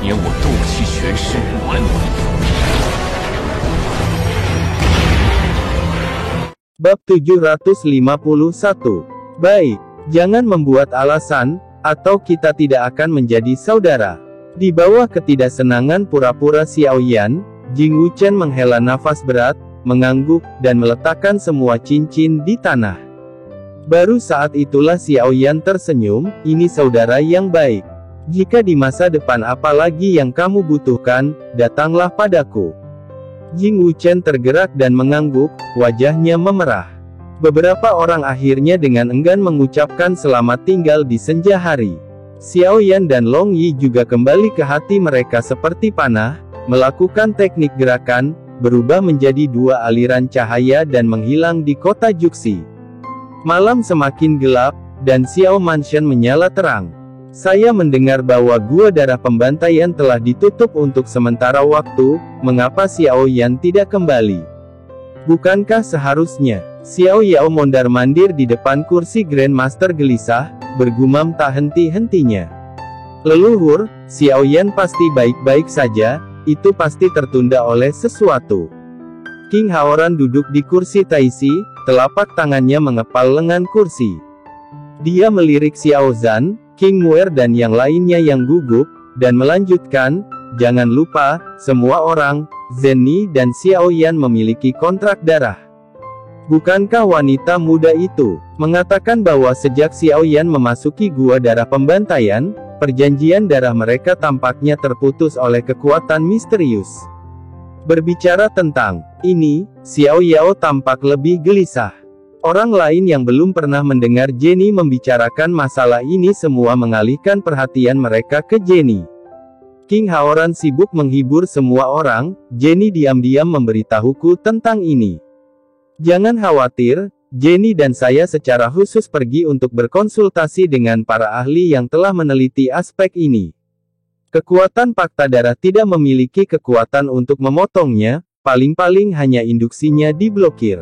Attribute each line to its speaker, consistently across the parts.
Speaker 1: 免我斗气玄师玩玩。
Speaker 2: Bab 751. Baik, jangan membuat alasan, atau kita tidak akan menjadi saudara. Di bawah ketidaksenangan pura-pura Xiaoyan, Jing Wuchen menghela nafas berat, mengangguk, dan meletakkan semua cincin di tanah. Baru saat itulah Xiaoyan tersenyum, ini saudara yang baik. Jika di masa depan apalagi yang kamu butuhkan, datanglah padaku. Jing Wuchen tergerak dan mengangguk, wajahnya memerah. Beberapa orang akhirnya dengan enggan mengucapkan selamat tinggal di senja hari. Xiaoyan dan Long Yi juga kembali ke hati mereka seperti panah, melakukan teknik gerakan, berubah menjadi dua aliran cahaya dan menghilang di kota Juxi. Malam semakin gelap, dan Xiao Mansion menyala terang. Saya mendengar bahwa gua darah pembantaian telah ditutup untuk sementara waktu, mengapa Xiaoyan tidak kembali? Bukankah seharusnya? Xiao Yao mondar-mandir di depan kursi Grandmaster gelisah, bergumam tak henti-hentinya. Leluhur, Xiaoyan pasti baik-baik saja, itu pasti tertunda oleh sesuatu. King Haoran duduk di kursi Taisi, telapak tangannya mengepal lengan kursi. Dia melirik Xiao Zhan, King Muer dan yang lainnya yang gugup, dan melanjutkan, jangan lupa, semua orang, Zenni dan Xiaoyan memiliki kontrak darah. Bukankah wanita muda itu mengatakan bahwa sejak Xiaoyan memasuki gua darah pembantaian, perjanjian darah mereka tampaknya terputus oleh kekuatan misterius. Berbicara tentang ini, Xiao Yao tampak lebih gelisah. Orang lain yang belum pernah mendengar Jenny membicarakan masalah ini semua mengalihkan perhatian mereka ke Jenny. King Haoran sibuk menghibur semua orang, Jenny diam-diam memberitahuku tentang ini. Jangan khawatir, Jenny dan saya secara khusus pergi untuk berkonsultasi dengan para ahli yang telah meneliti aspek ini. Kekuatan fakta darah tidak memiliki kekuatan untuk memotongnya, paling-paling hanya induksinya diblokir.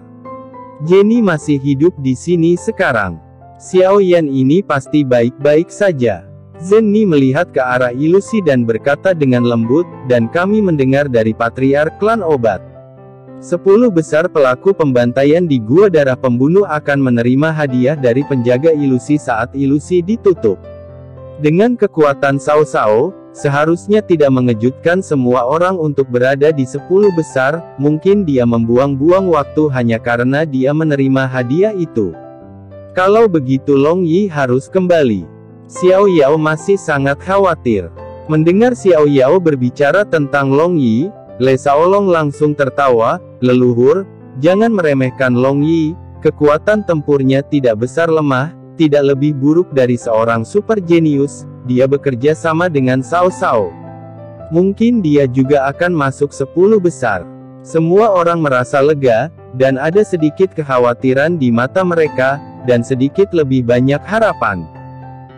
Speaker 2: Jenny masih hidup di sini sekarang. Xiaoyan ini pasti baik-baik saja. Zenni melihat ke arah ilusi dan berkata dengan lembut, dan kami mendengar dari patriark klan obat. 10 besar pelaku pembantaian di gua darah pembunuh akan menerima hadiah dari penjaga ilusi saat ilusi ditutup. Dengan kekuatan Cao Cao, seharusnya tidak mengejutkan semua orang untuk berada di 10 besar, mungkin dia membuang-buang waktu hanya karena dia menerima hadiah itu. Kalau begitu Long Yi harus kembali. Xiao Yao masih sangat khawatir. Mendengar Xiao Yao berbicara tentang Long Yi, Le Shaolong langsung tertawa, leluhur, jangan meremehkan Long Yi, kekuatan tempurnya tidak besar lemah, tidak lebih buruk dari seorang super jenius, dia bekerja sama dengan Cao Cao. Mungkin dia juga akan masuk 10 besar. Semua orang merasa lega, dan ada sedikit kekhawatiran di mata mereka, dan sedikit lebih banyak harapan.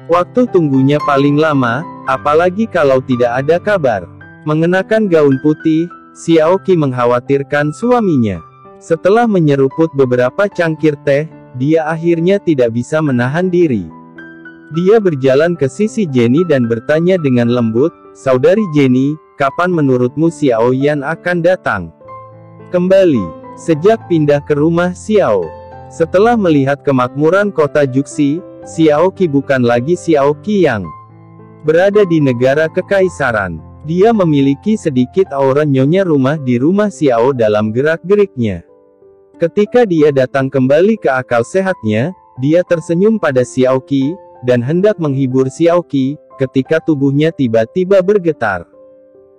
Speaker 2: Waktu tunggunya paling lama, apalagi kalau tidak ada kabar. Mengenakan gaun putih, Xiao Qi mengkhawatirkan suaminya. Setelah menyeruput beberapa cangkir teh, dia akhirnya tidak bisa menahan diri. Dia berjalan ke sisi Jenny dan bertanya dengan lembut, "Saudari Jenny, kapan menurutmu Xiaoyan akan datang kembali?" Sejak pindah ke rumah Xiao. Setelah melihat kemakmuran kota Juxi, Xiao Qi bukan lagi Xiao Qi yang berada di negara kekaisaran. Dia memiliki sedikit aura nyonya rumah di rumah Xiao dalam gerak-geriknya. Ketika dia datang kembali ke akal sehatnya, dia tersenyum pada Xiao Qi, dan hendak menghibur Xiao Qi, ketika tubuhnya tiba-tiba bergetar.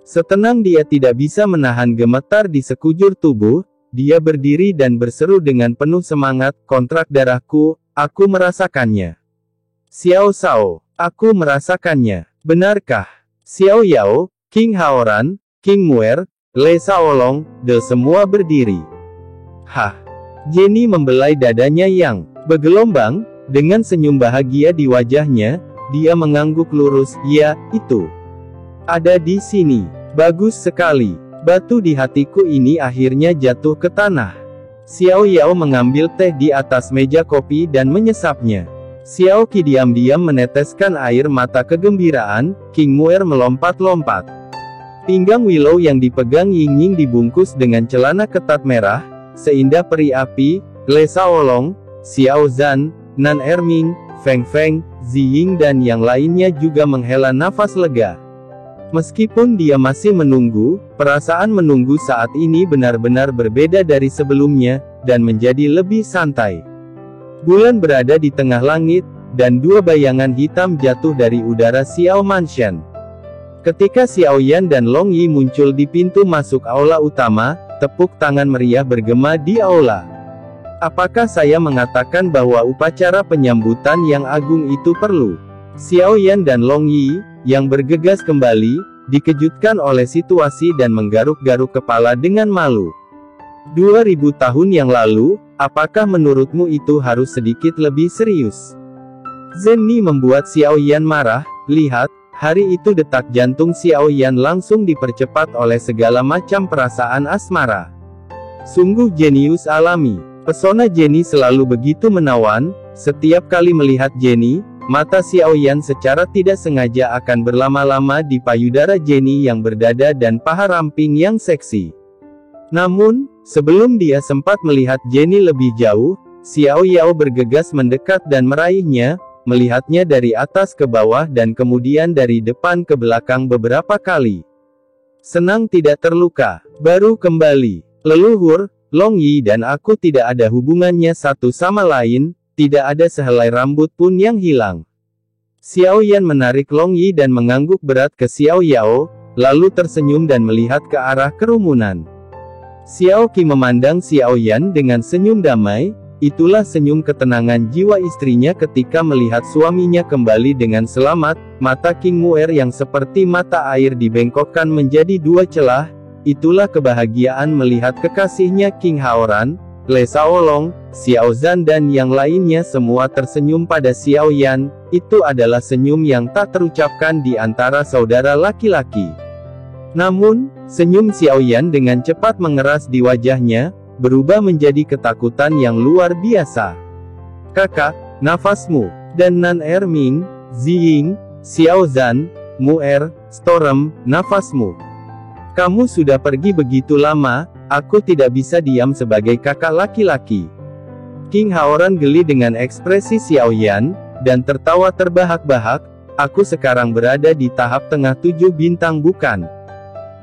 Speaker 2: Setenang dia tidak bisa menahan gemetar di sekujur tubuh, dia berdiri dan berseru dengan penuh semangat, kontrak darahku, aku merasakannya. Xiao Cao, aku merasakannya. Benarkah? Xiao Yao, King Haoran, King Muer, Le Shaolong, semua berdiri. Hah? Jenny membelai dadanya yang bergelombang, dengan senyum bahagia di wajahnya, dia mengangguk lurus, ya, itu. Ada di sini. Bagus sekali. Batu di hatiku ini akhirnya jatuh ke tanah. Xiao Yao mengambil teh di atas meja kopi dan menyesapnya. Xiao Qi diam-diam meneteskan air mata kegembiraan. King Muer melompat-lompat. Pinggang Willow yang dipegang Ying-Ying dibungkus dengan celana ketat merah, seindah peri api. Le Shaolong, Xiao Zhan, Nan Erming, Feng Feng, Ziying dan yang lainnya juga menghela nafas lega. Meskipun dia masih menunggu, perasaan menunggu saat ini benar-benar berbeda dari sebelumnya, dan menjadi lebih santai. Bulan berada di tengah langit, dan dua bayangan hitam jatuh dari udara Xiao Mansion. Ketika Xiao Yan dan Long Yi muncul di pintu masuk aula utama, tepuk tangan meriah bergema di aula. Apakah saya mengatakan bahwa upacara penyambutan yang agung itu perlu? Xiao Yan dan Long Yi, yang bergegas kembali, dikejutkan oleh situasi dan menggaruk-garuk kepala dengan malu. 2000 tahun yang lalu, apakah menurutmu itu harus sedikit lebih serius? Zenni membuat Xiao Yan marah. Lihat, hari itu detak jantung Xiao Yan langsung dipercepat oleh segala macam perasaan asmara. Sungguh jenius alami. Pesona Jenny selalu begitu menawan. Setiap kali melihat Jenny, mata Xiao Yan secara tidak sengaja akan berlama-lama di payudara Jenny yang berdada dan paha ramping yang seksi. Namun, sebelum dia sempat melihat Jenny lebih jauh, Xiao Yao bergegas mendekat dan meraihnya, melihatnya dari atas ke bawah dan kemudian dari depan ke belakang beberapa kali. Senang tidak terluka, baru kembali. Leluhur, Long Yi dan aku tidak ada hubungannya satu sama lain, tidak ada sehelai rambut pun yang hilang. Xiao Yan menarik Long Yi dan mengangguk berat ke Xiao Yao, lalu tersenyum dan melihat ke arah kerumunan. Xiao Qi memandang Xiao Yan dengan senyum damai. Itulah senyum ketenangan jiwa istrinya ketika melihat suaminya kembali dengan selamat. Mata King Muer yang seperti mata air dibengkokkan menjadi dua celah. Itulah kebahagiaan melihat kekasihnya King Haoran, Le Shaolong, Xiao Zhan dan yang lainnya semua tersenyum pada Xiao Yan. Itu adalah senyum yang tak terucapkan di antara saudara laki-laki. Namun, senyum Xiao Yan dengan cepat mengeras di wajahnya, berubah menjadi ketakutan yang luar biasa. Kakak, nafasmu, dan Nan Erming, Ziying, Xiao Zhan, Muer, Storm, nafasmu. Kamu sudah pergi begitu lama, aku tidak bisa diam sebagai kakak laki-laki. King Haoran geli dengan ekspresi Xiao Yan, dan tertawa terbahak-bahak. Aku sekarang berada di tahap tengah 7 bintang bukan?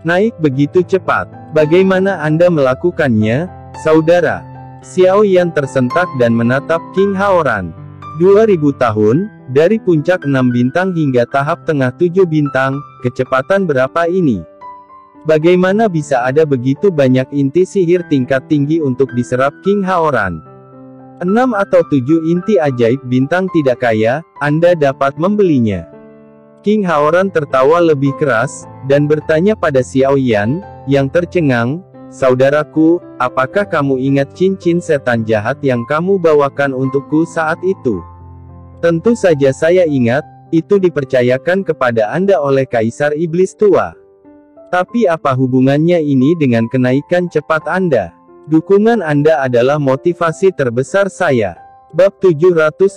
Speaker 2: Naik begitu cepat. Bagaimana Anda melakukannya, saudara? Xiao Yan tersentak dan menatap King Haoran. 2000 tahun, dari puncak 6 bintang hingga tahap tengah 7 bintang, kecepatan berapa ini? Bagaimana bisa ada begitu banyak inti sihir tingkat tinggi untuk diserap King Haoran? 6 atau 7 inti ajaib bintang tidak kaya, Anda dapat membelinya. King Haoran tertawa lebih keras, dan bertanya pada Xiao Yan, yang tercengang, saudaraku, apakah kamu ingat cincin setan jahat yang kamu bawakan untukku saat itu? Tentu saja saya ingat, itu dipercayakan kepada Anda oleh Kaisar Iblis Tua. Tapi apa hubungannya ini dengan kenaikan cepat Anda? Dukungan Anda adalah motivasi terbesar saya. Bab 752.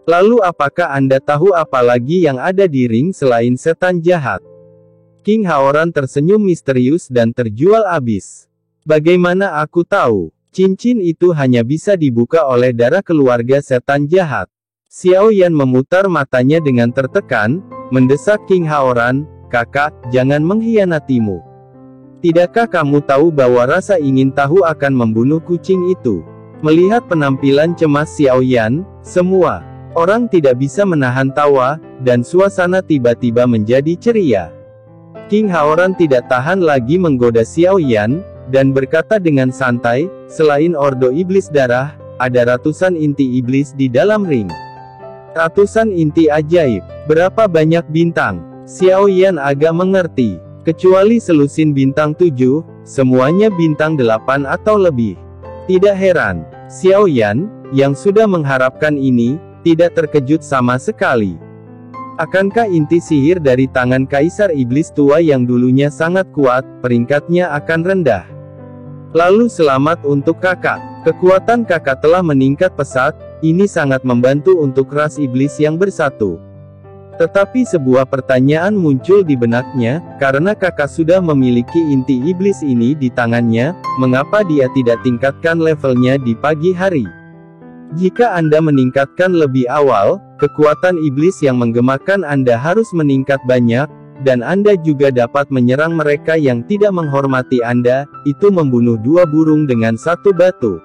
Speaker 2: Lalu apakah Anda tahu apa lagi yang ada di ring selain setan jahat? King Haoran tersenyum misterius dan terjual abis. Bagaimana aku tahu? Cincin itu hanya bisa dibuka oleh darah keluarga setan jahat. Xiao Yan memutar matanya dengan tertekan, mendesak King Haoran. Kakak, jangan mengkhianatimu. Tidakkah kamu tahu bahwa rasa ingin tahu akan membunuh kucing itu? Melihat penampilan cemas Xiao Yan, semua orang tidak bisa menahan tawa, dan suasana tiba-tiba menjadi ceria. King Haoran tidak tahan lagi menggoda Xiao Yan, dan berkata dengan santai, selain Ordo Iblis Darah, ada ratusan inti iblis di dalam ring. Ratusan inti ajaib. Berapa banyak bintang? Xiao Yan agak mengerti. Kecuali selusin bintang 7, semuanya bintang 8 atau lebih. Tidak heran, Xiao Yan, yang sudah mengharapkan ini, tidak terkejut sama sekali. Akankah inti sihir dari tangan Kaisar Iblis Tua yang dulunya sangat kuat, peringkatnya akan rendah? Lalu selamat untuk kakak. Kekuatan kakak telah meningkat pesat, Ini sangat membantu untuk ras iblis yang bersatu. Tetapi sebuah pertanyaan muncul di benaknya, karena kakak sudah memiliki inti iblis ini di tangannya, mengapa dia tidak tingkatkan levelnya di pagi hari? Jika Anda meningkatkan lebih awal, kekuatan iblis yang menggemakan Anda harus meningkat banyak, dan Anda juga dapat menyerang mereka yang tidak menghormati Anda, itu membunuh dua burung dengan satu batu.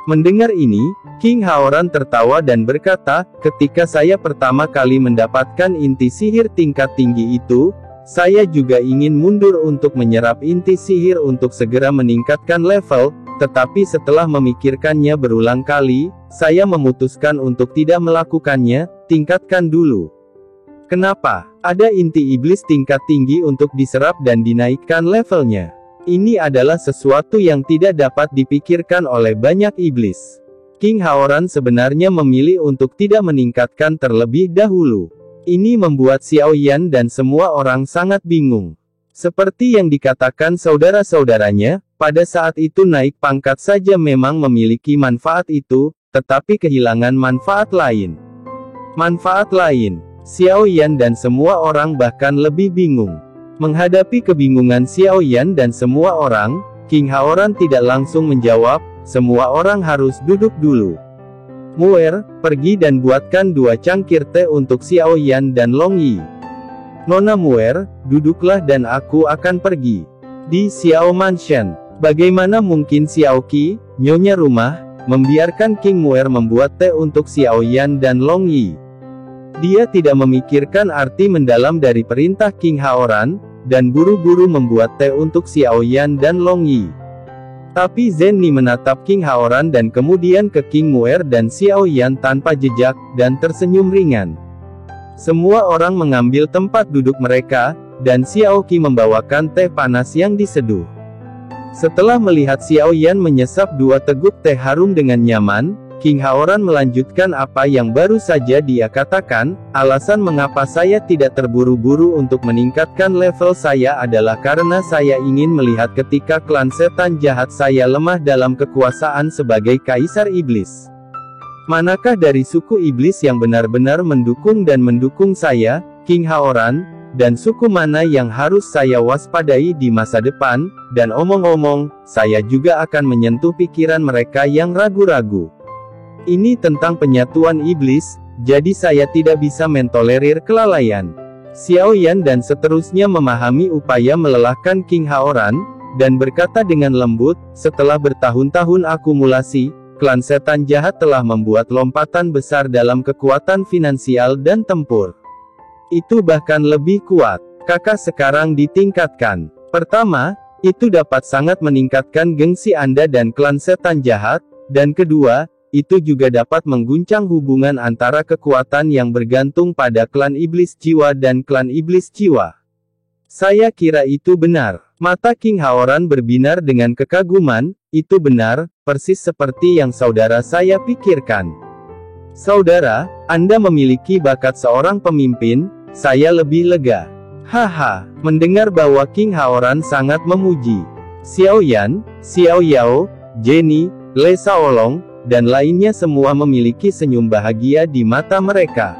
Speaker 2: Mendengar ini, King Haoran tertawa dan berkata, ketika saya pertama kali mendapatkan inti sihir tingkat tinggi itu, saya juga ingin mundur untuk menyerap inti sihir untuk segera meningkatkan level, tetapi setelah memikirkannya berulang kali, saya memutuskan untuk tidak melakukannya, tingkatkan dulu. Kenapa? Ada inti iblis tingkat tinggi untuk diserap dan dinaikkan levelnya. Ini adalah sesuatu yang tidak dapat dipikirkan oleh banyak iblis. King Haoran sebenarnya memilih untuk tidak meningkatkan terlebih dahulu. Ini membuat Xiao Yan dan semua orang sangat bingung. Seperti yang dikatakan saudara-saudaranya, pada saat itu naik pangkat saja memang memiliki manfaat itu, tetapi kehilangan manfaat lain. Manfaat lain. Xiao Yan dan semua orang bahkan lebih bingung. Menghadapi kebingungan Xiao Yan dan semua orang, King Haoran tidak langsung menjawab, semua orang harus duduk dulu. Muer, pergi dan buatkan 2 cangkir teh untuk Xiao Yan dan Long Yi. Nona Muer, duduklah dan aku akan pergi. Di Xiao Mansion, bagaimana mungkin Xiao Qi, nyonya rumah, membiarkan King Muer membuat teh untuk Xiao Yan dan Long Yi? Dia tidak memikirkan arti mendalam dari perintah King Haoran, dan buru-buru membuat teh untuk Xiao Yan dan Long Yi. Tapi Zhen Ni menatap King Haoran dan kemudian ke King Muer dan Xiao Yan tanpa jejak, dan tersenyum ringan. Semua orang mengambil tempat duduk mereka, dan Xiao Qi membawakan teh panas yang diseduh. Setelah melihat Xiao Yan menyesap 2 teguk teh harum dengan nyaman, King Haoran melanjutkan apa yang baru saja dia katakan, alasan mengapa saya tidak terburu-buru untuk meningkatkan level saya adalah karena saya ingin melihat ketika klan setan jahat saya lemah dalam kekuasaan sebagai kaisar iblis. Manakah dari suku iblis yang benar-benar mendukung saya, King Haoran, dan suku mana yang harus saya waspadai di masa depan, dan omong-omong, saya juga akan menyentuh pikiran mereka yang ragu-ragu. Ini tentang penyatuan iblis, jadi saya tidak bisa mentolerir kelalaian. Xiao Yan dan seterusnya memahami upaya melelahkan King Haoran, dan berkata dengan lembut, setelah bertahun-tahun akumulasi, klan setan jahat telah membuat lompatan besar dalam kekuatan finansial dan tempur. Itu bahkan lebih kuat. Kakak sekarang ditingkatkan. Pertama, itu dapat sangat meningkatkan gengsi Anda dan klan setan jahat, dan kedua, itu juga dapat mengguncang hubungan antara kekuatan yang bergantung pada klan iblis jiwa dan klan iblis jiwa. Saya kira itu benar. Mata King Haoran berbinar dengan kekaguman, itu benar, persis seperti yang saudara saya pikirkan. Saudara, Anda memiliki bakat seorang pemimpin, saya lebih lega. Haha, mendengar bahwa King Haoran sangat memuji. Xiao Yan, Xiao Yao, Jenny, Le Shaolong, dan lainnya semua memiliki senyum bahagia di mata mereka.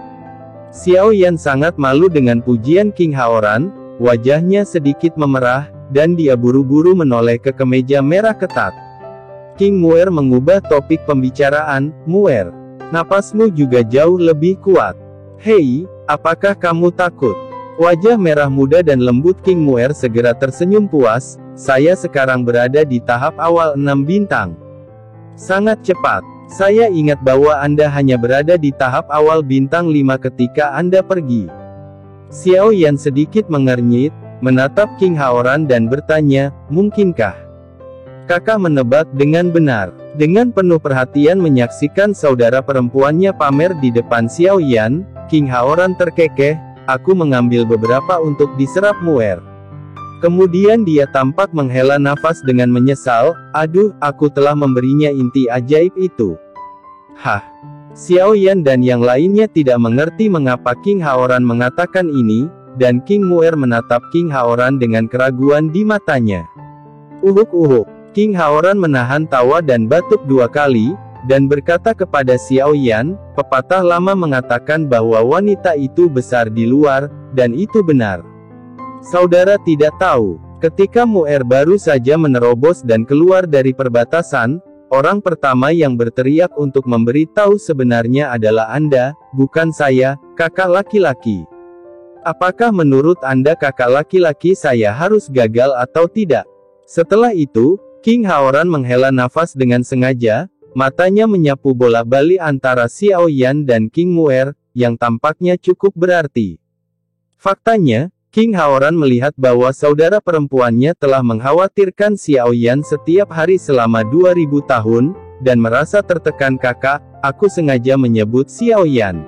Speaker 2: Xiao Yan sangat malu dengan pujian King Haoran, wajahnya sedikit memerah, dan dia buru-buru menoleh ke kemeja merah ketat. King Muer mengubah topik pembicaraan, Muer, napasmu juga jauh lebih kuat. Hei, apakah kamu takut? Wajah merah muda dan lembut King Muer segera tersenyum puas, saya sekarang berada di tahap awal 6 bintang. Sangat cepat. Saya ingat bahwa Anda hanya berada di tahap awal bintang 5 ketika Anda pergi. Xiao Yan sedikit mengernyit, menatap King Haoran dan bertanya, mungkinkah? Kakak menebak dengan benar. Dengan penuh perhatian menyaksikan saudara perempuannya pamer di depan Xiao Yan, King Haoran terkekeh, aku mengambil beberapa untuk diserap Muer. Kemudian dia tampak menghela nafas dengan menyesal, aduh, aku telah memberinya inti ajaib itu. Hah? Xiao Yan dan yang lainnya tidak mengerti mengapa King Haoran mengatakan ini, dan King Muer menatap King Haoran dengan keraguan di matanya. Uhuk-uhuk. King Haoran menahan tawa dan batuk 2 kali, dan berkata kepada Xiao Yan, pepatah lama mengatakan bahwa wanita itu besar di luar, dan itu benar. Saudara tidak tahu, ketika Mu'er baru saja menerobos dan keluar dari perbatasan, orang pertama yang berteriak untuk memberi tahu sebenarnya adalah Anda, bukan saya, kakak laki-laki. Apakah menurut Anda kakak laki-laki saya harus gagal atau tidak? Setelah itu, King Haoran menghela nafas dengan sengaja, matanya menyapu bolak-balik antara Xiao Yan dan King Mu'er, yang tampaknya cukup berarti. Faktanya, King Haoran melihat bahwa saudara perempuannya telah mengkhawatirkan Xiao Yan setiap hari selama 2000 tahun, dan merasa tertekan. Kakak, aku sengaja menyebut Xiao Yan.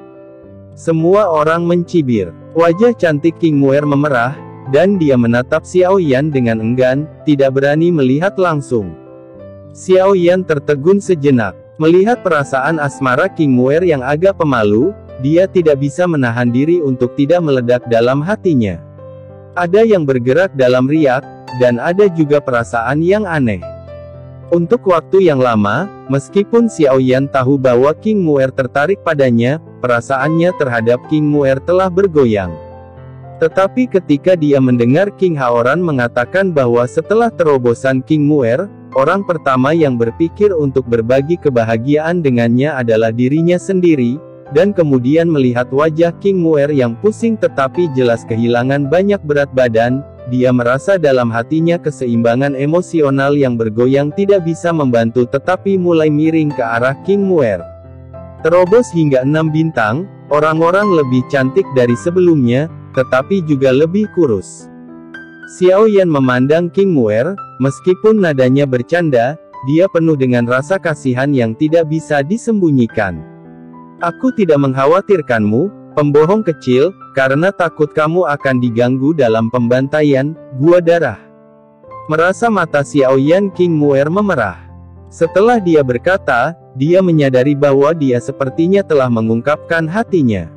Speaker 2: Semua orang mencibir. Wajah cantik King Mu'er memerah, dan dia menatap Xiao Yan dengan enggan, tidak berani melihat langsung. Xiao Yan tertegun sejenak. Melihat perasaan asmara King Mu'er yang agak pemalu, dia tidak bisa menahan diri untuk tidak meledak dalam hatinya. Ada yang bergerak dalam riak, dan ada juga perasaan yang aneh. Untuk waktu yang lama, meskipun Xiao Yan tahu bahwa King Mu'er tertarik padanya, perasaannya terhadap King Mu'er telah bergoyang. Tetapi ketika dia mendengar King Haoran mengatakan bahwa setelah terobosan King Mu'er, orang pertama yang berpikir untuk berbagi kebahagiaan dengannya adalah dirinya sendiri, dan kemudian melihat wajah King Mu'er yang pusing tetapi jelas kehilangan banyak berat badan, dia merasa dalam hatinya keseimbangan emosional yang bergoyang tidak bisa membantu tetapi mulai miring ke arah King Mu'er. Terobos hingga 6 bintang, orang-orang lebih cantik dari sebelumnya, tetapi juga lebih kurus. Xiao Yan memandang King Mu'er, meskipun nadanya bercanda, dia penuh dengan rasa kasihan yang tidak bisa disembunyikan. Aku tidak mengkhawatirkanmu, pembohong kecil, karena takut kamu akan diganggu dalam pembantaian, gua darah. Merasa mata Xiao Yan King Mu'er memerah. Setelah dia berkata, dia menyadari bahwa dia sepertinya telah mengungkapkan hatinya.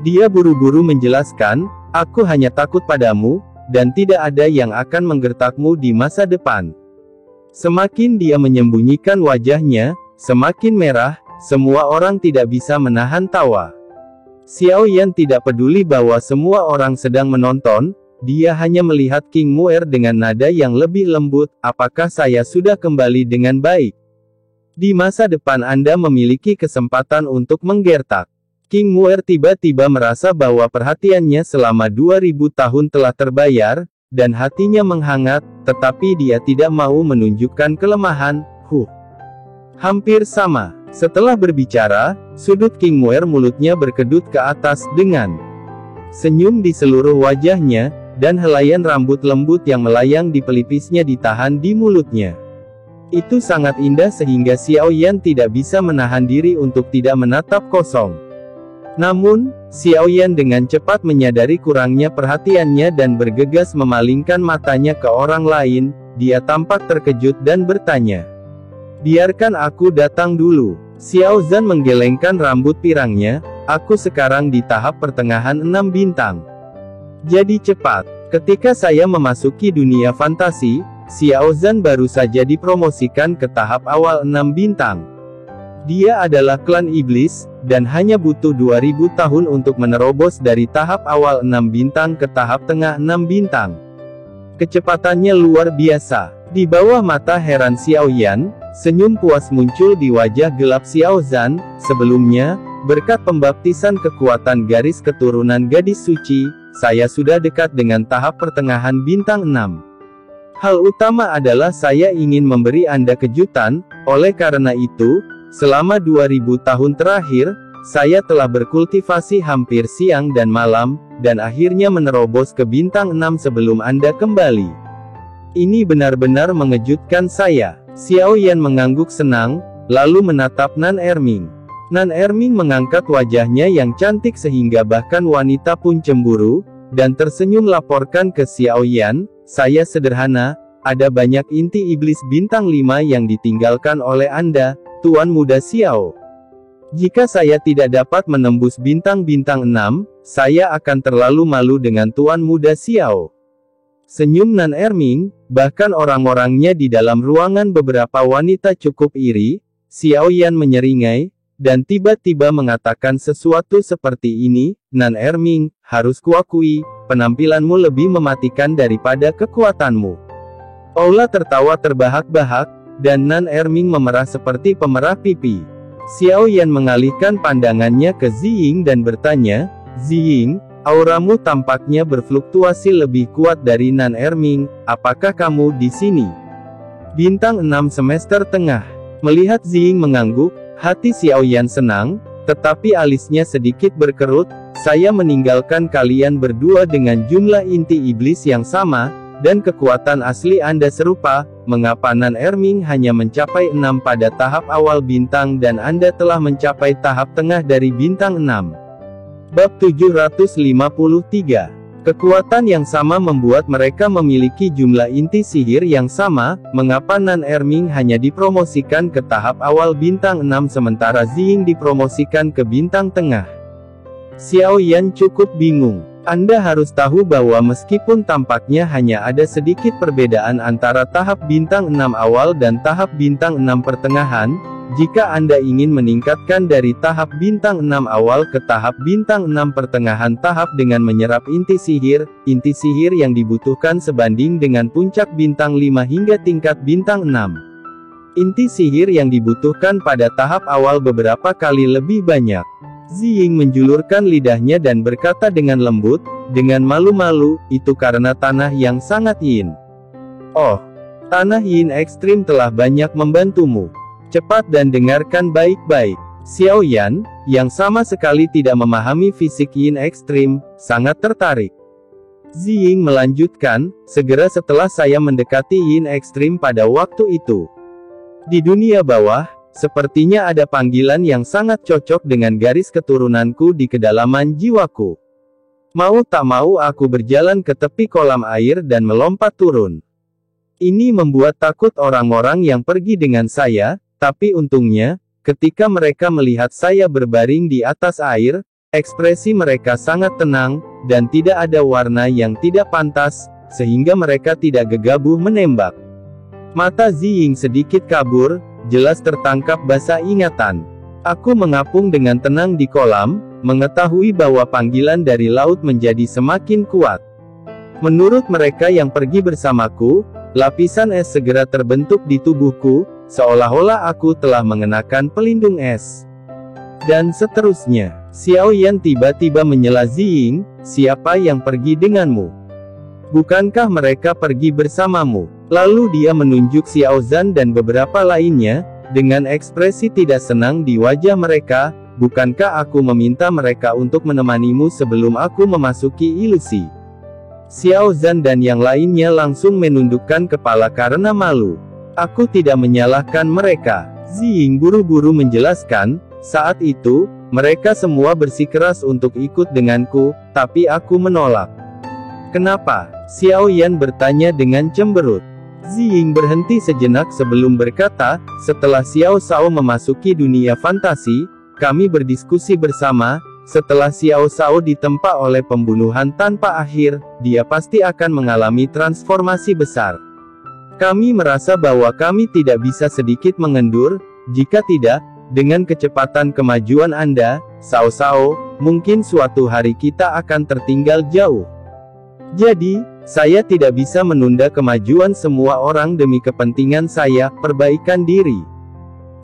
Speaker 2: Dia buru-buru menjelaskan, aku hanya takut padamu, dan tidak ada yang akan menggertakmu di masa depan. Semakin dia menyembunyikan wajahnya, semakin merah. Semua orang tidak bisa menahan tawa. Xiao Yan tidak peduli bahwa semua orang sedang menonton, dia hanya melihat King Mu'er dengan nada yang lebih lembut, apakah saya sudah kembali dengan baik? Di masa depan Anda memiliki kesempatan untuk menggertak. King Mu'er tiba-tiba merasa bahwa perhatiannya selama 2000 tahun telah terbayar, dan hatinya menghangat, tetapi dia tidak mau menunjukkan kelemahan. Hampir sama. Setelah berbicara, sudut King Mu'er mulutnya berkedut ke atas, dengan senyum di seluruh wajahnya, dan helaian rambut lembut yang melayang di pelipisnya ditahan di mulutnya. Itu sangat indah sehingga Xiao Yan tidak bisa menahan diri untuk tidak menatap kosong. Namun, Xiao Yan dengan cepat menyadari kurangnya perhatiannya dan bergegas memalingkan matanya ke orang lain. Dia tampak terkejut dan bertanya, biarkan aku datang dulu. Xiao Zhan menggelengkan rambut pirangnya, aku sekarang di tahap pertengahan 6 bintang. Jadi cepat. Ketika saya memasuki dunia fantasi, Xiao Zhan baru saja dipromosikan ke tahap awal 6 bintang. Dia adalah klan iblis, dan hanya butuh 2000 tahun untuk menerobos dari tahap awal 6 bintang ke tahap tengah 6 bintang. Kecepatannya luar biasa. Di bawah mata heran Xiao Yan, senyum puas muncul di wajah gelap Xiao Zhan. Sebelumnya, berkat pembaptisan kekuatan garis keturunan gadis suci, saya sudah dekat dengan tahap pertengahan bintang 6. Hal utama adalah saya ingin memberi Anda kejutan, oleh karena itu, selama 2000 tahun terakhir, saya telah berkultivasi hampir siang dan malam, dan akhirnya menerobos ke bintang 6 sebelum Anda kembali. Ini benar-benar mengejutkan saya. Xiao Yan mengangguk senang, lalu menatap Nan Erming. Nan Erming mengangkat wajahnya yang cantik sehingga bahkan wanita pun cemburu, dan tersenyum laporkan ke Xiao Yan, saya sederhana, ada banyak inti iblis bintang 5 yang ditinggalkan oleh Anda, Tuan Muda Xiao. Jika saya tidak dapat menembus bintang-bintang 6, saya akan terlalu malu dengan Tuan Muda Xiao. Senyum Nan Erming, bahkan orang-orangnya di dalam ruangan beberapa wanita cukup iri, Xiao Yan menyeringai, dan tiba-tiba mengatakan sesuatu seperti ini, Nan Erming, harus kuakui, penampilanmu lebih mematikan daripada kekuatanmu. Aula tertawa terbahak-bahak, dan Nan Erming memerah seperti pemerah pipi. Xiao Yan mengalihkan pandangannya ke Ziying dan bertanya, Ziying, auramu tampaknya berfluktuasi lebih kuat dari Nan Erming, apakah kamu di sini? Bintang 6 semester tengah. Melihat Ziying mengangguk, hati Xiao Yan senang, tetapi alisnya sedikit berkerut. Saya meninggalkan kalian berdua dengan jumlah inti iblis yang sama, dan kekuatan asli Anda serupa. Mengapa Nan Erming hanya mencapai 6 pada tahap awal bintang dan Anda telah mencapai tahap tengah dari bintang 6? Bab 753. Kekuatan yang sama membuat mereka memiliki jumlah inti sihir yang sama. Mengapa Nan Erming hanya dipromosikan ke tahap awal bintang 6 sementara Ziying dipromosikan ke bintang tengah? Xiao Yan cukup bingung. Anda harus tahu bahwa meskipun tampaknya hanya ada sedikit perbedaan antara tahap bintang 6 awal dan tahap bintang 6 pertengahan, jika Anda ingin meningkatkan dari tahap bintang 6 awal ke tahap bintang 6 pertengahan tahap dengan menyerap inti sihir yang dibutuhkan sebanding dengan puncak bintang 5 hingga tingkat bintang 6. Inti sihir yang dibutuhkan pada tahap awal beberapa kali lebih banyak. Ziying menjulurkan lidahnya dan berkata dengan lembut, dengan malu-malu, itu karena tanah yang sangat yin. Oh, tanah yin ekstrim telah banyak membantumu. Cepat dan dengarkan baik-baik. Xiao Yan, yang sama sekali tidak memahami fisik yin ekstrim, sangat tertarik. Ziying melanjutkan, segera setelah saya mendekati yin ekstrim pada waktu itu. Di dunia bawah, sepertinya ada panggilan yang sangat cocok dengan garis keturunanku di kedalaman jiwaku. Mau tak mau aku berjalan ke tepi kolam air dan melompat turun. Ini membuat takut orang-orang yang pergi dengan saya, tapi untungnya, ketika mereka melihat saya berbaring di atas air, ekspresi mereka sangat tenang, dan tidak ada warna yang tidak pantas, sehingga mereka tidak gegabah menembak. Mata Ziying sedikit kabur, jelas tertangkap basah ingatan. Aku mengapung dengan tenang di kolam, mengetahui bahwa panggilan dari laut menjadi semakin kuat. Menurut mereka yang pergi bersamaku, lapisan es segera terbentuk di tubuhku, seolah-olah aku telah mengenakan pelindung es. Dan seterusnya. Xiao Yan tiba-tiba menyela Ziying, siapa yang pergi denganmu? Bukankah mereka pergi bersamamu? Lalu dia menunjuk Xiao Zhan dan beberapa lainnya, dengan ekspresi tidak senang di wajah mereka, bukankah aku meminta mereka untuk menemanimu sebelum aku memasuki ilusi? Xiao Zhan dan yang lainnya langsung menundukkan kepala karena malu. Aku tidak menyalahkan mereka. Ziying buru-buru menjelaskan, saat itu, mereka semua bersikeras untuk ikut denganku, tapi aku menolak. Kenapa? Xiao Yan bertanya dengan cemberut. Ziying berhenti sejenak sebelum berkata, setelah Xiao Shao memasuki dunia fantasi, kami berdiskusi bersama, setelah Xiao Shao ditempa oleh pembunuhan tanpa akhir, dia pasti akan mengalami transformasi besar. Kami merasa bahwa kami tidak bisa sedikit mengendur, jika tidak, dengan kecepatan kemajuan Anda, Xiao Shao, mungkin suatu hari kita akan tertinggal jauh. Jadi, saya tidak bisa menunda kemajuan semua orang demi kepentingan saya, perbaikan diri.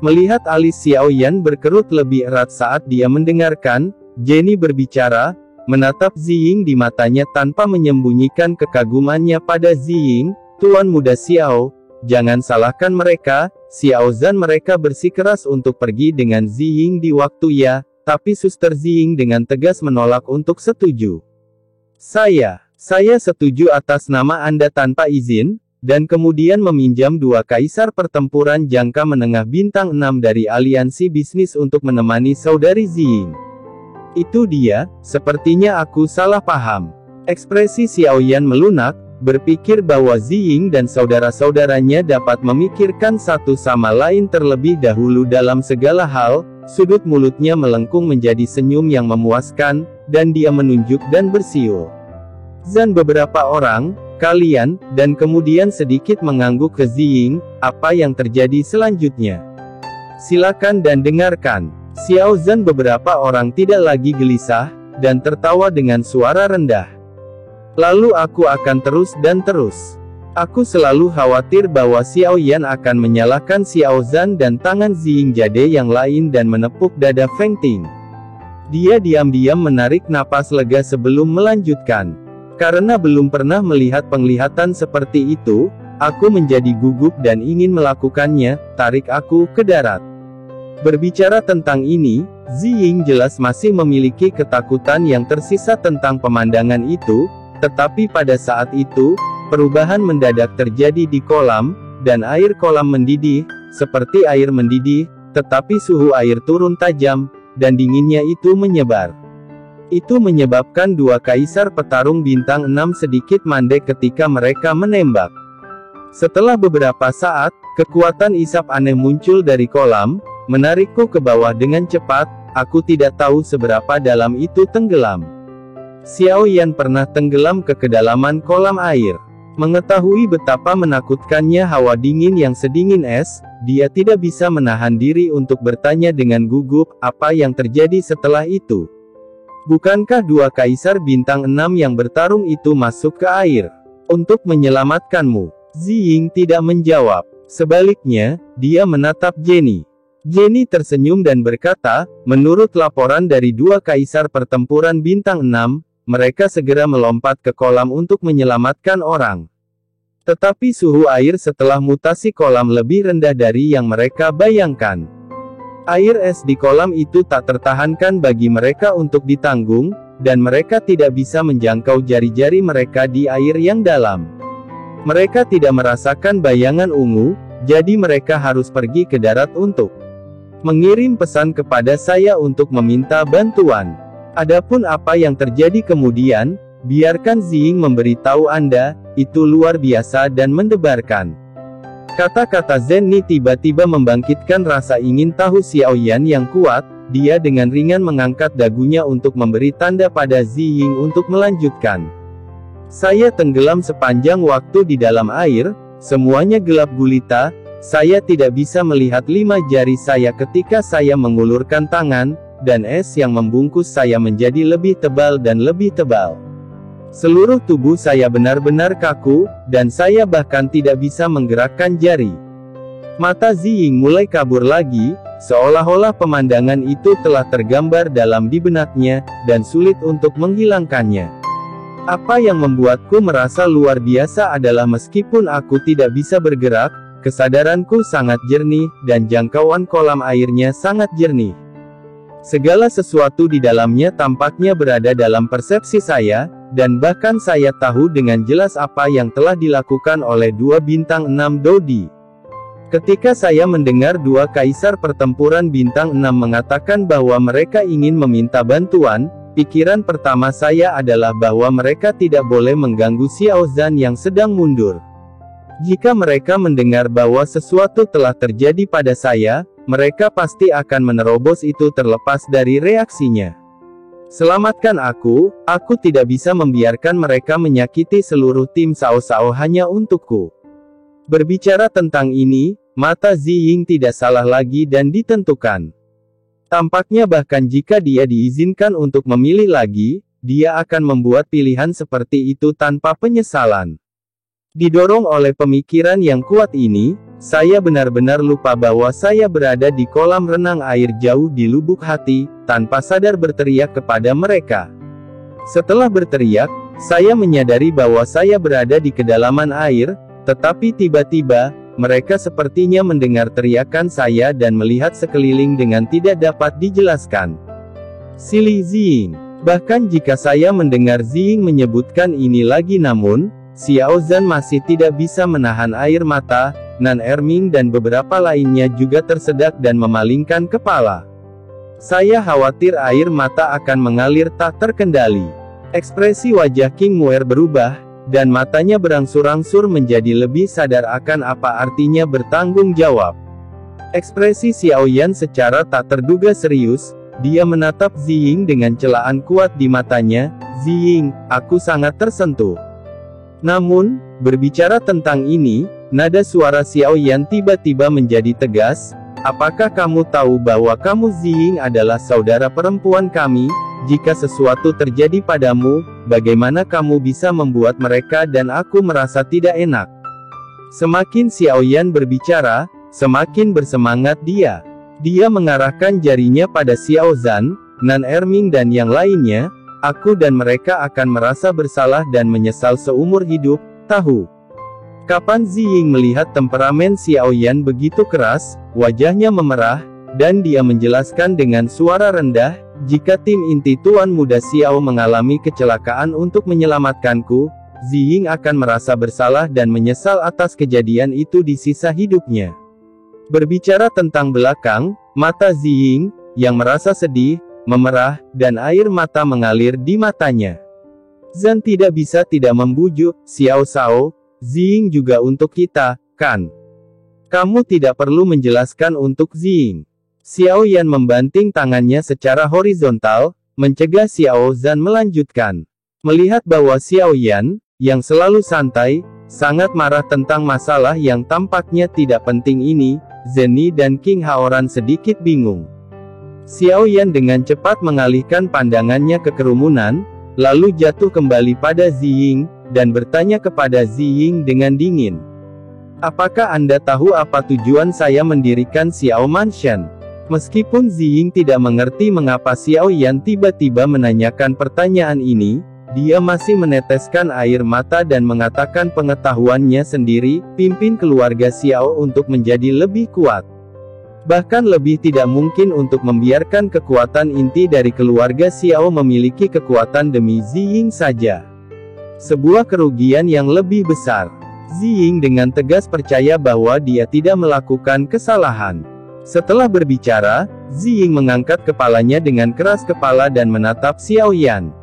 Speaker 2: Melihat alis Xiao Yan berkerut lebih erat saat dia mendengarkan, Jenny berbicara, menatap Ziying di matanya tanpa menyembunyikan kekagumannya pada Ziying. Tuan muda Xiao, jangan salahkan mereka, Xiao Zhan mereka bersikeras untuk pergi dengan Ziying di waktu ya, tapi Suster Ziying dengan tegas menolak untuk setuju. Saya setuju atas nama Anda tanpa izin, dan kemudian meminjam 2 kaisar pertempuran jangka menengah bintang 6 dari aliansi bisnis untuk menemani saudari Ziying. Itu dia, sepertinya aku salah paham. Ekspresi Xiao Yan melunak, berpikir bahwa Ziying dan saudara-saudaranya dapat memikirkan satu sama lain terlebih dahulu dalam segala hal. Sudut mulutnya melengkung menjadi senyum yang memuaskan, dan dia menunjuk dan bersiul. Zhan beberapa orang, kalian, dan kemudian sedikit mengangguk ke Ziying, apa yang terjadi selanjutnya? Silakan dan dengarkan. Xiao Zhan. Beberapa orang tidak lagi gelisah, dan tertawa dengan suara rendah. Lalu aku akan terus dan terus. Aku selalu khawatir bahwa Xiao Yan akan menyalahkan Xiao Zhan dan tangan Ziying Jade yang lain dan menepuk dada Feng Ting. Dia diam-diam menarik napas lega sebelum melanjutkan. Karena belum pernah melihat penglihatan seperti itu, aku menjadi gugup dan ingin melakukannya. Tarik aku ke darat. Berbicara tentang ini, Ziying jelas masih memiliki ketakutan yang tersisa tentang pemandangan itu, tetapi pada saat itu, perubahan mendadak terjadi di kolam, dan air kolam mendidih, seperti air mendidih, tetapi suhu air turun tajam, dan dinginnya itu menyebar. Itu menyebabkan dua kaisar petarung bintang 6 sedikit mandek ketika mereka menembak. Setelah beberapa saat, kekuatan isap aneh muncul dari kolam, menarikku ke bawah dengan cepat. Aku tidak tahu seberapa dalam itu tenggelam. Xiao Yan pernah tenggelam ke kedalaman kolam air. Mengetahui betapa menakutkannya hawa dingin yang sedingin es, dia tidak bisa menahan diri untuk bertanya dengan gugup, apa yang terjadi setelah itu? Bukankah dua kaisar bintang 6 yang bertarung itu masuk ke air untuk menyelamatkanmu? Ziying tidak menjawab. Sebaliknya, dia menatap Jenny. Jenny tersenyum dan berkata, menurut laporan dari dua kaisar pertempuran bintang 6, mereka segera melompat ke kolam untuk menyelamatkan orang. Tetapi suhu air setelah mutasi kolam lebih rendah dari yang mereka bayangkan. Air es di kolam itu tak tertahankan bagi mereka untuk ditanggung, dan mereka tidak bisa menjangkau jari-jari mereka di air yang dalam. Mereka tidak merasakan bayangan ungu, jadi mereka harus pergi ke darat untuk mengirim pesan kepada saya untuk meminta bantuan. Adapun apa yang terjadi kemudian, biarkan Ziying memberitahu Anda, itu luar biasa dan mendebarkan. Kata-kata Zenny tiba-tiba membangkitkan rasa ingin tahu Xiao Yan yang kuat. Dia dengan ringan mengangkat dagunya untuk memberi tanda pada Ziying untuk melanjutkan. Saya tenggelam sepanjang waktu di dalam air, semuanya gelap gulita. Saya tidak bisa melihat 5 jari saya ketika saya mengulurkan tangan, dan es yang membungkus saya menjadi lebih tebal dan lebih tebal. Seluruh tubuh saya benar-benar kaku, dan saya bahkan tidak bisa menggerakkan jari. Mata Ziying mulai kabur lagi, seolah-olah pemandangan itu telah tergambar dalam di benaknya, dan sulit untuk menghilangkannya. Apa yang membuatku merasa luar biasa adalah meskipun aku tidak bisa bergerak, kesadaranku sangat jernih, dan jangkauan kolam airnya sangat jernih. Segala sesuatu di dalamnya tampaknya berada dalam persepsi saya, dan bahkan saya tahu dengan jelas apa yang telah dilakukan oleh dua bintang 6 Dodi. Ketika saya mendengar dua kaisar pertempuran bintang 6 mengatakan bahwa mereka ingin meminta bantuan, pikiran pertama saya adalah bahwa mereka tidak boleh mengganggu Xiao Zhan yang sedang mundur. Jika mereka mendengar bahwa sesuatu telah terjadi pada saya, mereka pasti akan menerobos itu terlepas dari reaksinya. Selamatkan aku tidak bisa membiarkan mereka menyakiti seluruh tim Cao Cao hanya untukku. Berbicara tentang ini, mata Ziying tidak salah lagi dan ditentukan. Tampaknya bahkan jika dia diizinkan untuk memilih lagi, dia akan membuat pilihan seperti itu tanpa penyesalan. Didorong oleh pemikiran yang kuat ini, saya benar-benar lupa bahwa saya berada di kolam renang air jauh di lubuk hati, tanpa sadar berteriak kepada mereka. Setelah berteriak, saya menyadari bahwa saya berada di kedalaman air, tetapi tiba-tiba, mereka sepertinya mendengar teriakan saya dan melihat sekeliling dengan tidak dapat dijelaskan. Silih Ziying. Bahkan jika saya mendengar Ziying menyebutkan ini lagi namun, Xiao Zhan masih tidak bisa menahan air mata. Nan Erming dan beberapa lainnya juga tersedak dan memalingkan kepala. Saya khawatir air mata akan mengalir tak terkendali. Ekspresi wajah King Muer berubah, dan matanya berangsur-angsur menjadi lebih sadar akan apa artinya bertanggung jawab. Ekspresi Xiao Yan secara tak terduga serius, dia menatap Ziying dengan celaan kuat di matanya. Ziying, aku sangat tersentuh. Namun, berbicara tentang ini, nada suara Xiao Yan tiba-tiba menjadi tegas. apakah kamu tahu bahwa kamu Ziying adalah saudara perempuan kami? Jika sesuatu terjadi padamu, bagaimana kamu bisa membuat mereka dan aku merasa tidak enak?" Semakin Xiaoyan berbicara, semakin bersemangat dia. Dia mengarahkan jarinya pada Xiao Zhan, Nan Erming dan yang lainnya. "Aku dan mereka akan merasa bersalah dan menyesal seumur hidup, tahu?" Kapan Ziying melihat temperamen Xiaoyan begitu keras, wajahnya memerah, dan dia menjelaskan dengan suara rendah, "Jika tim inti Tuan Muda Xiao mengalami kecelakaan untuk menyelamatkanku, Ziying akan merasa bersalah dan menyesal atas kejadian itu di sisa hidupnya." Berbicara tentang belakang, mata Ziying, yang merasa sedih, memerah, dan air mata mengalir di matanya. Zhan tidak bisa tidak membujuk, "Xiao Shao, Ziying juga untuk kita, kan? Kamu tidak perlu menjelaskan untuk Ziying." Xiaoyan membanting tangannya secara horizontal, mencegah Xiao Zhan melanjutkan. Melihat bahwa Xiaoyan, yang selalu santai, sangat marah tentang masalah yang tampaknya tidak penting ini, Zhenny dan King Haoran sedikit bingung. Xiaoyan dengan cepat mengalihkan pandangannya ke kerumunan, lalu jatuh kembali pada Ziying, dan bertanya kepada Ziying dengan dingin. "Apakah Anda tahu apa tujuan saya mendirikan Xiao Mansion?" Meskipun Ziying tidak mengerti mengapa Xiaoyan tiba-tiba menanyakan pertanyaan ini, dia masih meneteskan air mata dan mengatakan pengetahuannya sendiri, pimpin keluarga Xiao untuk menjadi lebih kuat. Bahkan lebih tidak mungkin untuk membiarkan kekuatan inti dari keluarga Xiao memiliki kekuatan demi Ziying saja. Sebuah kerugian yang lebih besar. Ziying dengan tegas percaya bahwa dia tidak melakukan kesalahan. Setelah berbicara, Ziying mengangkat kepalanya dengan keras kepala dan menatap Xiaoyan.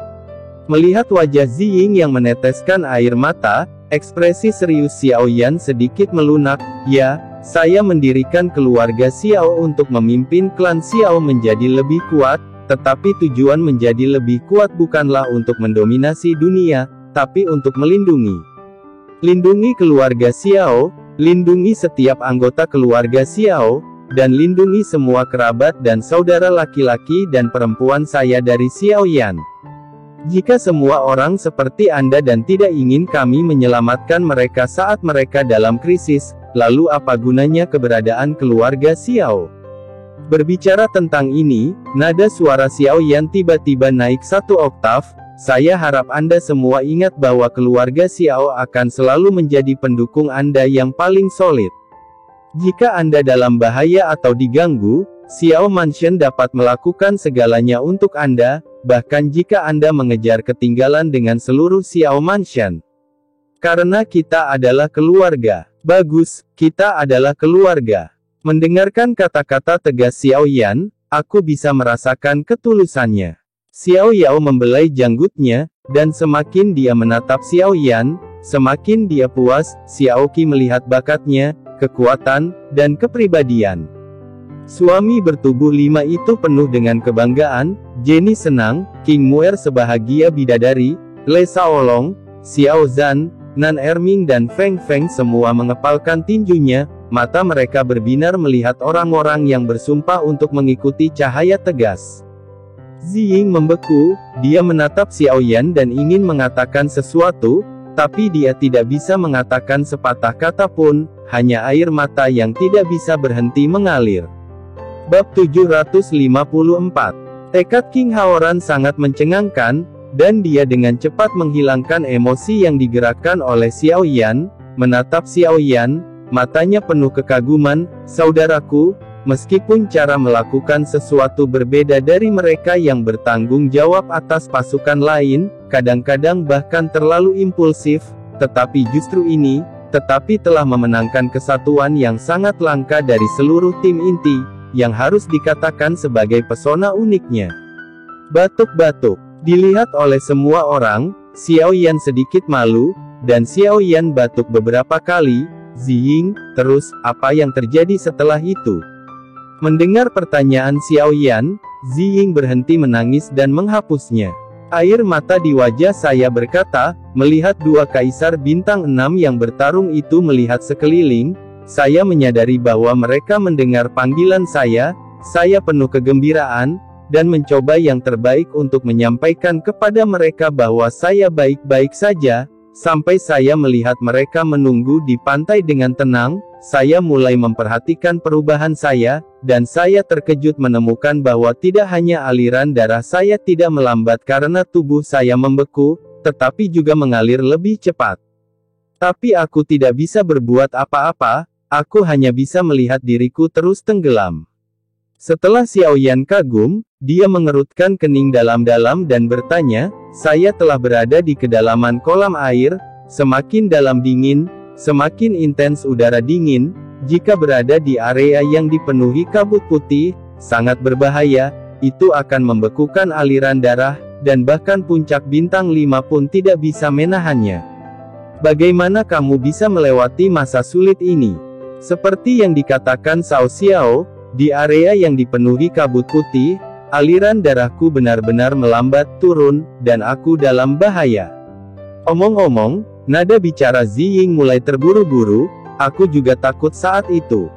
Speaker 2: Melihat wajah Ziying yang meneteskan air mata, ekspresi serius Xiaoyan sedikit melunak. "Ya, saya mendirikan keluarga Xiao untuk memimpin klan Xiao menjadi lebih kuat, tetapi tujuan menjadi lebih kuat bukanlah untuk mendominasi dunia, tapi untuk melindungi keluarga Xiao, lindungi setiap anggota keluarga Xiao, dan lindungi semua kerabat dan saudara laki-laki dan perempuan saya dari Xiaoyan. Jika semua orang seperti Anda dan tidak ingin kami menyelamatkan mereka saat mereka dalam krisis, lalu apa gunanya keberadaan keluarga Xiao?" Berbicara tentang ini, nada suara Xiaoyan tiba-tiba naik satu oktav. "Saya harap Anda semua ingat bahwa keluarga Xiao akan selalu menjadi pendukung Anda yang paling solid. Jika Anda dalam bahaya atau diganggu, Xiao Mansion dapat melakukan segalanya untuk Anda, bahkan jika Anda mengejar ketinggalan dengan seluruh Xiao Mansion. Karena kita adalah keluarga." "Bagus, kita adalah keluarga." Mendengarkan kata-kata tegas Xiaoyan, aku bisa merasakan ketulusannya. Xiao Yao membelai janggutnya, dan semakin dia menatap Xiaoyan, semakin dia puas. Xiao Qi melihat bakatnya, kekuatan, dan kepribadian. Suami bertubuh 5 itu penuh dengan kebanggaan. Jenny senang, King Muer sebahagia bidadari, Le Shaolong, Xiao Zhan, Nan Erming dan Feng Feng semua mengepalkan tinjunya, mata mereka berbinar melihat orang-orang yang bersumpah untuk mengikuti cahaya tegas. Ziying membeku, dia menatap Xiaoyan dan ingin mengatakan sesuatu, tapi dia tidak bisa mengatakan sepatah kata pun, hanya air mata yang tidak bisa berhenti mengalir. Bab 754. Tekad King Haoran sangat mencengangkan, dan dia dengan cepat menghilangkan emosi yang digerakkan oleh Xiaoyan, menatap Xiaoyan, matanya penuh kekaguman. "Saudaraku, meskipun cara melakukan sesuatu berbeda dari mereka yang bertanggung jawab atas pasukan lain, kadang-kadang bahkan terlalu impulsif, tetapi justru ini, telah memenangkan kesatuan yang sangat langka dari seluruh tim inti, yang harus dikatakan sebagai pesona uniknya." Batuk-batuk. Dilihat oleh semua orang, Xiaoyan sedikit malu, dan Xiaoyan batuk beberapa kali. "Ziying, terus, apa yang terjadi setelah itu?" Mendengar pertanyaan Xiaoyan, Ziying berhenti menangis dan menghapusnya. Air mata di wajah saya berkata, melihat dua kaisar bintang 6 yang bertarung itu melihat sekeliling, saya menyadari bahwa mereka mendengar panggilan saya penuh kegembiraan, dan mencoba yang terbaik untuk menyampaikan kepada mereka bahwa saya baik-baik saja. Sampai saya melihat mereka menunggu di pantai dengan tenang, saya mulai memperhatikan perubahan saya, dan saya terkejut menemukan bahwa tidak hanya aliran darah saya tidak melambat karena tubuh saya membeku, tetapi juga mengalir lebih cepat. Tapi aku tidak bisa berbuat apa-apa, aku hanya bisa melihat diriku terus tenggelam. Setelah Xiaoyan kagum, dia mengerutkan kening dalam-dalam dan bertanya, saya telah berada di kedalaman kolam air, semakin dalam dingin, semakin intens udara dingin, jika berada di area yang dipenuhi kabut putih, sangat berbahaya, itu akan membekukan aliran darah, dan bahkan puncak bintang 5 pun tidak bisa menahannya. Bagaimana kamu bisa melewati masa sulit ini? Seperti yang dikatakan Cao Xiao, di area yang dipenuhi kabut putih, aliran darahku benar-benar melambat turun, dan aku dalam bahaya. Omong-omong, nada bicara Ziying mulai terburu-buru, aku juga takut saat itu.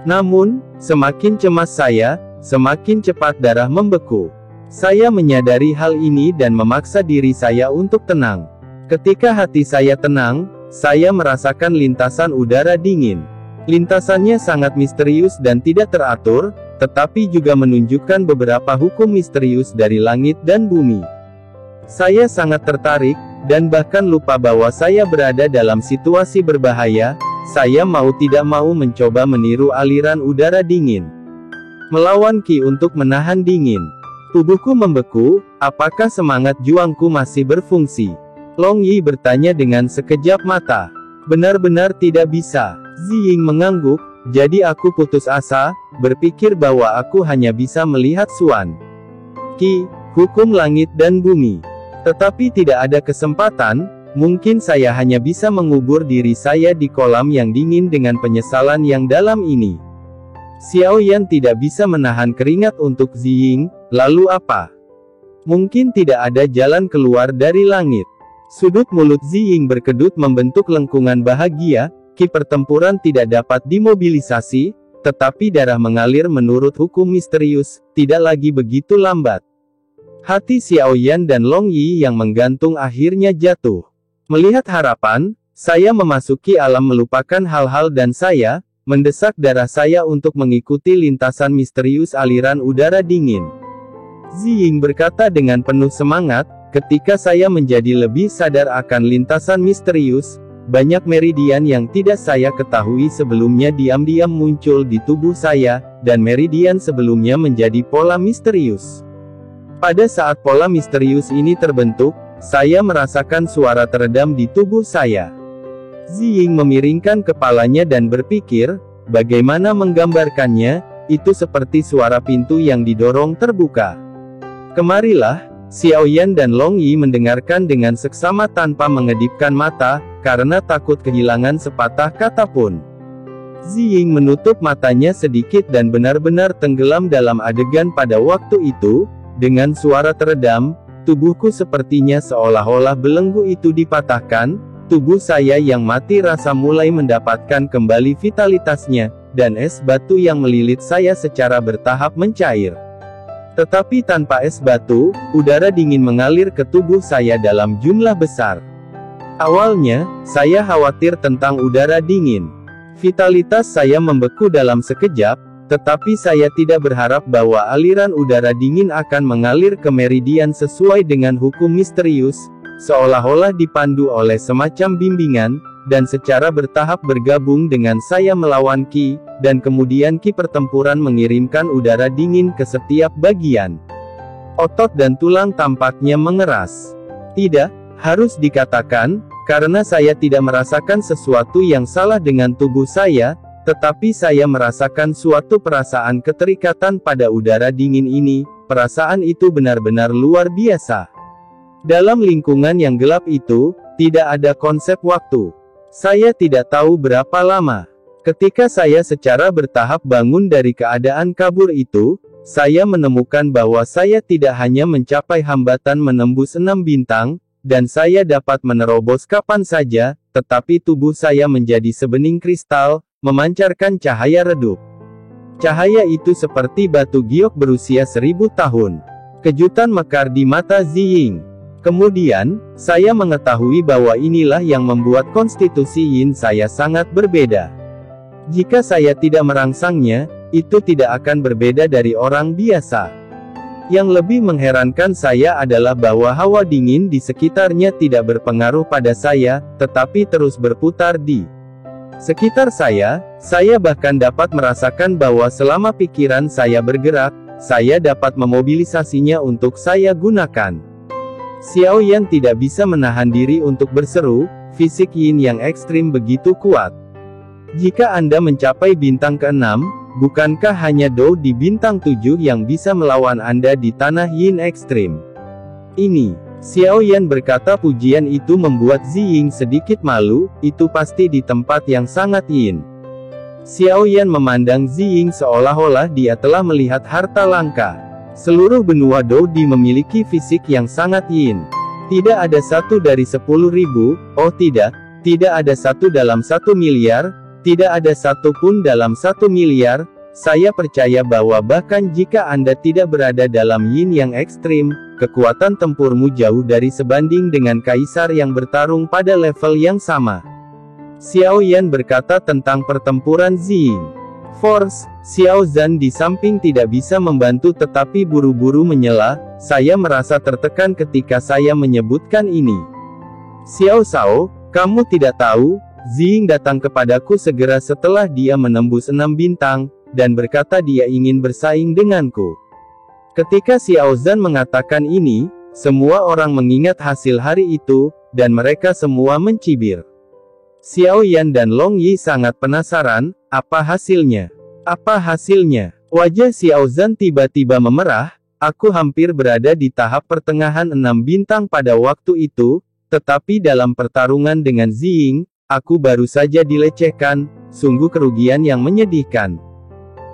Speaker 2: Namun, semakin cemas saya, semakin cepat darah membeku. Saya menyadari hal ini dan memaksa diri saya untuk tenang. Ketika hati saya tenang, saya merasakan lintasan udara dingin. Lintasannya sangat misterius dan tidak teratur, tetapi juga menunjukkan beberapa hukum misterius dari langit dan bumi. Saya sangat tertarik, dan bahkan lupa bahwa saya berada dalam situasi berbahaya. Saya mau tidak mau mencoba meniru aliran udara dingin. Melawan Qi untuk menahan dingin. Tubuhku membeku, apakah semangat juangku masih berfungsi? Long Yi bertanya dengan sekejap mata. Benar-benar tidak bisa. Ziying mengangguk, jadi aku putus asa, berpikir bahwa aku hanya bisa melihat Suan Qi, hukum langit dan bumi. Tetapi tidak ada kesempatan, mungkin saya hanya bisa mengubur diri saya di kolam yang dingin dengan penyesalan yang dalam ini. Xiaoyan tidak bisa menahan keringat untuk Ziying, lalu apa? Mungkin tidak ada jalan keluar dari langit. Sudut mulut Ziying berkedut membentuk lengkungan bahagia. Qi pertempuran tidak dapat dimobilisasi, tetapi darah mengalir menurut hukum misterius, tidak lagi begitu lambat. Hati Xiaoyan dan Long Yi yang menggantung akhirnya jatuh. Melihat harapan, saya memasuki alam melupakan hal-hal dan saya, mendesak darah saya untuk mengikuti lintasan misterius aliran udara dingin. Ziying berkata dengan penuh semangat, ketika saya menjadi lebih sadar akan lintasan misterius, banyak meridian yang tidak saya ketahui sebelumnya diam-diam muncul di tubuh saya, dan meridian sebelumnya menjadi pola misterius. Pada saat pola misterius ini terbentuk, saya merasakan suara teredam di tubuh saya. Ziying memiringkan kepalanya dan berpikir, bagaimana menggambarkannya, itu seperti suara pintu yang didorong terbuka. Kemarilah, Xiaoyan dan Long Yi mendengarkan dengan seksama tanpa mengedipkan mata, karena takut kehilangan sepatah kata pun. Ziying menutup matanya sedikit dan benar-benar tenggelam dalam adegan pada waktu itu, dengan suara teredam, tubuhku sepertinya seolah-olah belenggu itu dipatahkan, tubuh saya yang mati rasa mulai mendapatkan kembali vitalitasnya, dan es batu yang melilit saya secara bertahap mencair. Tetapi tanpa es batu, udara dingin mengalir ke tubuh saya dalam jumlah besar. Awalnya, saya khawatir tentang udara dingin. Vitalitas saya membeku dalam sekejap, tetapi saya tidak berharap bahwa aliran udara dingin akan mengalir ke meridian sesuai dengan hukum misterius, seolah-olah dipandu oleh semacam bimbingan, dan secara bertahap bergabung dengan saya melawan Qi, dan kemudian Qi pertempuran mengirimkan udara dingin ke setiap bagian. Otot dan tulang tampaknya mengeras. Tidak, harus dikatakan, karena saya tidak merasakan sesuatu yang salah dengan tubuh saya, tetapi saya merasakan suatu perasaan keterikatan pada udara dingin ini, perasaan itu benar-benar luar biasa. Dalam lingkungan yang gelap itu, tidak ada konsep waktu. Saya tidak tahu berapa lama. Ketika saya secara bertahap bangun dari keadaan kabur itu, saya menemukan bahwa saya tidak hanya mencapai hambatan menembus 6 bintang, dan saya dapat menerobos kapan saja, tetapi tubuh saya menjadi sebening kristal, memancarkan cahaya redup. Cahaya itu seperti batu giok berusia 1000 tahun. Kejutan mekar di mata Ziying. Kemudian, saya mengetahui bahwa inilah yang membuat konstitusi yin saya sangat berbeda. Jika saya tidak merangsangnya, itu tidak akan berbeda dari orang biasa. Yang lebih mengherankan saya adalah bahwa hawa dingin di sekitarnya tidak berpengaruh pada saya, tetapi terus berputar di sekitar saya bahkan dapat merasakan bahwa selama pikiran saya bergerak, saya dapat memobilisasinya untuk saya gunakan. Xiao Yan tidak bisa menahan diri untuk berseru, fisik yin yang ekstrim begitu kuat. Jika Anda mencapai bintang ke-6, bukankah hanya Dou di bintang 7 yang bisa melawan Anda di tanah yin ekstrim? Ini, Xiao Yan berkata. Pujian itu membuat Ziying sedikit malu, itu pasti di tempat yang sangat yin. Xiao Yan memandang Ziying seolah-olah dia telah melihat harta langka. Seluruh benua Dou-di memiliki fisik yang sangat yin. Tidak ada satu dari 10.000, oh tidak ada satu dalam 1 miliar, tidak ada satu pun dalam 1 miliar, saya percaya bahwa bahkan jika Anda tidak berada dalam yin yang ekstrim, kekuatan tempurmu jauh dari sebanding dengan kaisar yang bertarung pada level yang sama. Xiao Yan berkata tentang pertempuran Ziying. Force, Xiao Zhan di samping tidak bisa membantu tetapi buru-buru menyela, saya merasa tertekan ketika saya menyebutkan ini. Xiao Shao, kamu tidak tahu, Ziying datang kepadaku segera setelah dia menembus 6 bintang, dan berkata dia ingin bersaing denganku. Ketika Xiao Zhan mengatakan ini, semua orang mengingat hasil hari itu, dan mereka semua mencibir. Xiao Yan dan Long Yi sangat penasaran, apa hasilnya? Apa hasilnya? Wajah Xiao Zhan tiba-tiba memerah, aku hampir berada di tahap pertengahan 6 bintang pada waktu itu, tetapi dalam pertarungan dengan Ziying, aku baru saja dilecehkan, sungguh kerugian yang menyedihkan.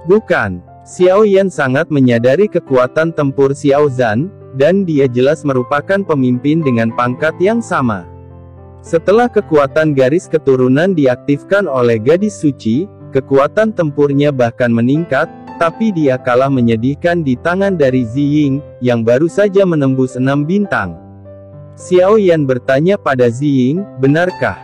Speaker 2: Bukan, Xiao Yan sangat menyadari kekuatan tempur Xiao Zhan, dan dia jelas merupakan pemimpin dengan pangkat yang sama. Setelah kekuatan garis keturunan diaktifkan oleh gadis suci, kekuatan tempurnya bahkan meningkat, tapi dia kalah menyedihkan di tangan dari Ziying, yang baru saja menembus 6 bintang. Xiao Yan bertanya pada Ziying, benarkah?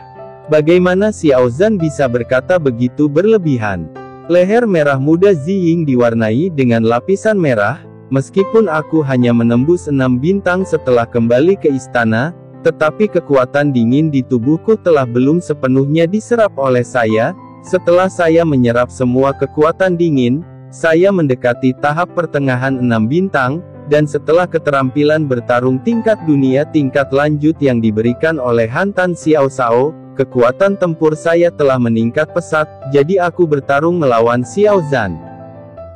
Speaker 2: Bagaimana Xiao Zhan bisa berkata begitu berlebihan? Leher merah muda Ziying diwarnai dengan lapisan merah, meskipun aku hanya menembus 6 bintang setelah kembali ke istana, tetapi kekuatan dingin di tubuhku telah belum sepenuhnya diserap oleh saya. Setelah saya menyerap semua kekuatan dingin, saya mendekati tahap pertengahan 6 bintang, dan setelah keterampilan bertarung tingkat dunia tingkat lanjut yang diberikan oleh Hantan Xiao Shao, kekuatan tempur saya telah meningkat pesat, jadi aku bertarung melawan Xiao Zhan.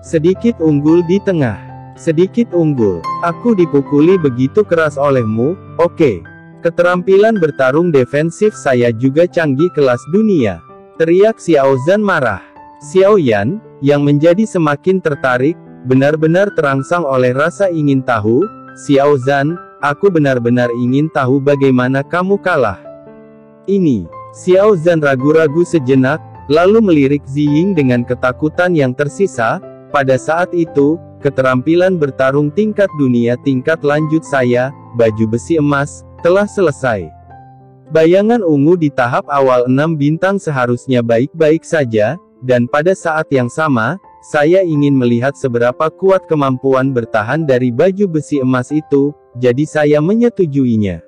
Speaker 2: Sedikit unggul di tengah. Sedikit unggul. Aku dipukuli begitu keras olehmu, oke. Keterampilan bertarung defensif saya juga canggih kelas dunia. Teriak Xiao Zhan marah. Xiao Yan, yang menjadi semakin tertarik, benar-benar terangsang oleh rasa ingin tahu. Xiao Zhan, aku benar-benar ingin tahu bagaimana kamu kalah. Ini, Xiao Zhan ragu-ragu sejenak, lalu melirik Ziying dengan ketakutan yang tersisa. Pada saat itu, keterampilan bertarung tingkat dunia tingkat lanjut saya, baju besi emas, telah selesai. Bayangan ungu di tahap awal 6 bintang seharusnya baik-baik saja, dan pada saat yang sama, saya ingin melihat seberapa kuat kemampuan bertahan dari baju besi emas itu, jadi saya menyetujuinya.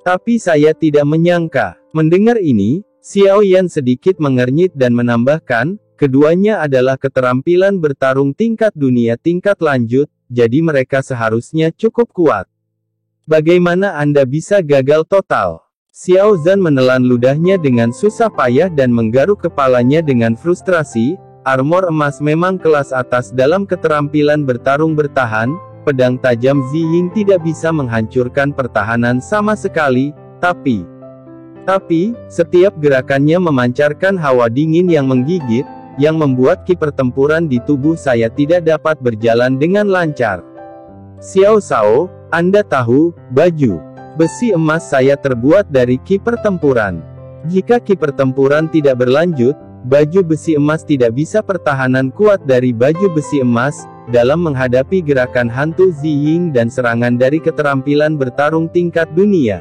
Speaker 2: Tapi saya tidak menyangka. Mendengar ini, Xiao Yan sedikit mengernyit dan menambahkan, keduanya adalah keterampilan bertarung tingkat dunia tingkat lanjut, jadi mereka seharusnya cukup kuat. Bagaimana Anda bisa gagal total? Xiao Zhan menelan ludahnya dengan susah payah dan menggaruk kepalanya dengan frustrasi. Armor emas memang kelas atas dalam keterampilan bertarung bertahan. Pedang tajam Ziying tidak bisa menghancurkan pertahanan sama sekali, tapi setiap gerakannya memancarkan hawa dingin yang menggigit, yang membuat ki pertempuran di tubuh saya tidak dapat berjalan dengan lancar. Xiao Shao, Anda tahu, baju Besi emas saya terbuat dari ki pertempuran. Jika ki pertempuran tidak berlanjut, baju besi emas tidak bisa pertahanan kuat dari baju besi emas, dalam menghadapi gerakan hantu Ziying dan serangan dari keterampilan bertarung tingkat dunia.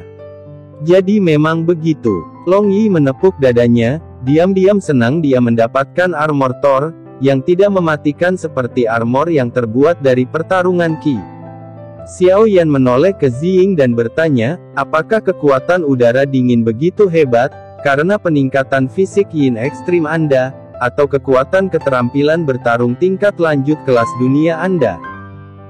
Speaker 2: Jadi memang begitu. Long Yi menepuk dadanya, diam-diam senang dia mendapatkan armor Thor, yang tidak mematikan seperti armor yang terbuat dari pertarungan ki. Xiao Yan menoleh ke Ziying dan bertanya, apakah kekuatan udara dingin begitu hebat, karena peningkatan fisik yin ekstrim Anda, atau kekuatan keterampilan bertarung tingkat lanjut kelas dunia Anda?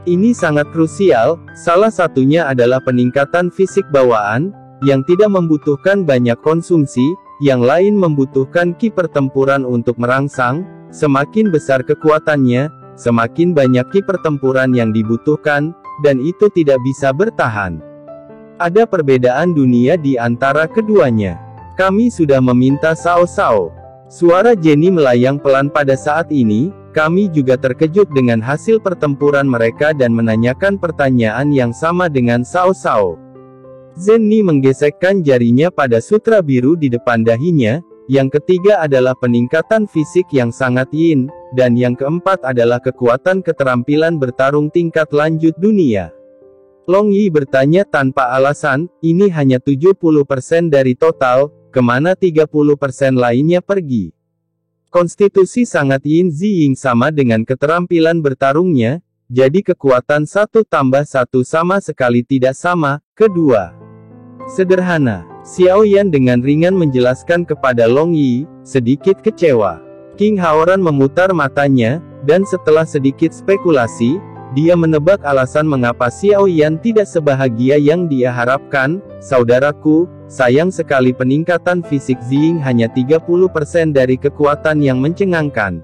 Speaker 2: Ini sangat krusial, salah satunya adalah peningkatan fisik bawaan, yang tidak membutuhkan banyak konsumsi, yang lain membutuhkan ki pertempuran untuk merangsang, semakin besar kekuatannya, semakin banyak ki pertempuran yang dibutuhkan, dan itu tidak bisa bertahan. Ada perbedaan dunia di antara keduanya. Kami sudah meminta Sao. Suara Jenny melayang pelan pada saat ini, kami juga terkejut dengan hasil pertempuran mereka dan menanyakan pertanyaan yang sama dengan Sao. Zenny menggesekkan jarinya pada sutra biru di depan dahinya, yang ketiga adalah peningkatan fisik yang sangat yin, dan yang keempat adalah kekuatan keterampilan bertarung tingkat lanjut dunia. Long Yi bertanya tanpa alasan, ini hanya 70% dari total, kemana 30% lainnya pergi? Konstitusi sangat yin Ziying sama dengan keterampilan bertarungnya, jadi kekuatan 1 tambah 1 sama sekali tidak sama. Kedua, sederhana. Xiao Yan dengan ringan menjelaskan kepada Long Yi, sedikit kecewa. King Haoran memutar matanya, dan setelah sedikit spekulasi, dia menebak alasan mengapa Xiao Yan tidak sebahagia yang dia harapkan. Saudaraku, sayang sekali peningkatan fisik Ziying hanya 30% dari kekuatan yang mencengangkan.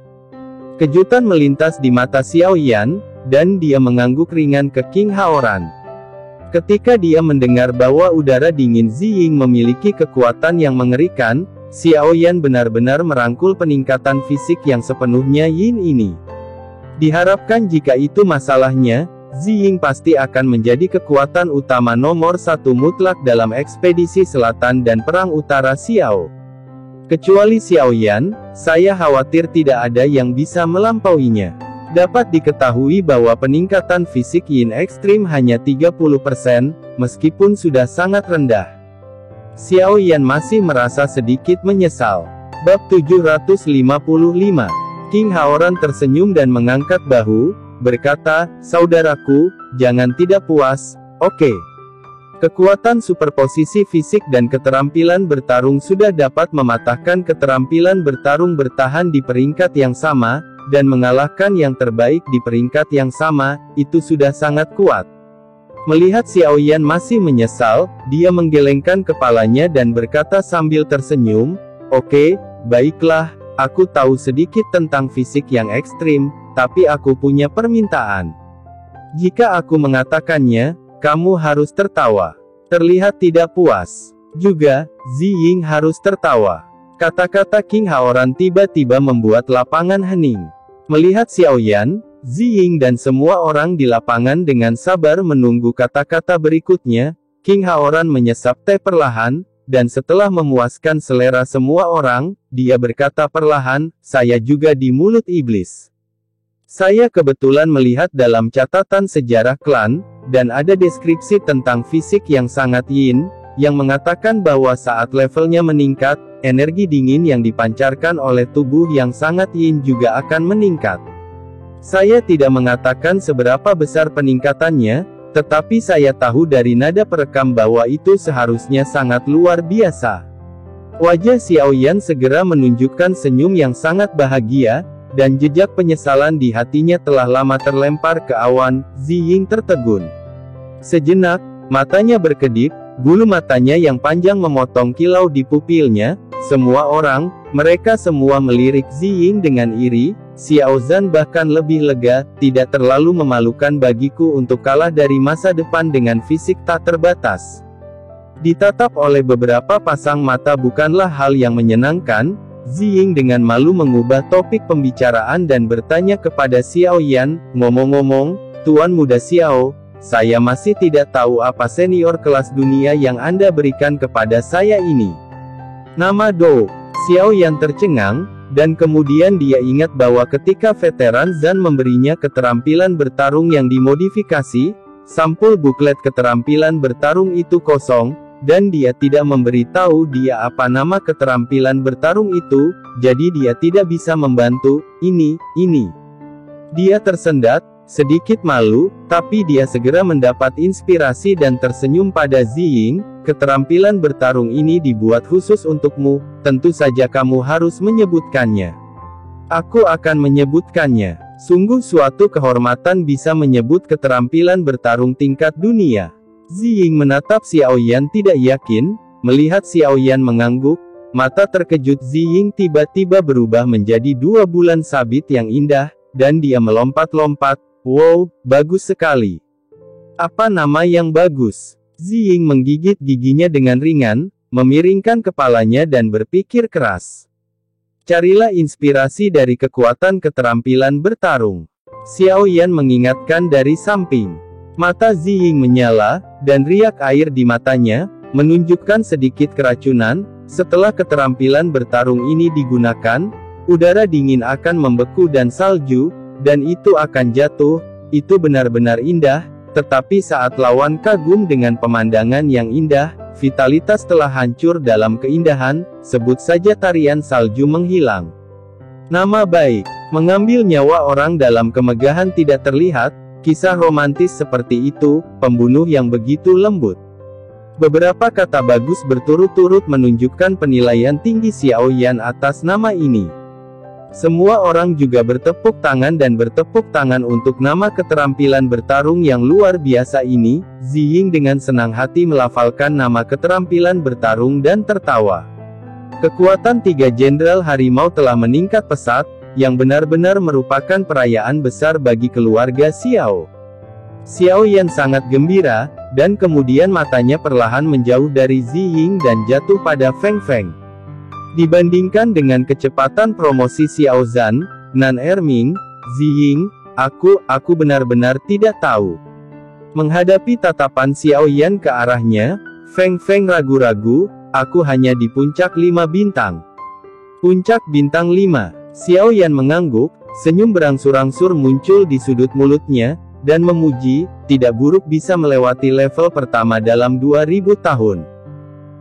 Speaker 2: Kejutan melintas di mata Xiao Yan, dan dia mengangguk ringan ke King Haoran. Ketika dia mendengar bahwa udara dingin Ziying memiliki kekuatan yang mengerikan, Xiao Yan benar-benar merangkul peningkatan fisik yang sepenuhnya yin ini. Diharapkan jika itu masalahnya, Ziying pasti akan menjadi kekuatan utama nomor 1 mutlak dalam ekspedisi selatan dan perang utara Xiao. Kecuali Xiao Yan, saya khawatir tidak ada yang bisa melampauinya. Dapat diketahui bahwa peningkatan fisik yin ekstrim hanya 30%, meskipun sudah sangat rendah. Xiao Yan masih merasa sedikit menyesal. Bab 755. King Haoran tersenyum dan mengangkat bahu, berkata, saudaraku, jangan tidak puas, oke. Kekuatan superposisi fisik dan keterampilan bertarung sudah dapat mematahkan keterampilan bertarung bertahan di peringkat yang sama, dan mengalahkan yang terbaik di peringkat yang sama, itu sudah sangat kuat. Melihat Xiao Yan masih menyesal, dia menggelengkan kepalanya dan berkata sambil tersenyum, oke, baiklah, aku tahu sedikit tentang fisik yang ekstrim, tapi aku punya permintaan. Jika aku mengatakannya, kamu harus tertawa. Terlihat tidak puas. Juga, Ziying harus tertawa. Kata-kata King Haoran tiba-tiba membuat lapangan hening. Melihat Xiao Yan, Ziying dan semua orang di lapangan dengan sabar menunggu kata-kata berikutnya, King Haoran menyesap teh perlahan, dan setelah memuaskan selera semua orang, dia berkata perlahan, saya juga di mulut iblis. Saya kebetulan melihat dalam catatan sejarah klan, dan ada deskripsi tentang fisik yang sangat yin, yang mengatakan bahwa saat levelnya meningkat, energi dingin yang dipancarkan oleh tubuh yang sangat yin juga akan meningkat. Saya tidak mengatakan seberapa besar peningkatannya, tetapi saya tahu dari nada perekam bahwa itu seharusnya sangat luar biasa. Wajah Xiao Yan segera menunjukkan senyum yang sangat bahagia, dan jejak penyesalan di hatinya telah lama terlempar ke awan. Ziying tertegun. Sejenak, matanya berkedip, bulu matanya yang panjang memotong kilau di pupilnya. Semua orang, mereka semua melirik Ziying dengan iri. Xiao Zhan bahkan lebih lega, tidak terlalu memalukan bagiku untuk kalah dari masa depan dengan fisik tak terbatas. Ditatap oleh beberapa pasang mata bukanlah hal yang menyenangkan. Ziying dengan malu mengubah topik pembicaraan dan bertanya kepada Xiao Yan, ngomong-ngomong, Tuan Muda Xiao, saya masih tidak tahu apa senior kelas dunia yang Anda berikan kepada saya ini. Nama Do. Xiao Yan tercengang, dan kemudian dia ingat bahwa ketika veteran Zan memberinya keterampilan bertarung yang dimodifikasi, sampul buklet keterampilan bertarung itu kosong, dan dia tidak memberitahu dia apa nama keterampilan bertarung itu, jadi dia tidak bisa membantu. Ini. Dia tersendat, sedikit malu, tapi dia segera mendapat inspirasi dan tersenyum pada Ziying. Keterampilan bertarung ini dibuat khusus untukmu, tentu saja kamu harus menyebutkannya. Aku akan menyebutkannya. Sungguh suatu kehormatan bisa menyebut keterampilan bertarung tingkat dunia. Ziying menatap Xiao Yan tidak yakin, melihat Xiao Yan mengangguk, mata terkejut Ziying tiba-tiba berubah menjadi 2 bulan sabit yang indah, dan dia melompat-lompat. Wow, bagus sekali. Apa nama yang bagus? Ziying menggigit giginya dengan ringan, memiringkan kepalanya dan berpikir keras. Carilah inspirasi dari kekuatan keterampilan bertarung. Xiao Yan mengingatkan dari samping. Mata Ziying menyala, dan riak air di matanya, menunjukkan sedikit keracunan. Setelah keterampilan bertarung ini digunakan, udara dingin akan membeku dan salju, dan itu akan jatuh. Itu benar-benar indah, tetapi saat lawan kagum dengan pemandangan yang indah, vitalitas telah hancur dalam keindahan, sebut saja tarian salju menghilang. Nama baik, mengambil nyawa orang dalam kemegahan tidak terlihat, kisah romantis seperti itu, pembunuh yang begitu lembut. Beberapa kata bagus berturut-turut menunjukkan penilaian tinggi Xiao Yan atas nama ini. Semua orang juga bertepuk tangan dan bertepuk tangan untuk nama keterampilan bertarung yang luar biasa ini. Ziying dengan senang hati melafalkan nama keterampilan bertarung dan tertawa. Kekuatan 3 Jenderal Harimau telah meningkat pesat, yang benar-benar merupakan perayaan besar bagi keluarga Xiao. Xiao Yan sangat gembira, dan kemudian matanya perlahan menjauh dari Ziying dan jatuh pada Feng Feng. Dibandingkan dengan kecepatan promosi Xiao Zan, Nan Erming, Ziying, aku benar-benar tidak tahu. Menghadapi tatapan Xiao Yan ke arahnya, Feng Feng ragu-ragu, aku hanya di puncak 5 bintang. Puncak bintang 5, Xiao Yan mengangguk, senyum berangsur-angsur muncul di sudut mulutnya, dan memuji, tidak buruk bisa melewati level pertama dalam 2000 tahun.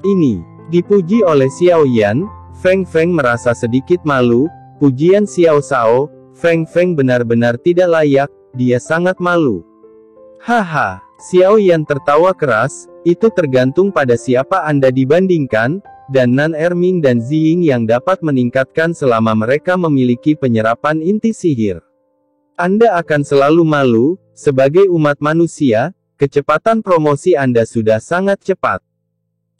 Speaker 2: Ini, dipuji oleh Xiao Yan. Feng Feng merasa sedikit malu, pujian Xiao Shao, Feng Feng benar-benar tidak layak, dia sangat malu. Haha, Xiao Yan tertawa keras, itu tergantung pada siapa Anda dibandingkan, dan Nan Erming dan Ziying yang dapat meningkatkan selama mereka memiliki penyerapan inti sihir. Anda akan selalu malu, sebagai umat manusia, kecepatan promosi Anda sudah sangat cepat.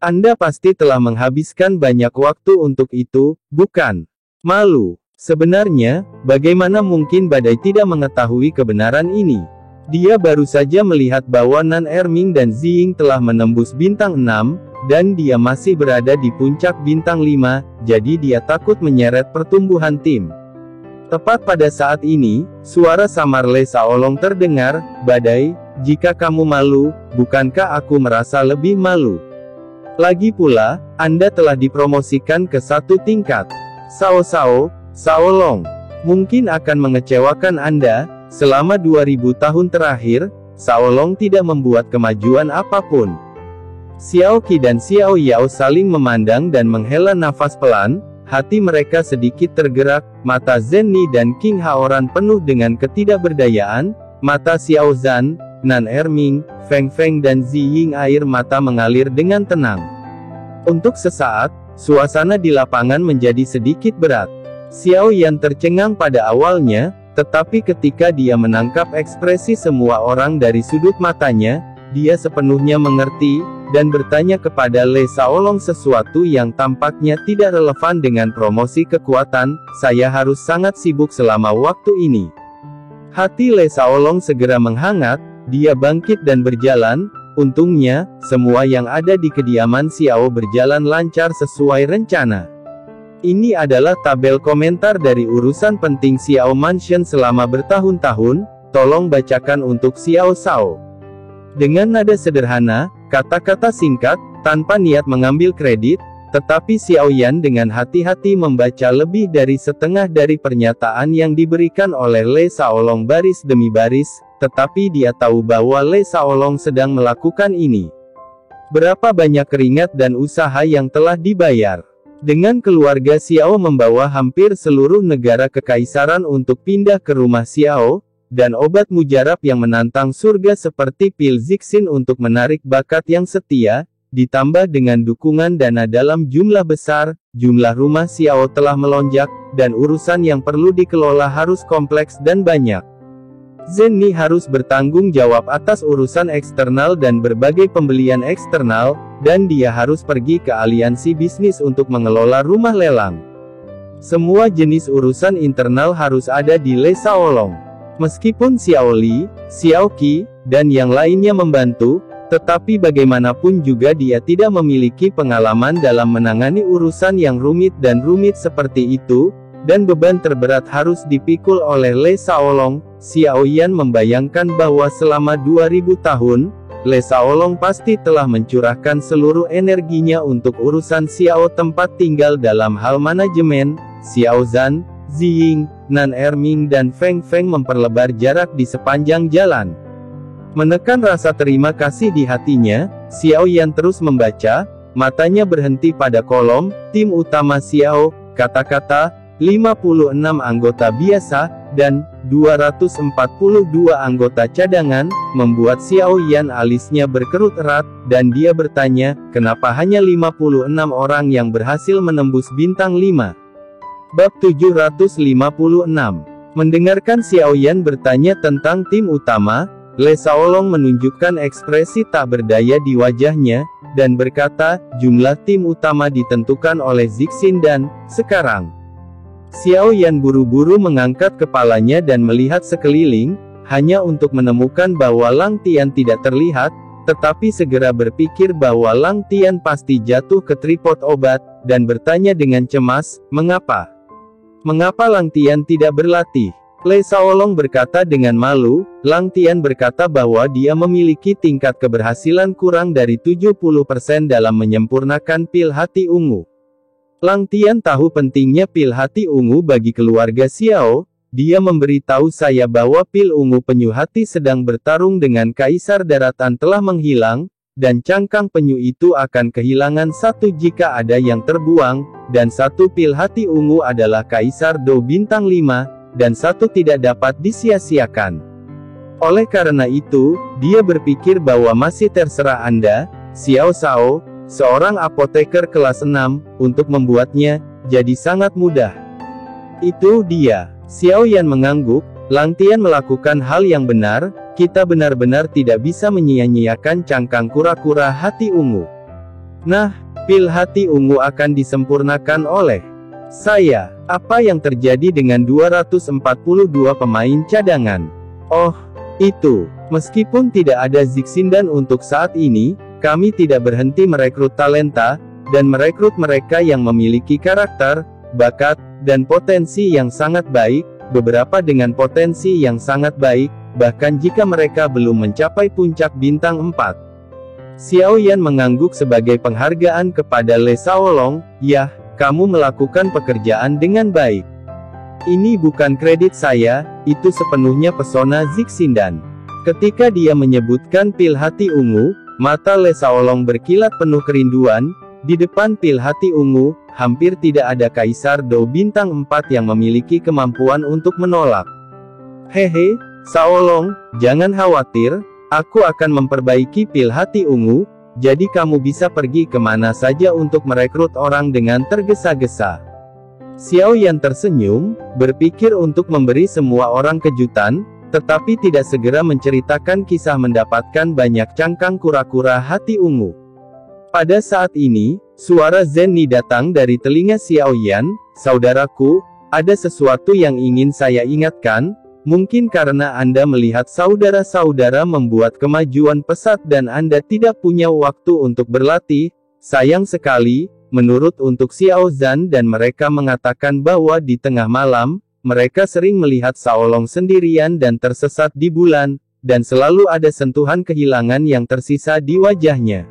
Speaker 2: Anda pasti telah menghabiskan banyak waktu untuk itu, bukan? Malu. Sebenarnya, bagaimana mungkin Badai tidak mengetahui kebenaran ini? Dia baru saja melihat bahwa Nan Erming dan Ziying telah menembus bintang 6, dan dia masih berada di puncak bintang 5, jadi dia takut menyeret pertumbuhan tim. Tepat pada saat ini, suara samar Le Shaolong terdengar, Badai, jika kamu malu, bukankah aku merasa lebih malu? Lagi pula, Anda telah dipromosikan ke 1 tingkat. Shaolong, mungkin akan mengecewakan Anda, selama 2000 tahun terakhir, Shaolong tidak membuat kemajuan apapun. Xiao Qi dan Xiao Yao saling memandang dan menghela nafas pelan, hati mereka sedikit tergerak, mata Zenni dan King Haoran penuh dengan ketidakberdayaan, mata Xiao Zan, Nan Erming, Feng Feng dan Ziying air mata mengalir dengan tenang. Untuk sesaat, suasana di lapangan menjadi sedikit berat. Xiao Yan tercengang pada awalnya, tetapi ketika dia menangkap ekspresi semua orang dari sudut matanya, dia sepenuhnya mengerti, dan bertanya kepada Le Shaolong sesuatu yang tampaknya tidak relevan dengan promosi kekuatan, saya harus sangat sibuk selama waktu ini. Hati Le Shaolong segera menghangat, dia bangkit dan berjalan, untungnya, semua yang ada di kediaman Xiao berjalan lancar sesuai rencana. Ini adalah tabel komentar dari urusan penting Xiao Mansion selama bertahun-tahun, tolong bacakan untuk Xiao Shao. Dengan nada sederhana, kata-kata singkat, tanpa niat mengambil kredit, tetapi Xiao Yan dengan hati-hati membaca lebih dari setengah dari pernyataan yang diberikan oleh Le Shaolong baris demi baris, tetapi dia tahu bahwa Le Shaolong sedang melakukan ini. Berapa banyak keringat dan usaha yang telah dibayar. Dengan keluarga Xiao membawa hampir seluruh negara kekaisaran untuk pindah ke rumah Xiao, dan obat mujarab yang menantang surga seperti pil Zixin untuk menarik bakat yang setia, ditambah dengan dukungan dana dalam jumlah besar, jumlah rumah Xiao telah melonjak, dan urusan yang perlu dikelola harus kompleks dan banyak. Zhen Ni harus bertanggung jawab atas urusan eksternal dan berbagai pembelian eksternal, dan dia harus pergi ke aliansi bisnis untuk mengelola rumah lelang. Semua jenis urusan internal harus ada di Le Shaolong. Meskipun Xiao Li, Xiao Qi, dan yang lainnya membantu, tetapi bagaimanapun juga dia tidak memiliki pengalaman dalam menangani urusan yang rumit seperti itu, dan beban terberat harus dipikul oleh Le Shaolong. Xiao Yan membayangkan bahwa selama 2000 tahun, Le Shaolong pasti telah mencurahkan seluruh energinya untuk urusan Xiao tempat tinggal dalam hal manajemen. Xiao Zhan, Ziying, Nan Erming dan Feng Feng memperlebar jarak di sepanjang jalan. Menekan rasa terima kasih di hatinya, Xiao Yan terus membaca, matanya berhenti pada kolom, tim utama Xiao, kata-kata, 56 anggota biasa, dan 242 anggota cadangan, membuat Xiao Yan alisnya berkerut erat, dan dia bertanya, kenapa hanya 56 orang yang berhasil menembus bintang 5? Bab 756. Mendengarkan Xiao Yan bertanya tentang tim utama, Le Shaolong menunjukkan ekspresi tak berdaya di wajahnya, dan berkata, jumlah tim utama ditentukan oleh Zixin dan, sekarang. Xiao Yan buru-buru mengangkat kepalanya dan melihat sekeliling, hanya untuk menemukan bahwa Lang Tian tidak terlihat, tetapi segera berpikir bahwa Lang Tian pasti jatuh ke tripod obat, dan bertanya dengan cemas, mengapa? Mengapa Lang Tian tidak berlatih? Le Shaolong berkata dengan malu. Lang Tian berkata bahwa dia memiliki tingkat keberhasilan kurang dari 70% dalam menyempurnakan pil hati ungu. Lang Tian tahu pentingnya pil hati ungu bagi keluarga Xiao. Dia memberitahu saya bahwa pil ungu penyu hati sedang bertarung dengan Kaisar Daratan telah menghilang, dan cangkang penyu itu akan kehilangan satu jika ada yang terbuang, dan satu pil hati ungu adalah Kaisar Do bintang 5, dan satu tidak dapat disia-siakan. Oleh karena itu, dia berpikir bahwa masih terserah Anda, Xiao Shao, seorang apoteker kelas 6, untuk membuatnya jadi sangat mudah. Itu dia. Xiao Yan mengangguk. Lang Tian melakukan hal yang benar, kita benar-benar tidak bisa menyia-nyiakan cangkang kura-kura hati ungu. Nah, pil hati ungu akan disempurnakan oleh saya. Apa yang terjadi dengan 242 pemain cadangan? Oh, itu. Meskipun tidak ada Zixin dan untuk saat ini, kami tidak berhenti merekrut talenta, dan merekrut mereka yang memiliki karakter, bakat, dan potensi yang sangat baik, beberapa dengan potensi yang sangat baik, bahkan jika mereka belum mencapai puncak bintang 4. Xiao Yan mengangguk sebagai penghargaan kepada Le Shaolong, yah, kamu melakukan pekerjaan dengan baik. Ini bukan kredit saya, itu sepenuhnya pesona Zixindan. Ketika dia menyebutkan pil hati ungu, mata Le Shaolong berkilat penuh kerinduan. Di depan pil hati ungu, hampir tidak ada Kaisar Do bintang 4 yang memiliki kemampuan untuk menolak. Hehe, Shaolong, jangan khawatir, aku akan memperbaiki pil hati ungu, jadi kamu bisa pergi kemana saja untuk merekrut orang dengan tergesa-gesa. Xiao Yan tersenyum, berpikir untuk memberi semua orang kejutan, tetapi tidak segera menceritakan kisah mendapatkan banyak cangkang kura-kura hati ungu. Pada saat ini, suara Zhen Ni datang dari telinga Xiao Yan, saudaraku, ada sesuatu yang ingin saya ingatkan, mungkin karena Anda melihat saudara-saudara membuat kemajuan pesat dan Anda tidak punya waktu untuk berlatih, sayang sekali, menurut untuk Xiao Zhan dan mereka mengatakan bahwa di tengah malam, mereka sering melihat Shaolong sendirian dan tersesat di bulan, dan selalu ada sentuhan kehilangan yang tersisa di wajahnya.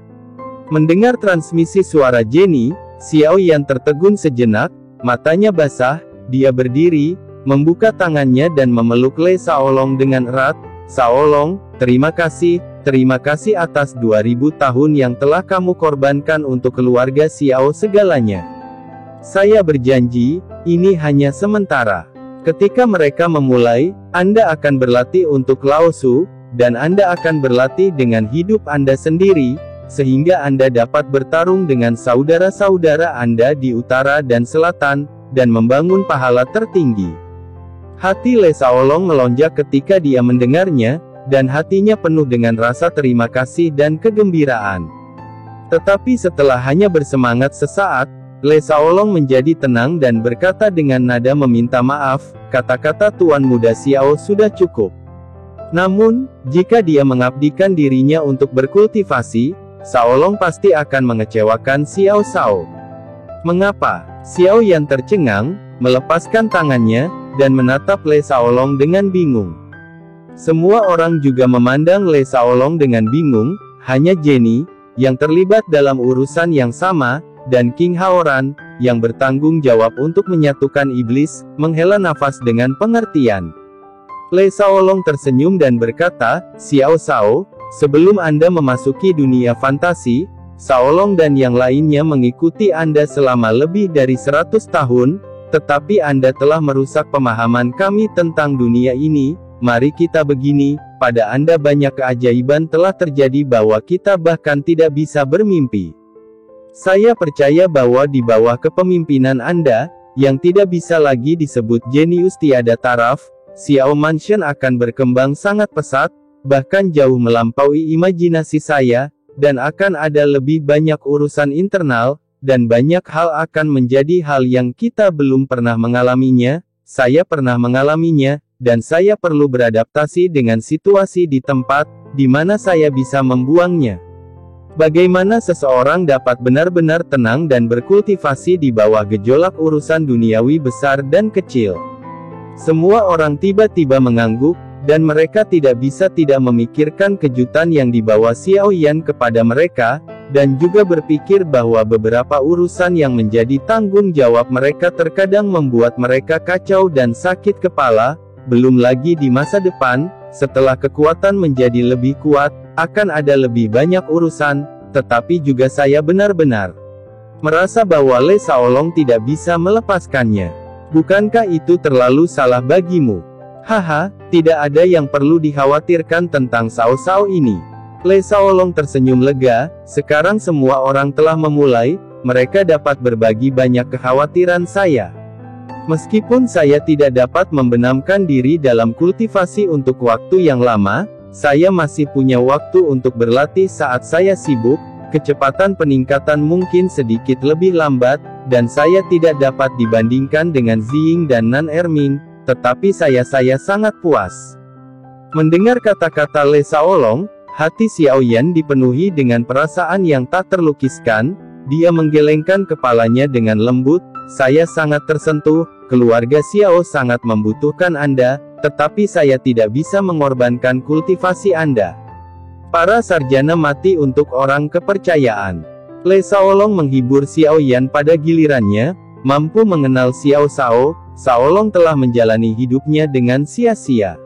Speaker 2: Mendengar transmisi suara Jenny, Xiao Yan tertegun sejenak, matanya basah, dia berdiri, membuka tangannya dan memeluk Le Shaolong dengan erat. Shaolong, terima kasih atas 2000 tahun yang telah kamu korbankan untuk keluarga Xiao segalanya. Saya berjanji, ini hanya sementara. Ketika mereka memulai, Anda akan berlatih untuk Lao Shu, dan Anda akan berlatih dengan hidup Anda sendiri, sehingga Anda dapat bertarung dengan saudara-saudara Anda di utara dan selatan, dan membangun pahala tertinggi. Hati Le Shaolong melonjak ketika dia mendengarnya, dan hatinya penuh dengan rasa terima kasih dan kegembiraan. Tetapi setelah hanya bersemangat sesaat, Le Shaolong menjadi tenang dan berkata dengan nada meminta maaf, kata-kata Tuan Muda Xiao sudah cukup. Namun, jika dia mengabdikan dirinya untuk berkultivasi, Shaolong pasti akan mengecewakan Xiao Shao. Mengapa? Xiao Yan tercengang, melepaskan tangannya, dan menatap Le Shaolong dengan bingung. Semua orang juga memandang Le Shaolong dengan bingung, hanya Jenny, yang terlibat dalam urusan yang sama, dan King Haoran, yang bertanggung jawab untuk menyatukan iblis, menghela nafas dengan pengertian. Le Shaolong tersenyum dan berkata, Xiao Shao, sebelum Anda memasuki dunia fantasi, Shaolong dan yang lainnya mengikuti Anda selama lebih dari 100 tahun, tetapi Anda telah merusak pemahaman kami tentang dunia ini. Mari kita begini, pada Anda banyak keajaiban telah terjadi bahwa kita bahkan tidak bisa bermimpi. Saya percaya bahwa di bawah kepemimpinan Anda, yang tidak bisa lagi disebut jenius tiada taraf, Xiao Mansion akan berkembang sangat pesat, bahkan jauh melampaui imajinasi saya, dan akan ada lebih banyak urusan internal, dan banyak hal akan menjadi hal yang kita belum pernah mengalaminya. Saya pernah mengalaminya, dan saya perlu beradaptasi dengan situasi di tempat, di mana saya bisa membuangnya. Bagaimana seseorang dapat benar-benar tenang dan berkultivasi di bawah gejolak urusan duniawi besar dan kecil? Semua orang tiba-tiba mengangguk, dan mereka tidak bisa tidak memikirkan kejutan yang dibawa Xiao Yan kepada mereka, dan juga berpikir bahwa beberapa urusan yang menjadi tanggung jawab mereka terkadang membuat mereka kacau dan sakit kepala, belum lagi di masa depan, setelah kekuatan menjadi lebih kuat, akan ada lebih banyak urusan, tetapi juga saya benar-benar merasa bahwa Le Shaolong tidak bisa melepaskannya. Bukankah itu terlalu salah bagimu? Haha, tidak ada yang perlu dikhawatirkan tentang Xiao Shao ini. Le Shaolong tersenyum lega, sekarang semua orang telah memulai, mereka dapat berbagi banyak kekhawatiran saya. Meskipun saya tidak dapat membenamkan diri dalam kultivasi untuk waktu yang lama, saya masih punya waktu untuk berlatih saat saya sibuk, kecepatan peningkatan mungkin sedikit lebih lambat, dan saya tidak dapat dibandingkan dengan Ziying dan Nan Erming, tetapi saya sangat puas. Mendengar kata-kata Le Shaolong, hati Xiao Yan dipenuhi dengan perasaan yang tak terlukiskan, dia menggelengkan kepalanya dengan lembut, saya sangat tersentuh, keluarga Xiao sangat membutuhkan Anda, tetapi saya tidak bisa mengorbankan kultivasi Anda. Para sarjana mati untuk orang kepercayaan. Le Shaolong menghibur Xiao Yan pada gilirannya, mampu mengenal Xiao Shao, Shaolong telah menjalani hidupnya dengan sia-sia.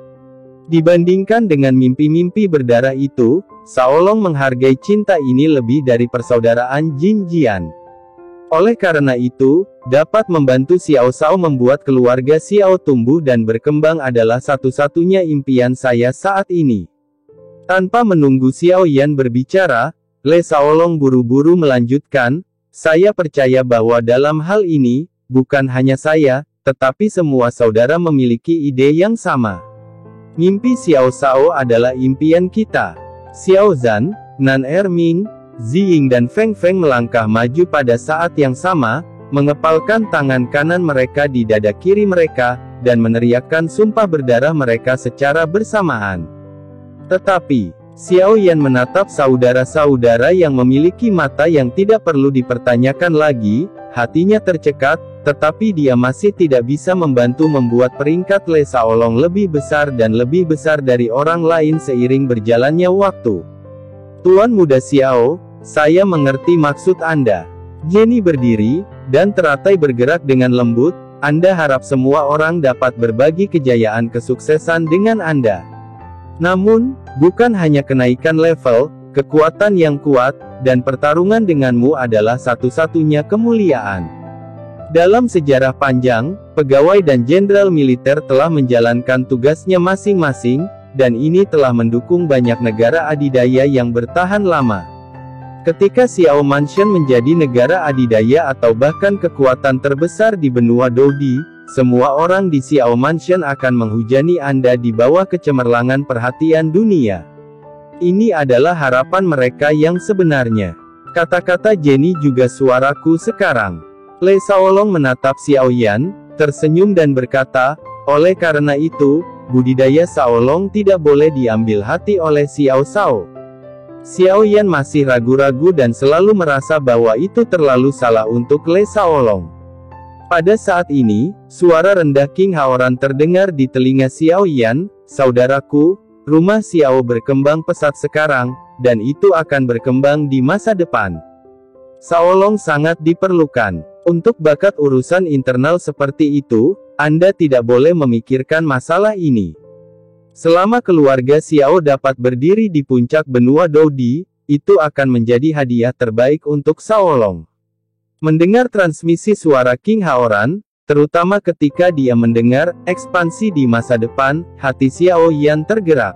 Speaker 2: Dibandingkan dengan mimpi-mimpi berdarah itu, Shaolong menghargai cinta ini lebih dari persaudaraan Jin Jian. Oleh karena itu, dapat membantu Xiao Shao membuat keluarga Xiao tumbuh dan berkembang adalah satu-satunya impian saya saat ini. Tanpa menunggu Xiao Yan berbicara, Le Shaolong buru-buru melanjutkan, saya percaya bahwa dalam hal ini, bukan hanya saya, tetapi semua saudara memiliki ide yang sama. Mimpi Xiao Shao adalah impian kita. Xiao Zhan, Nan Erming, Ziying dan Feng Feng melangkah maju pada saat yang sama, mengepalkan tangan kanan mereka di dada kiri mereka, dan meneriakkan sumpah berdarah mereka secara bersamaan. Tetapi, Xiao Yan menatap saudara-saudara yang memiliki mata yang tidak perlu dipertanyakan lagi, hatinya tercekat, tetapi dia masih tidak bisa membantu membuat peringkat Le Saolong lebih besar dan lebih besar dari orang lain seiring berjalannya waktu. Tuan Muda Xiao, saya mengerti maksud Anda. Jenny berdiri, dan teratai bergerak dengan lembut. Anda harap semua orang dapat berbagi kejayaan kesuksesan dengan Anda. Namun, bukan hanya kenaikan level, kekuatan yang kuat, dan pertarungan denganmu adalah satu-satunya kemuliaan. Dalam sejarah panjang, pegawai dan jenderal militer telah menjalankan tugasnya masing-masing, dan ini telah mendukung banyak negara adidaya yang bertahan lama. Ketika Xiao Mansion menjadi negara adidaya atau bahkan kekuatan terbesar di benua Dodi, semua orang di Xiao Mansion akan menghujani Anda di bawah kecemerlangan perhatian dunia. Ini adalah harapan mereka yang sebenarnya. Kata-kata Jenny juga suaraku sekarang. Le Saolong menatap Xiaoyan, tersenyum dan berkata, oleh karena itu, budidaya Saolong tidak boleh diambil hati oleh Xiao Shao. Xiaoyan masih ragu-ragu dan selalu merasa bahwa itu terlalu salah untuk Le Saolong. Pada saat ini, suara rendah King Haoran terdengar di telinga Xiaoyan, saudaraku, rumah Xiao berkembang pesat sekarang, dan itu akan berkembang di masa depan. Saolong sangat diperlukan. Untuk bakat urusan internal seperti itu, Anda tidak boleh memikirkan masalah ini. Selama keluarga Xiao dapat berdiri di puncak benua Dodi, itu akan menjadi hadiah terbaik untuk Saolong. Mendengar transmisi suara King Haoran, terutama ketika dia mendengar ekspansi di masa depan, hati Xiaoyan tergerak.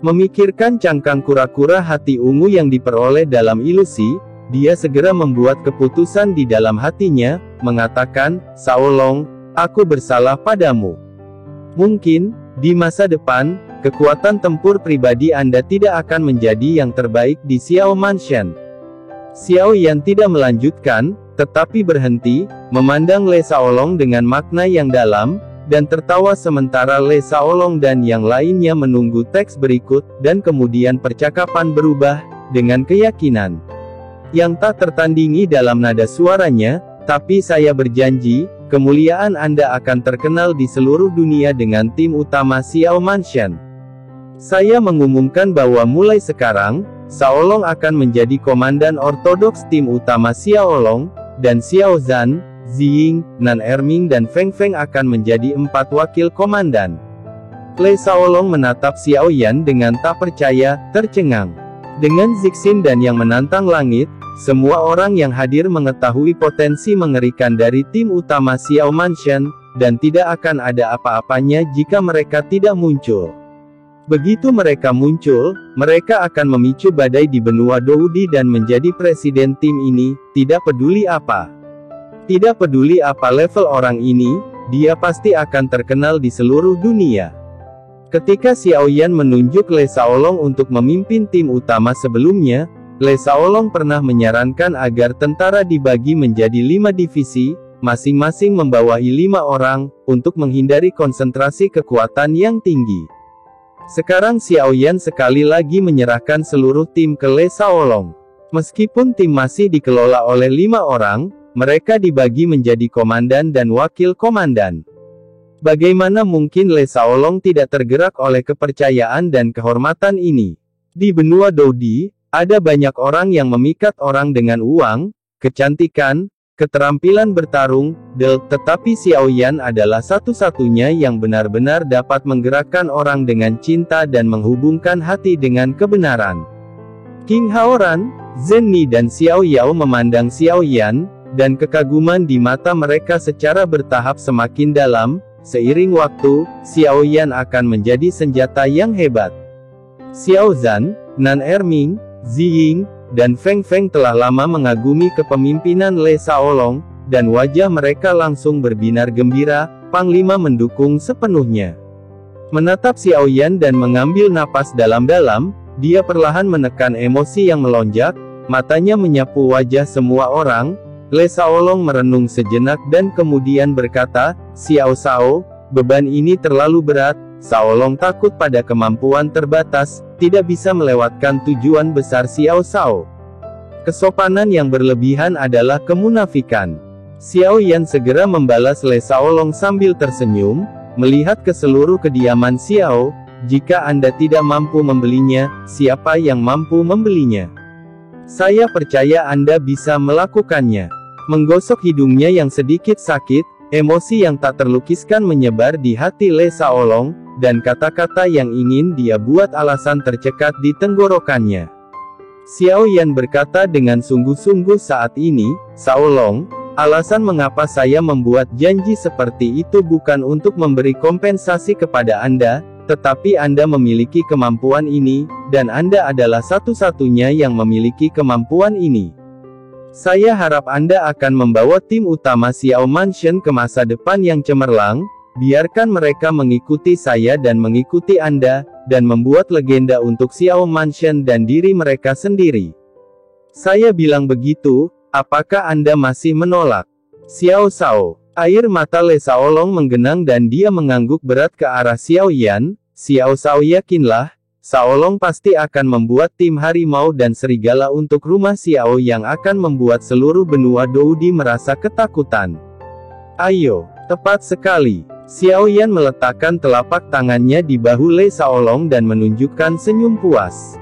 Speaker 2: Memikirkan cangkang kura-kura hati ungu yang diperoleh dalam ilusi, dia segera membuat keputusan di dalam hatinya, mengatakan, Saolong, aku bersalah padamu. Mungkin, di masa depan, kekuatan tempur pribadi Anda tidak akan menjadi yang terbaik di Xiao Mansion. Xiaoyan tidak melanjutkan, tetapi berhenti, memandang Le Saolong dengan makna yang dalam, dan tertawa sementara Le Saolong dan yang lainnya menunggu teks berikut, dan kemudian percakapan berubah, dengan keyakinan yang tak tertandingi dalam nada suaranya, tapi saya berjanji, kemuliaan Anda akan terkenal di seluruh dunia dengan tim utama Xiao Mansion. Saya mengumumkan bahwa mulai sekarang, Saolong akan menjadi komandan ortodoks tim utama Xiaolong, dan Xiao Zhan, Ziying, Nan Erming dan Feng Feng akan menjadi 4 wakil komandan. Le Saolong menatap Xiaoyan dengan tak percaya, tercengang. Dengan Zixin dan yang menantang langit, semua orang yang hadir mengetahui potensi mengerikan dari tim utama Xiao Mansion, dan tidak akan ada apa-apanya jika mereka tidak muncul. Begitu mereka muncul, mereka akan memicu badai di benua Dodi dan menjadi presiden tim ini, tidak peduli apa. Tidak peduli apa level orang ini, dia pasti akan terkenal di seluruh dunia. Ketika Xiaoyan menunjuk Le Saolong untuk memimpin tim utama sebelumnya, Le Saolong pernah menyarankan agar tentara dibagi menjadi 5 divisi, masing-masing membawahi 5 orang, untuk menghindari konsentrasi kekuatan yang tinggi. Sekarang Xiaoyan sekali lagi menyerahkan seluruh tim ke Le Saolong. Meskipun tim masih dikelola oleh 5 orang, mereka dibagi menjadi komandan dan wakil komandan. Bagaimana mungkin Le Saolong tidak tergerak oleh kepercayaan dan kehormatan ini? Di benua Dodi, ada banyak orang yang memikat orang dengan uang, kecantikan, keterampilan bertarung, tetapi Xiaoyan adalah satu-satunya yang benar-benar dapat menggerakkan orang dengan cinta dan menghubungkan hati dengan kebenaran. King Haoran, Zhen Ni dan Xiao Yao memandang Xiaoyan, dan kekaguman di mata mereka secara bertahap semakin dalam. Seiring waktu, Xiaoyan akan menjadi senjata yang hebat. Xiao Zhan, Nan Erming, Ziying, dan Feng Feng telah lama mengagumi kepemimpinan Le Saolong, dan wajah mereka langsung berbinar gembira. Panglima mendukung sepenuhnya. Menatap Xiaoyan dan mengambil napas dalam-dalam, dia perlahan menekan emosi yang melonjak, matanya menyapu wajah semua orang. Le Saolong merenung sejenak dan kemudian berkata, Xiao Shao, beban ini terlalu berat. Saolong takut pada kemampuan terbatas, tidak bisa melewatkan tujuan besar Xiao Shao. Kesopanan yang berlebihan adalah kemunafikan. Xiao Yan segera membalas Le Shaolong sambil tersenyum, melihat ke seluruh kediaman Xiao. Jika Anda tidak mampu membelinya, siapa yang mampu membelinya? Saya percaya Anda bisa melakukannya. Menggosok hidungnya yang sedikit sakit, emosi yang tak terlukiskan menyebar di hati Le Shaolong, dan kata-kata yang ingin dia buat alasan tercekat di tenggorokannya. Xiao Yan berkata dengan sungguh-sungguh saat ini, "Shaolong, alasan mengapa saya membuat janji seperti itu bukan untuk memberi kompensasi kepada Anda, tetapi Anda memiliki kemampuan ini, dan Anda adalah satu-satunya yang memiliki kemampuan ini. Saya harap Anda akan membawa tim utama Xiao Mansion ke masa depan yang cemerlang. Biarkan mereka mengikuti saya dan mengikuti Anda, dan membuat legenda untuk Xiao Mansion dan diri mereka sendiri." Saya bilang begitu, apakah Anda masih menolak? Xiao Shao. Air mata Le Shaolong menggenang dan dia mengangguk berat ke arah Xiao Yan. Xiao Shao, yakinlah, Shaolong pasti akan membuat tim harimau dan serigala untuk rumah Xiao yang akan membuat seluruh benua Doudi merasa ketakutan. Ayo, tepat sekali. Xiao Yan meletakkan telapak tangannya di bahu Le Shaolong dan menunjukkan senyum puas.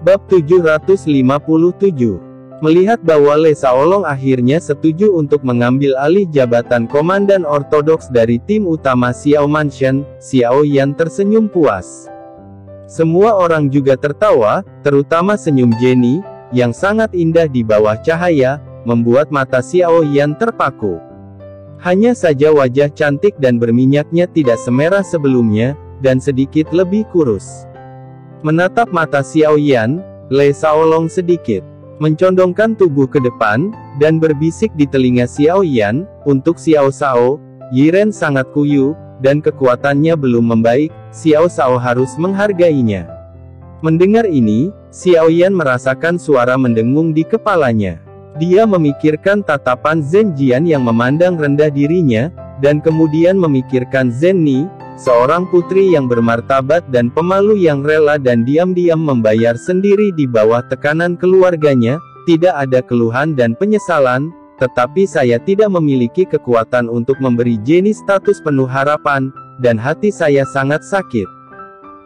Speaker 2: Bab 757. Melihat bahwa Le Shaolong akhirnya setuju untuk mengambil alih jabatan komandan ortodoks dari tim utama Xiao Mansion, Xiao Yan tersenyum puas. Semua orang juga tertawa, terutama senyum Jenny, yang sangat indah di bawah cahaya, membuat mata Xiao Yan terpaku. Hanya saja wajah cantik dan berminyaknya tidak semerah sebelumnya, dan sedikit lebih kurus. Menatap mata Xiao Yan, Le Shaolong sedikit mencondongkan tubuh ke depan, dan berbisik di telinga Xiao Yan, "Untuk Xiao Shao, Yiren sangat kuyu, dan kekuatannya belum membaik, Xiao Shao harus menghargainya." Mendengar ini, Xiao Yan merasakan suara mendengung di kepalanya. Dia memikirkan tatapan Zhen Jian yang memandang rendah dirinya, dan kemudian memikirkan Zhen Ni, seorang putri yang bermartabat dan pemalu yang rela dan diam-diam membayar sendiri di bawah tekanan keluarganya. Tidak ada keluhan dan penyesalan, tetapi saya tidak memiliki kekuatan untuk memberi Jenny status penuh harapan, dan hati saya sangat sakit.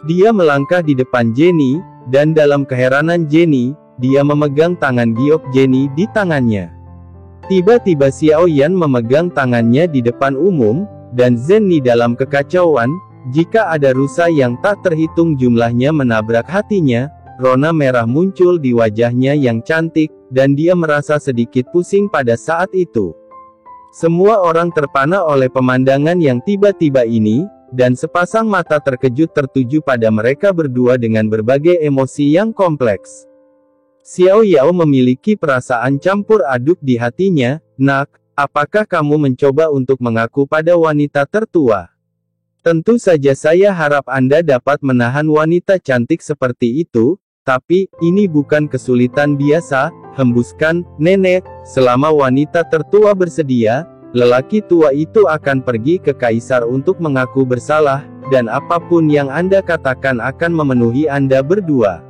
Speaker 2: Dia melangkah di depan Jenny, dan dalam keheranan Jenny, dia memegang tangan giok Jenny di tangannya. Tiba-tiba Xiao Yan memegang tangannya di depan umum, dan Zhen Ni dalam kekacauan. Jika ada rusa yang tak terhitung jumlahnya menabrak hatinya, rona merah muncul di wajahnya yang cantik, dan dia merasa sedikit pusing pada saat itu. Semua orang terpana oleh pemandangan yang tiba-tiba ini, dan sepasang mata terkejut tertuju pada mereka berdua dengan berbagai emosi yang kompleks. Xiao Yao memiliki perasaan campur aduk di hatinya. "Nak, apakah kamu mencoba untuk mengaku pada wanita tertua?" "Tentu saja saya harap Anda dapat menahan wanita cantik seperti itu, tapi, ini bukan kesulitan biasa," hembuskan nenek. "Selama wanita tertua bersedia, lelaki tua itu akan pergi ke kaisar untuk mengaku bersalah, dan apapun yang Anda katakan akan memenuhi Anda berdua."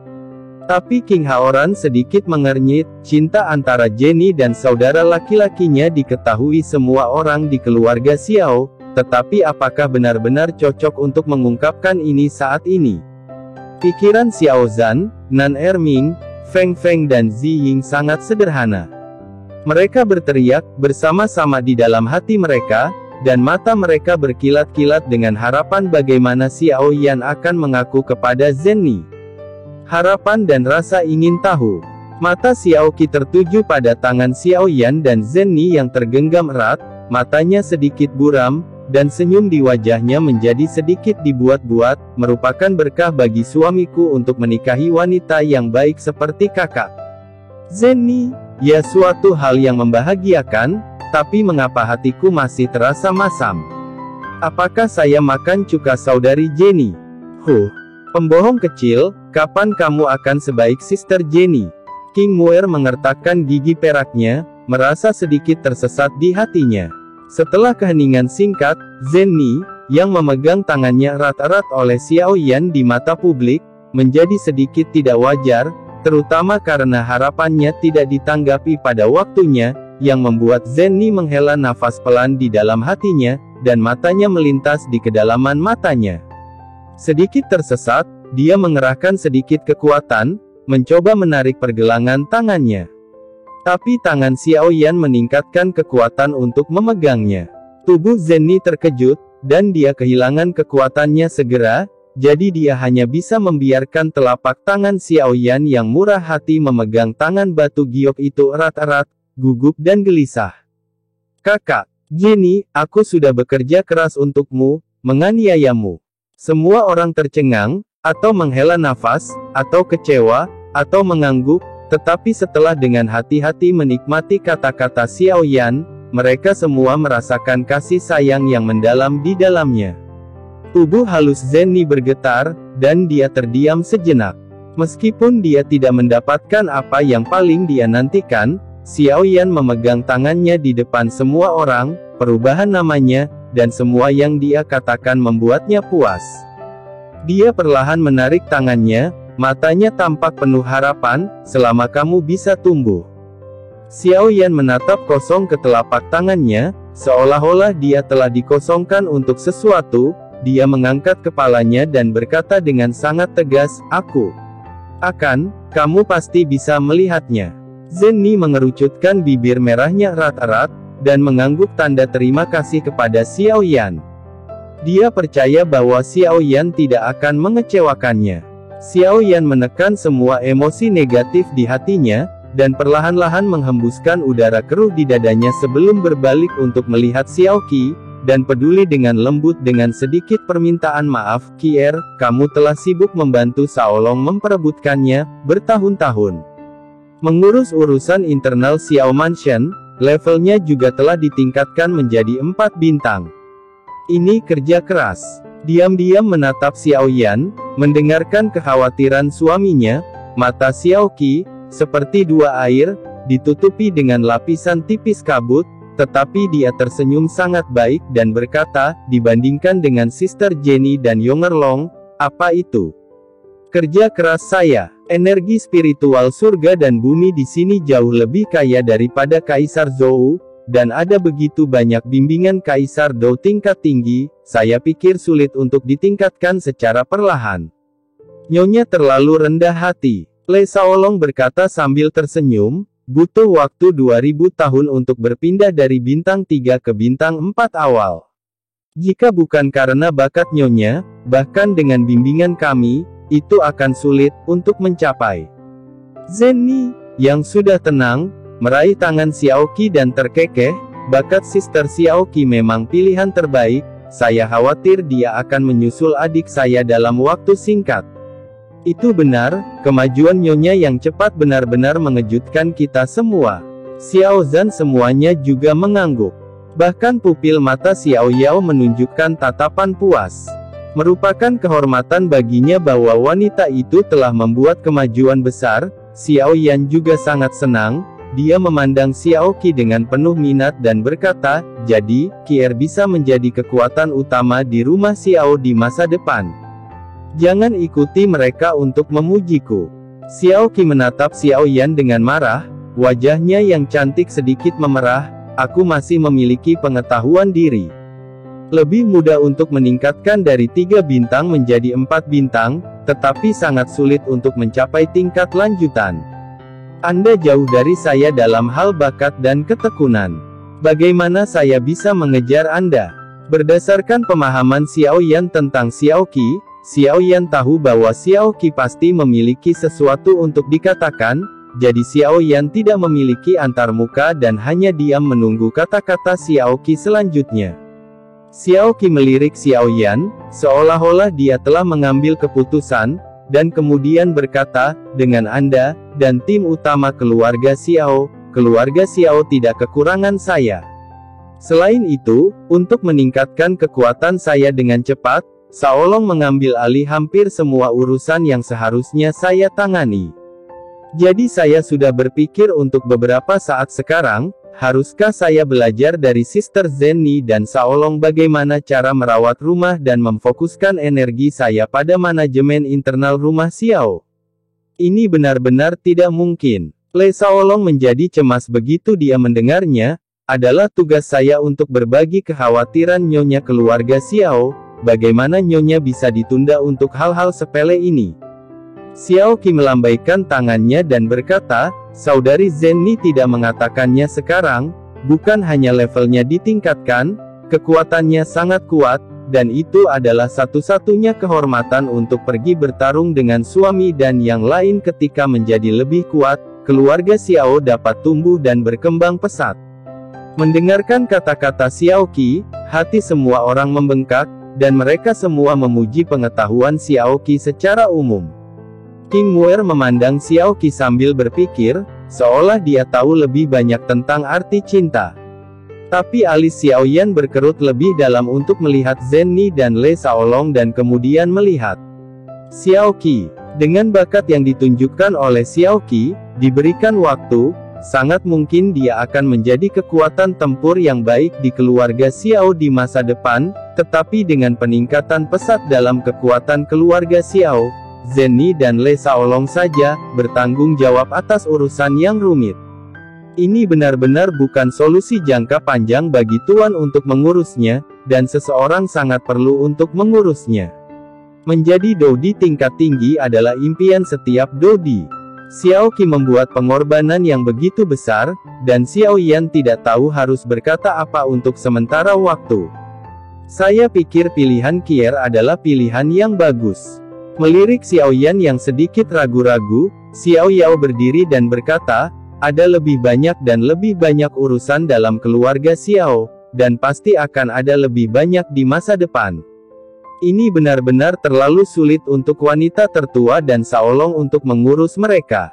Speaker 2: Tapi King Haoran sedikit mengernyit. Cinta antara Jenny dan saudara laki-lakinya diketahui semua orang di keluarga Xiao, tetapi apakah benar-benar cocok untuk mengungkapkan ini saat ini? Pikiran Xiao Zhan, Nan Erming, Feng Feng dan Zi Ying sangat sederhana. Mereka berteriak bersama-sama di dalam hati mereka, dan mata mereka berkilat-kilat dengan harapan bagaimana Xiao Yan akan mengaku kepada Zhen Ni. Harapan dan rasa ingin tahu. Mata Xiao Qi tertuju pada tangan Xiao Yan dan Zhen Ni yang tergenggam erat, matanya sedikit buram, dan senyum di wajahnya menjadi sedikit dibuat-buat. "Merupakan berkah bagi suamiku untuk menikahi wanita yang baik seperti kakak Zhen Ni. Ya, suatu hal yang membahagiakan, tapi mengapa hatiku masih terasa masam? Apakah saya makan cuka saudari Jenny? Pembohong kecil, kapan kamu akan sebaik Sister Jenny?" King Muer mengertakkan gigi peraknya, merasa sedikit tersesat di hatinya. Setelah keheningan singkat, Zhen Ni, yang memegang tangannya erat-erat oleh Xiao Yan di mata publik, menjadi sedikit tidak wajar, terutama karena harapannya tidak ditanggapi pada waktunya. yang membuat Zenny menghela nafas pelan di dalam hatinya, dan matanya melintas di kedalaman matanya. Sedikit tersesat, dia mengerahkan sedikit kekuatan, mencoba menarik pergelangan tangannya. Tapi tangan Xiao Yan meningkatkan kekuatan untuk memegangnya. Tubuh Zenny terkejut, dan dia kehilangan kekuatannya segera, jadi dia hanya bisa membiarkan telapak tangan Xiao Yan yang murah hati memegang tangan batu giok itu erat-erat, gugup dan gelisah. Kakak, Jenny, aku sudah bekerja keras untukmu, menganiayamu. Semua orang tercengang, atau menghela nafas, atau kecewa, atau mengangguk, tetapi setelah dengan hati-hati menikmati kata-kata Xiao Yan, mereka semua merasakan kasih sayang yang mendalam di dalamnya. Tubuh halus Zenny bergetar, dan dia terdiam sejenak. Meskipun dia tidak mendapatkan apa yang paling dia nantikan, Xiao Yan memegang tangannya di depan semua orang, perubahan namanya, dan semua yang dia katakan membuatnya puas. Dia perlahan menarik tangannya, matanya tampak penuh harapan, selama kamu bisa tumbuh. Xiao Yan menatap kosong ke telapak tangannya, seolah-olah dia telah dikosongkan untuk sesuatu. Dia mengangkat kepalanya dan berkata dengan sangat tegas, aku akan, kamu pasti bisa melihatnya. Zenny mengerucutkan bibir merahnya erat-erat, dan mengangguk tanda terima kasih kepada Xiao Yan. Dia percaya bahwa Xiao Yan tidak akan mengecewakannya. Xiao Yan menekan semua emosi negatif di hatinya, dan perlahan-lahan menghembuskan udara keruh di dadanya sebelum berbalik untuk melihat Xiao Qi, dan peduli dengan lembut dengan sedikit permintaan maaf, Kier, kamu telah sibuk membantu Xiaolong memperebutkannya, bertahun-tahun. Mengurus urusan internal Xiao Mansion, levelnya juga telah ditingkatkan menjadi 4 bintang. Ini kerja keras. Diam-diam menatap Xiao Yan, mendengarkan kekhawatiran suaminya, mata Xiao Qi, seperti dua air, ditutupi dengan lapisan tipis kabut, tetapi dia tersenyum sangat baik dan berkata, dibandingkan dengan Sister Jenny dan Yongerlong, apa itu? Kerja keras saya, energi spiritual surga dan bumi di sini jauh lebih kaya daripada Kaisar Zhou, dan ada begitu banyak bimbingan Kaisar Dou tingkat tinggi, saya pikir sulit untuk ditingkatkan secara perlahan. Nyonya terlalu rendah hati, Le Xiaolong berkata sambil tersenyum, butuh waktu 2000 tahun untuk berpindah dari bintang 3 ke bintang 4 awal. Jika bukan karena bakat Nyonya, bahkan dengan bimbingan kami, itu akan sulit untuk mencapai. Zenny, yang sudah tenang, meraih tangan Xiao Qi dan terkekeh, bakat Sister Xiao Qi memang pilihan terbaik, saya khawatir dia akan menyusul adik saya dalam waktu singkat. Itu benar, kemajuan Nyonya yang cepat benar-benar mengejutkan kita semua. Xiao Zhan semuanya juga mengangguk. Bahkan pupil mata Xiao Yao menunjukkan tatapan puas. Merupakan kehormatan baginya bahwa wanita itu telah membuat kemajuan besar. Xiao Yan juga sangat senang. Dia memandang Xiao Qi dengan penuh minat dan berkata, jadi, Kier bisa menjadi kekuatan utama di rumah Xiao di masa depan. Jangan ikuti mereka untuk memujiku. Xiao Qi menatap Xiao Yan dengan marah, wajahnya yang cantik sedikit memerah, aku masih memiliki pengetahuan diri. Lebih mudah untuk meningkatkan dari 3 bintang menjadi 4 bintang, tetapi sangat sulit untuk mencapai tingkat lanjutan. Anda jauh dari saya dalam hal bakat dan ketekunan. Bagaimana saya bisa mengejar Anda? Berdasarkan pemahaman Xiao Yan tentang Xiao Qi, Xiao Yan tahu bahwa Xiao Qi pasti memiliki sesuatu untuk dikatakan, jadi Xiao Yan tidak memiliki antarmuka dan hanya diam menunggu kata-kata Xiao Qi selanjutnya. Xiao Qi melirik Xiao Yan, seolah-olah dia telah mengambil keputusan, dan kemudian berkata, dengan Anda, dan tim utama keluarga Xiao tidak kekurangan saya. Selain itu, untuk meningkatkan kekuatan saya dengan cepat, Xiaolong mengambil alih hampir semua urusan yang seharusnya saya tangani. Jadi saya sudah berpikir untuk beberapa saat sekarang, haruskah saya belajar dari Sister Zenny dan Xiaolong bagaimana cara merawat rumah dan memfokuskan energi saya pada manajemen internal rumah Xiao? Ini benar-benar tidak mungkin. Lei Xiaolong menjadi cemas begitu dia mendengarnya. Adalah tugas saya untuk berbagi kekhawatiran Nyonya keluarga Xiao. Bagaimana Nyonya bisa ditunda untuk hal-hal sepele ini? Xiao Qi melambaikan tangannya dan berkata, Saudari Zenni tidak mengatakannya sekarang, bukan hanya levelnya ditingkatkan, kekuatannya sangat kuat, dan itu adalah satu-satunya kehormatan untuk pergi bertarung dengan suami dan yang lain ketika menjadi lebih kuat, keluarga Xiao dapat tumbuh dan berkembang pesat. Mendengarkan kata-kata Xiao Qi, hati semua orang membengkak, dan mereka semua memuji pengetahuan Xiao Qi secara umum. King Muer memandang Xiao Qi sambil berpikir, seolah dia tahu lebih banyak tentang arti cinta. Tapi alis Xiaoyan berkerut lebih dalam untuk melihat Zenni dan Lei Xiaolong dan kemudian melihat Xiao Qi. Dengan bakat yang ditunjukkan oleh Xiao Qi, diberikan waktu, sangat mungkin dia akan menjadi kekuatan tempur yang baik di keluarga Xiao di masa depan, tetapi dengan peningkatan pesat dalam kekuatan keluarga Xiao, Zenni dan Lei Xiaolong saja bertanggung jawab atas urusan yang rumit. Ini benar-benar bukan solusi jangka panjang bagi Tuan untuk mengurusnya, dan seseorang sangat perlu untuk mengurusnya. Menjadi Dodi tingkat tinggi adalah impian setiap Dodi. Xiao Qi membuat pengorbanan yang begitu besar, dan Xiao Yan tidak tahu harus berkata apa untuk sementara waktu. Saya pikir pilihan Kier adalah pilihan yang bagus. Melirik Xiao Yan yang sedikit ragu-ragu, Xiao Yao berdiri dan berkata, ada lebih banyak dan lebih banyak urusan dalam keluarga Xiao, dan pasti akan ada lebih banyak di masa depan. Ini benar-benar terlalu sulit untuk wanita tertua dan Xiaolong untuk mengurus mereka.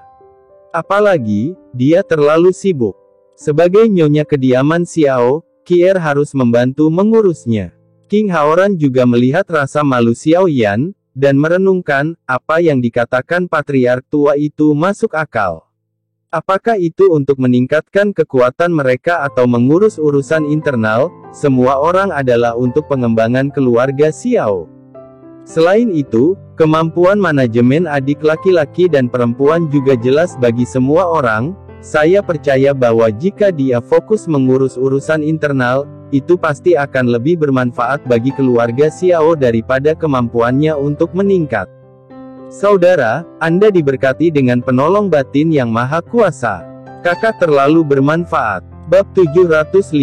Speaker 2: Apalagi, dia terlalu sibuk. Sebagai nyonya kediaman Xiao, Kier harus membantu mengurusnya. King Haoran juga melihat rasa malu Xiao Yan, dan merenungkan, apa yang dikatakan patriark tua itu masuk akal. Apakah itu untuk meningkatkan kekuatan mereka atau mengurus urusan internal? Semua orang adalah untuk pengembangan keluarga Xiao. Selain itu, kemampuan manajemen adik laki-laki dan perempuan juga jelas bagi semua orang. Saya percaya bahwa jika dia fokus mengurus urusan internal, itu pasti akan lebih bermanfaat bagi keluarga Xiao daripada kemampuannya untuk meningkat. Saudara, Anda diberkati dengan penolong batin yang maha kuasa. Kakak terlalu bermanfaat. Bab 758.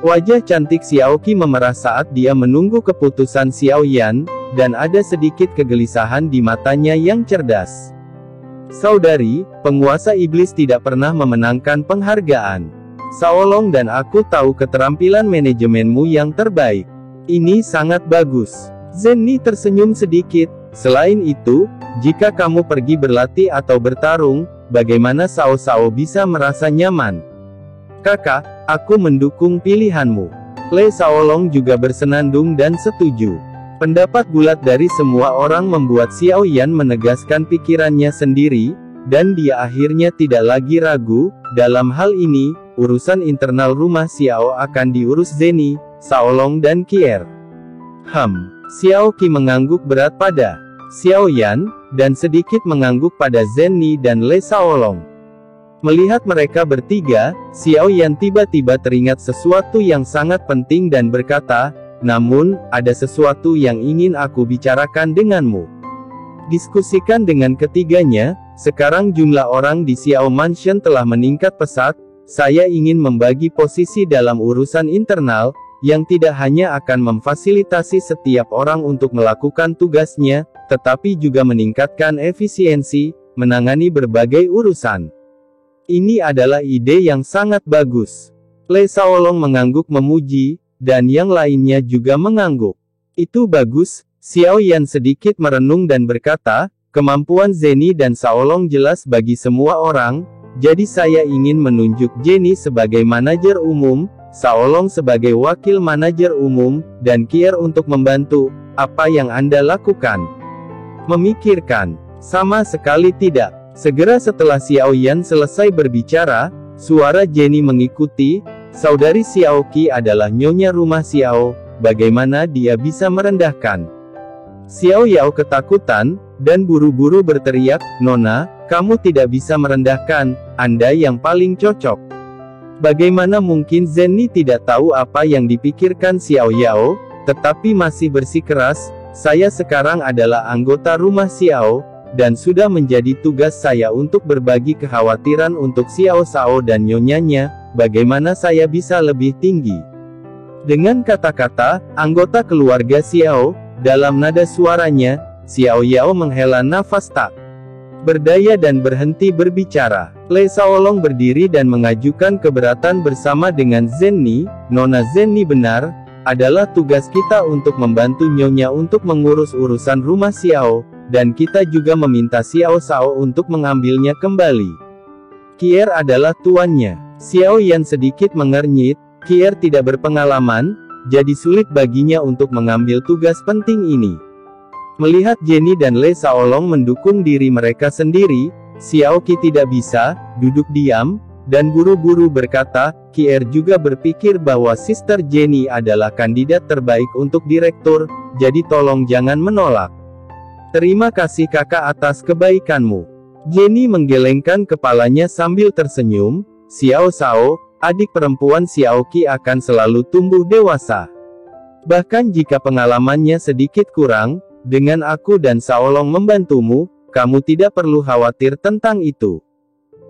Speaker 2: Wajah cantik Xiao Qi memerah saat dia menunggu keputusan Xiao Yan, dan ada sedikit kegelisahan di matanya yang cerdas. Saudari, penguasa iblis tidak pernah memenangkan penghargaan. Xiaolong dan aku tahu keterampilan manajemenmu yang terbaik. Ini sangat bagus. Zenni tersenyum sedikit. Selain itu, jika kamu pergi berlatih atau bertarung, bagaimana Cao Cao bisa merasa nyaman? Kakak, aku mendukung pilihanmu. Lei Xiaolong juga bersenandung dan setuju. Pendapat bulat dari semua orang membuat Xiao Yan menegaskan pikirannya sendiri, dan dia akhirnya tidak lagi ragu. Dalam hal ini, urusan internal rumah Xiao akan diurus Zenni, Xiaolong dan Kier. Xiao Qi mengangguk berat pada Xiao Yan, dan sedikit mengangguk pada Zenni dan Lei Xiaolong. Melihat mereka bertiga, Xiao Yan tiba-tiba teringat sesuatu yang sangat penting dan berkata, namun, ada sesuatu yang ingin aku bicarakan denganmu. Diskusikan dengan ketiganya, sekarang jumlah orang di Xiao Mansion telah meningkat pesat, saya ingin membagi posisi dalam urusan internal, yang tidak hanya akan memfasilitasi setiap orang untuk melakukan tugasnya, tetapi juga meningkatkan efisiensi, menangani berbagai urusan. Ini adalah ide yang sangat bagus. Lei Xiaolong mengangguk memuji, dan yang lainnya juga mengangguk. Itu bagus. Xiao Yan sedikit merenung dan berkata, kemampuan Zenni dan Xiaolong jelas bagi semua orang, jadi saya ingin menunjuk Zenni sebagai manajer umum, Xiaolong sebagai wakil manajer umum, dan Kier untuk membantu. Apa yang Anda lakukan? Memikirkan? Sama sekali tidak. Segera setelah Xiao Yan selesai berbicara, suara Zenni mengikuti. Saudari Xiao Qi adalah nyonya rumah Xiao, bagaimana dia bisa merendahkan Xiao Yao ketakutan, dan buru-buru berteriak, "Nona, kamu tidak bisa merendahkan, Anda yang paling cocok." Bagaimana mungkin Zenny tidak tahu apa yang dipikirkan Xiao Yao, tetapi masih bersikeras, "Saya sekarang adalah anggota rumah Xiao, dan sudah menjadi tugas saya untuk berbagi kekhawatiran untuk Xiao Shao dan nyonyanya, bagaimana saya bisa lebih tinggi?" Dengan kata-kata, anggota keluarga Xiao, dalam nada suaranya, Xiao Yao menghela nafas tak berdaya dan berhenti berbicara. Lei Shaolong berdiri dan mengajukan keberatan bersama dengan Zenny. "Nona Zenny benar, adalah tugas kita untuk membantu Nyonya untuk mengurus urusan rumah Xiao, dan kita juga meminta Xiao Shao untuk mengambilnya kembali. Kier adalah tuannya." Xiao Yan sedikit mengernyit, Kier tidak berpengalaman, jadi sulit baginya untuk mengambil tugas penting ini. Melihat Jenny dan Lei Shaolong mendukung diri mereka sendiri, Xiao Qi tidak bisa duduk diam, dan buru-buru berkata, "Kier juga berpikir bahwa Sister Jenny adalah kandidat terbaik untuk direktur, jadi tolong jangan menolak. Terima kasih kakak atas kebaikanmu." Jenny menggelengkan kepalanya sambil tersenyum. "Xiao Shao, adik perempuan Xiao Qi akan selalu tumbuh dewasa. Bahkan jika pengalamannya sedikit kurang, dengan aku dan Shaolong membantumu, kamu tidak perlu khawatir tentang itu."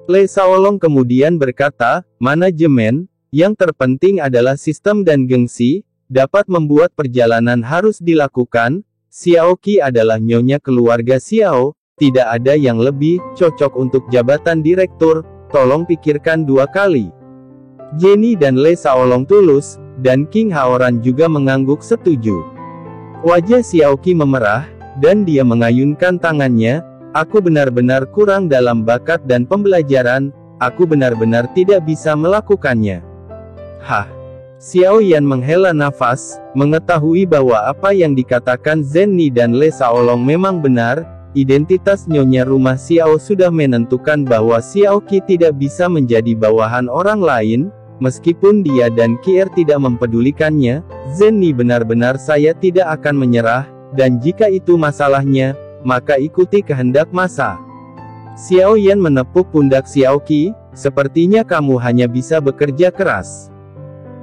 Speaker 2: Lei Shaolong kemudian berkata, "Manajemen, yang terpenting adalah sistem dan gengsi, dapat membuat perjalanan harus dilakukan. Xiao Qi adalah nyonya keluarga Xiao, tidak ada yang lebih cocok untuk jabatan direktur, tolong pikirkan 2 kali." Jenny dan Lei Shaolong tulus, dan King Haoran juga mengangguk setuju. Wajah Xiao Qi memerah, dan dia mengayunkan tangannya, "Aku benar-benar kurang dalam bakat dan pembelajaran, aku benar-benar tidak bisa melakukannya." Hah? Xiao Yan menghela nafas, mengetahui bahwa apa yang dikatakan Zenny dan Lei Shaolong memang benar, identitas nyonya rumah Xiao sudah menentukan bahwa Xiao Qi tidak bisa menjadi bawahan orang lain. Meskipun dia dan Kier tidak mempedulikannya, Zenny benar-benar saya tidak akan menyerah, dan jika itu masalahnya, maka ikuti kehendak masa. Xiao Yan menepuk pundak Xiao Qi, "Sepertinya kamu hanya bisa bekerja keras."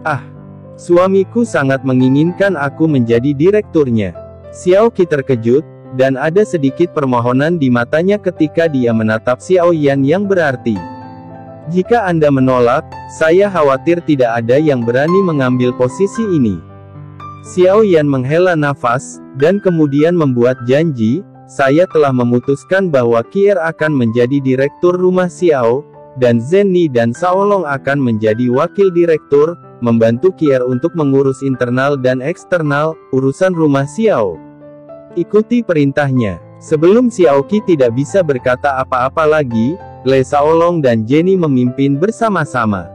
Speaker 2: "Ah, suamiku sangat menginginkan aku menjadi direkturnya." Xiao Qi terkejut, dan ada sedikit permohonan di matanya ketika dia menatap Xiao Yan yang berarti, "Jika Anda menolak, saya khawatir tidak ada yang berani mengambil posisi ini." Xiao Yan menghela nafas, dan kemudian membuat janji, "Saya telah memutuskan bahwa Kier akan menjadi direktur rumah Xiao, dan Zenny dan Shaolong akan menjadi wakil direktur, membantu Kier untuk mengurus internal dan eksternal, urusan rumah Xiao. Ikuti perintahnya." Sebelum Xiao Qi tidak bisa berkata apa-apa lagi, Lei Shaolong dan Jenny memimpin bersama-sama.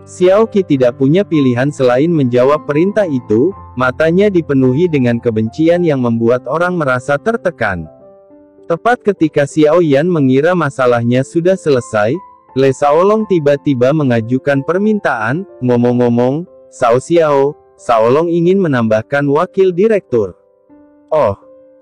Speaker 2: Xiao Qi tidak punya pilihan selain menjawab perintah itu, matanya dipenuhi dengan kebencian yang membuat orang merasa tertekan. Tepat ketika Xiao Yan mengira masalahnya sudah selesai, Lei Shaolong tiba-tiba mengajukan permintaan, "Ngomong-ngomong, Xiao Shaolong ingin menambahkan wakil direktur." "Oh."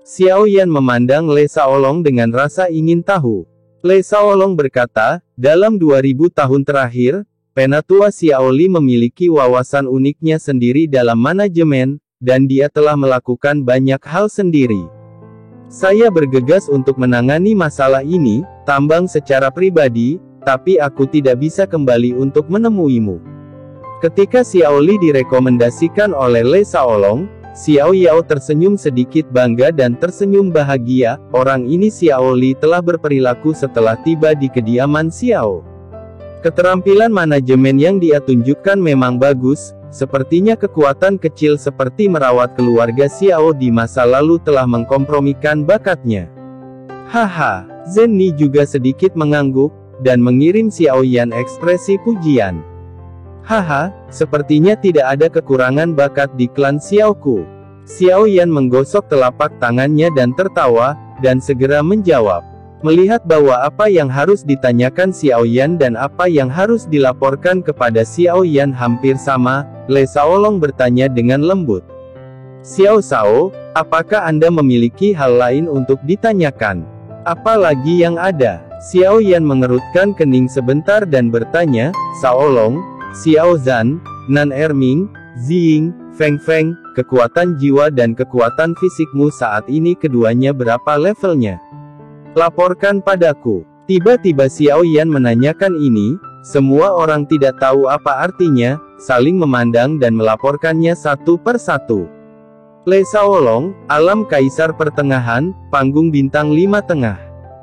Speaker 2: Xiao Yan memandang Lei Shaolong dengan rasa ingin tahu. Lei Shaolong berkata, "Dalam 2000 tahun terakhir, Penatua Xiao Li memiliki wawasan uniknya sendiri dalam manajemen, dan dia telah melakukan banyak hal sendiri. Saya bergegas untuk menangani masalah ini, tambang secara pribadi, tapi aku tidak bisa kembali untuk menemuimu." Ketika Xiao Li direkomendasikan oleh Lei Shaolong, Xiao Yao tersenyum sedikit bangga dan tersenyum bahagia. Orang ini Xiao Li telah berperilaku setelah tiba di kediaman Xiao. Keterampilan manajemen yang dia tunjukkan memang bagus, sepertinya kekuatan kecil seperti merawat keluarga Xiao di masa lalu telah mengkompromikan bakatnya. Haha, Zenny juga sedikit mengangguk, dan mengirim Xiao Yan ekspresi pujian. Haha, sepertinya tidak ada kekurangan bakat di klan Xiaoku. Xiao Yan menggosok telapak tangannya dan tertawa, dan segera menjawab. Melihat bahwa apa yang harus ditanyakan Xiao Yan dan apa yang harus dilaporkan kepada Xiao Yan hampir sama, Lei Shaolong bertanya dengan lembut. Xiao Shao, apakah Anda memiliki hal lain untuk ditanyakan? Apa lagi yang ada? Xiao Yan mengerutkan kening sebentar dan bertanya, Sao Long, Xiao Zhan, Nan Erming, Ziying, Feng Feng, kekuatan jiwa dan kekuatan fisikmu saat ini keduanya berapa levelnya? Laporkan padaku. Tiba-tiba Xiao Yan menanyakan ini, semua orang tidak tahu apa artinya, saling memandang dan melaporkannya satu per satu. Le Shaolong, Alam Kaisar Pertengahan, Panggung Bintang 5 Tengah.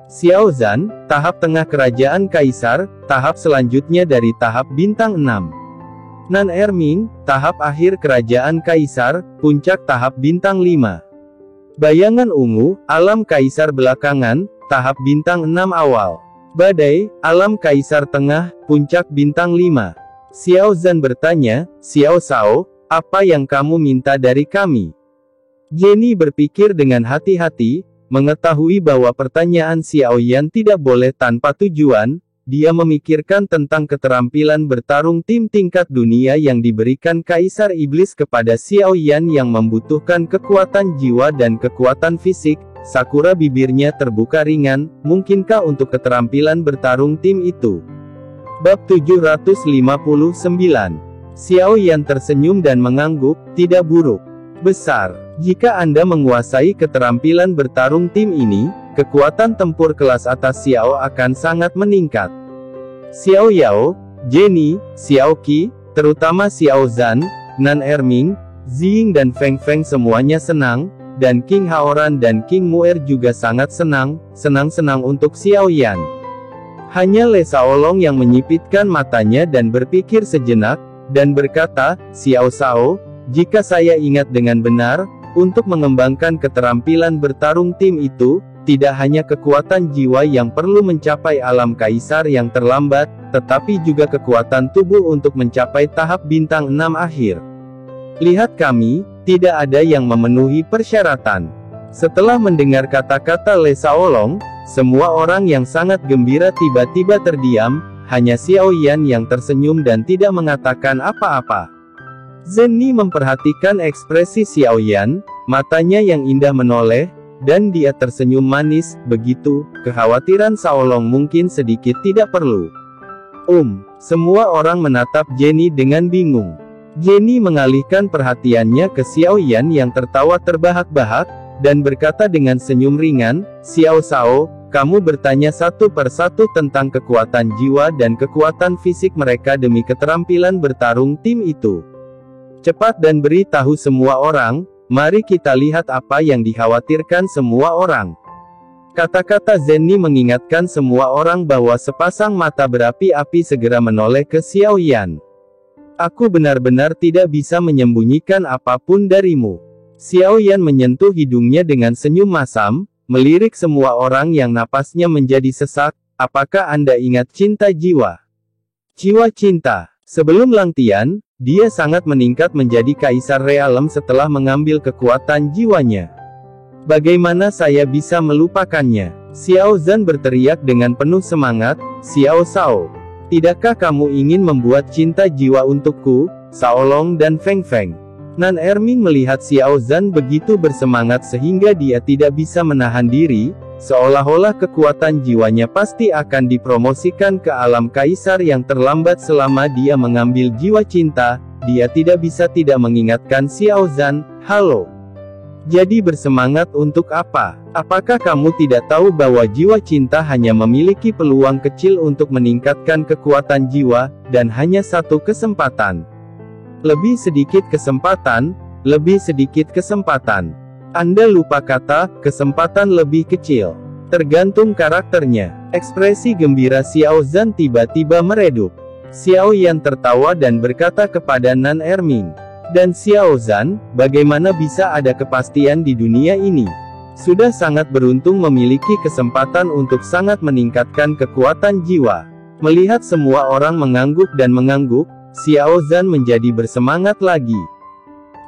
Speaker 2: Xiao Zhan, tahap tengah Kerajaan Kaisar, tahap selanjutnya dari tahap Bintang 6. Nan Erming, tahap akhir Kerajaan Kaisar, puncak tahap Bintang 5. Bayangan Ungu, Alam Kaisar Belakangan, tahap Bintang 6 awal. Badai, Alam Kaisar Tengah, puncak Bintang 5. Xiao Zhan bertanya, Xiao Shao, apa yang kamu minta dari kami? Jenny berpikir dengan hati-hati, mengetahui bahwa pertanyaan Xiao Yan tidak boleh tanpa tujuan. Dia memikirkan tentang keterampilan bertarung tim tingkat dunia yang diberikan Kaisar Iblis kepada Xiao Yan yang membutuhkan kekuatan jiwa dan kekuatan fisik. Sakura bibirnya terbuka ringan, mungkinkah untuk keterampilan bertarung tim itu? Bab 759. Xiao Yan tersenyum dan mengangguk, tidak buruk. Besar. Jika Anda menguasai keterampilan bertarung tim ini, kekuatan tempur kelas atas Xiao akan sangat meningkat. Xiao Yao, Jenny, Xiao Qi, terutama Xiao Zhan, Nan Erming, Ziying dan Feng Feng semuanya senang, dan King Haoran dan King Muer juga sangat senang untuk Xiao Yan. Hanya Le Shaolong yang menyipitkan matanya dan berpikir sejenak, dan berkata, Xiao Shao, jika saya ingat dengan benar, untuk mengembangkan keterampilan bertarung tim itu, tidak hanya kekuatan jiwa yang perlu mencapai alam kaisar yang terlambat, tetapi juga kekuatan tubuh untuk mencapai tahap bintang 6 akhir. Lihat kami, tidak ada yang memenuhi persyaratan. Setelah mendengar kata-kata Le Shaolong, semua orang yang sangat gembira tiba-tiba terdiam, hanya Xiao Yan yang tersenyum dan tidak mengatakan apa-apa. Zenny memperhatikan ekspresi Xiao Yan, matanya yang indah menoleh, dan dia tersenyum manis, begitu, kekhawatiran Shaolong mungkin sedikit tidak perlu. Semua orang menatap Jenny dengan bingung. Jenny mengalihkan perhatiannya ke Xiao Yan yang tertawa terbahak-bahak, dan berkata dengan senyum ringan, Xiao Shao, kamu bertanya satu per satu tentang kekuatan jiwa dan kekuatan fisik mereka demi keterampilan bertarung tim itu. Cepat dan beritahu semua orang, mari kita lihat apa yang dikhawatirkan semua orang. Kata-kata Zenny mengingatkan semua orang bahwa sepasang mata berapi-api segera menoleh ke Xiao Yan. Aku benar-benar tidak bisa menyembunyikan apapun darimu. Xiao Yan menyentuh hidungnya dengan senyum masam, melirik semua orang yang napasnya menjadi sesak, apakah Anda ingat cinta jiwa? Jiwa cinta. Sebelum Langtian, dia sangat meningkat menjadi Kaisar Realem setelah mengambil kekuatan jiwanya. Bagaimana saya bisa melupakannya? Xiao Zhan berteriak dengan penuh semangat, Xiao Shao. Tidakkah kamu ingin membuat cinta jiwa untukku, Shaolong dan Feng Feng? Nan Erming melihat Xiao Zhan begitu bersemangat sehingga dia tidak bisa menahan diri, seolah-olah kekuatan jiwanya pasti akan dipromosikan ke alam kaisar yang terlambat selama dia mengambil jiwa cinta. Dia tidak bisa tidak mengingatkan Xiao Zhan, halo. Jadi bersemangat untuk apa? Apakah kamu tidak tahu bahwa jiwa cinta hanya memiliki peluang kecil untuk meningkatkan kekuatan jiwa, dan hanya satu kesempatan? Lebih sedikit kesempatan, lebih sedikit kesempatan. Anda lupa kata, kesempatan lebih kecil. Tergantung karakternya. Ekspresi gembira Xiao Zhan tiba-tiba meredup. Xiao Yan tertawa dan berkata kepada Nan Erming. Dan Xiao Zhan, bagaimana bisa ada kepastian di dunia ini? Sudah sangat beruntung memiliki kesempatan untuk sangat meningkatkan kekuatan jiwa. Melihat semua orang mengangguk dan mengangguk, Xiao Zhan menjadi bersemangat lagi.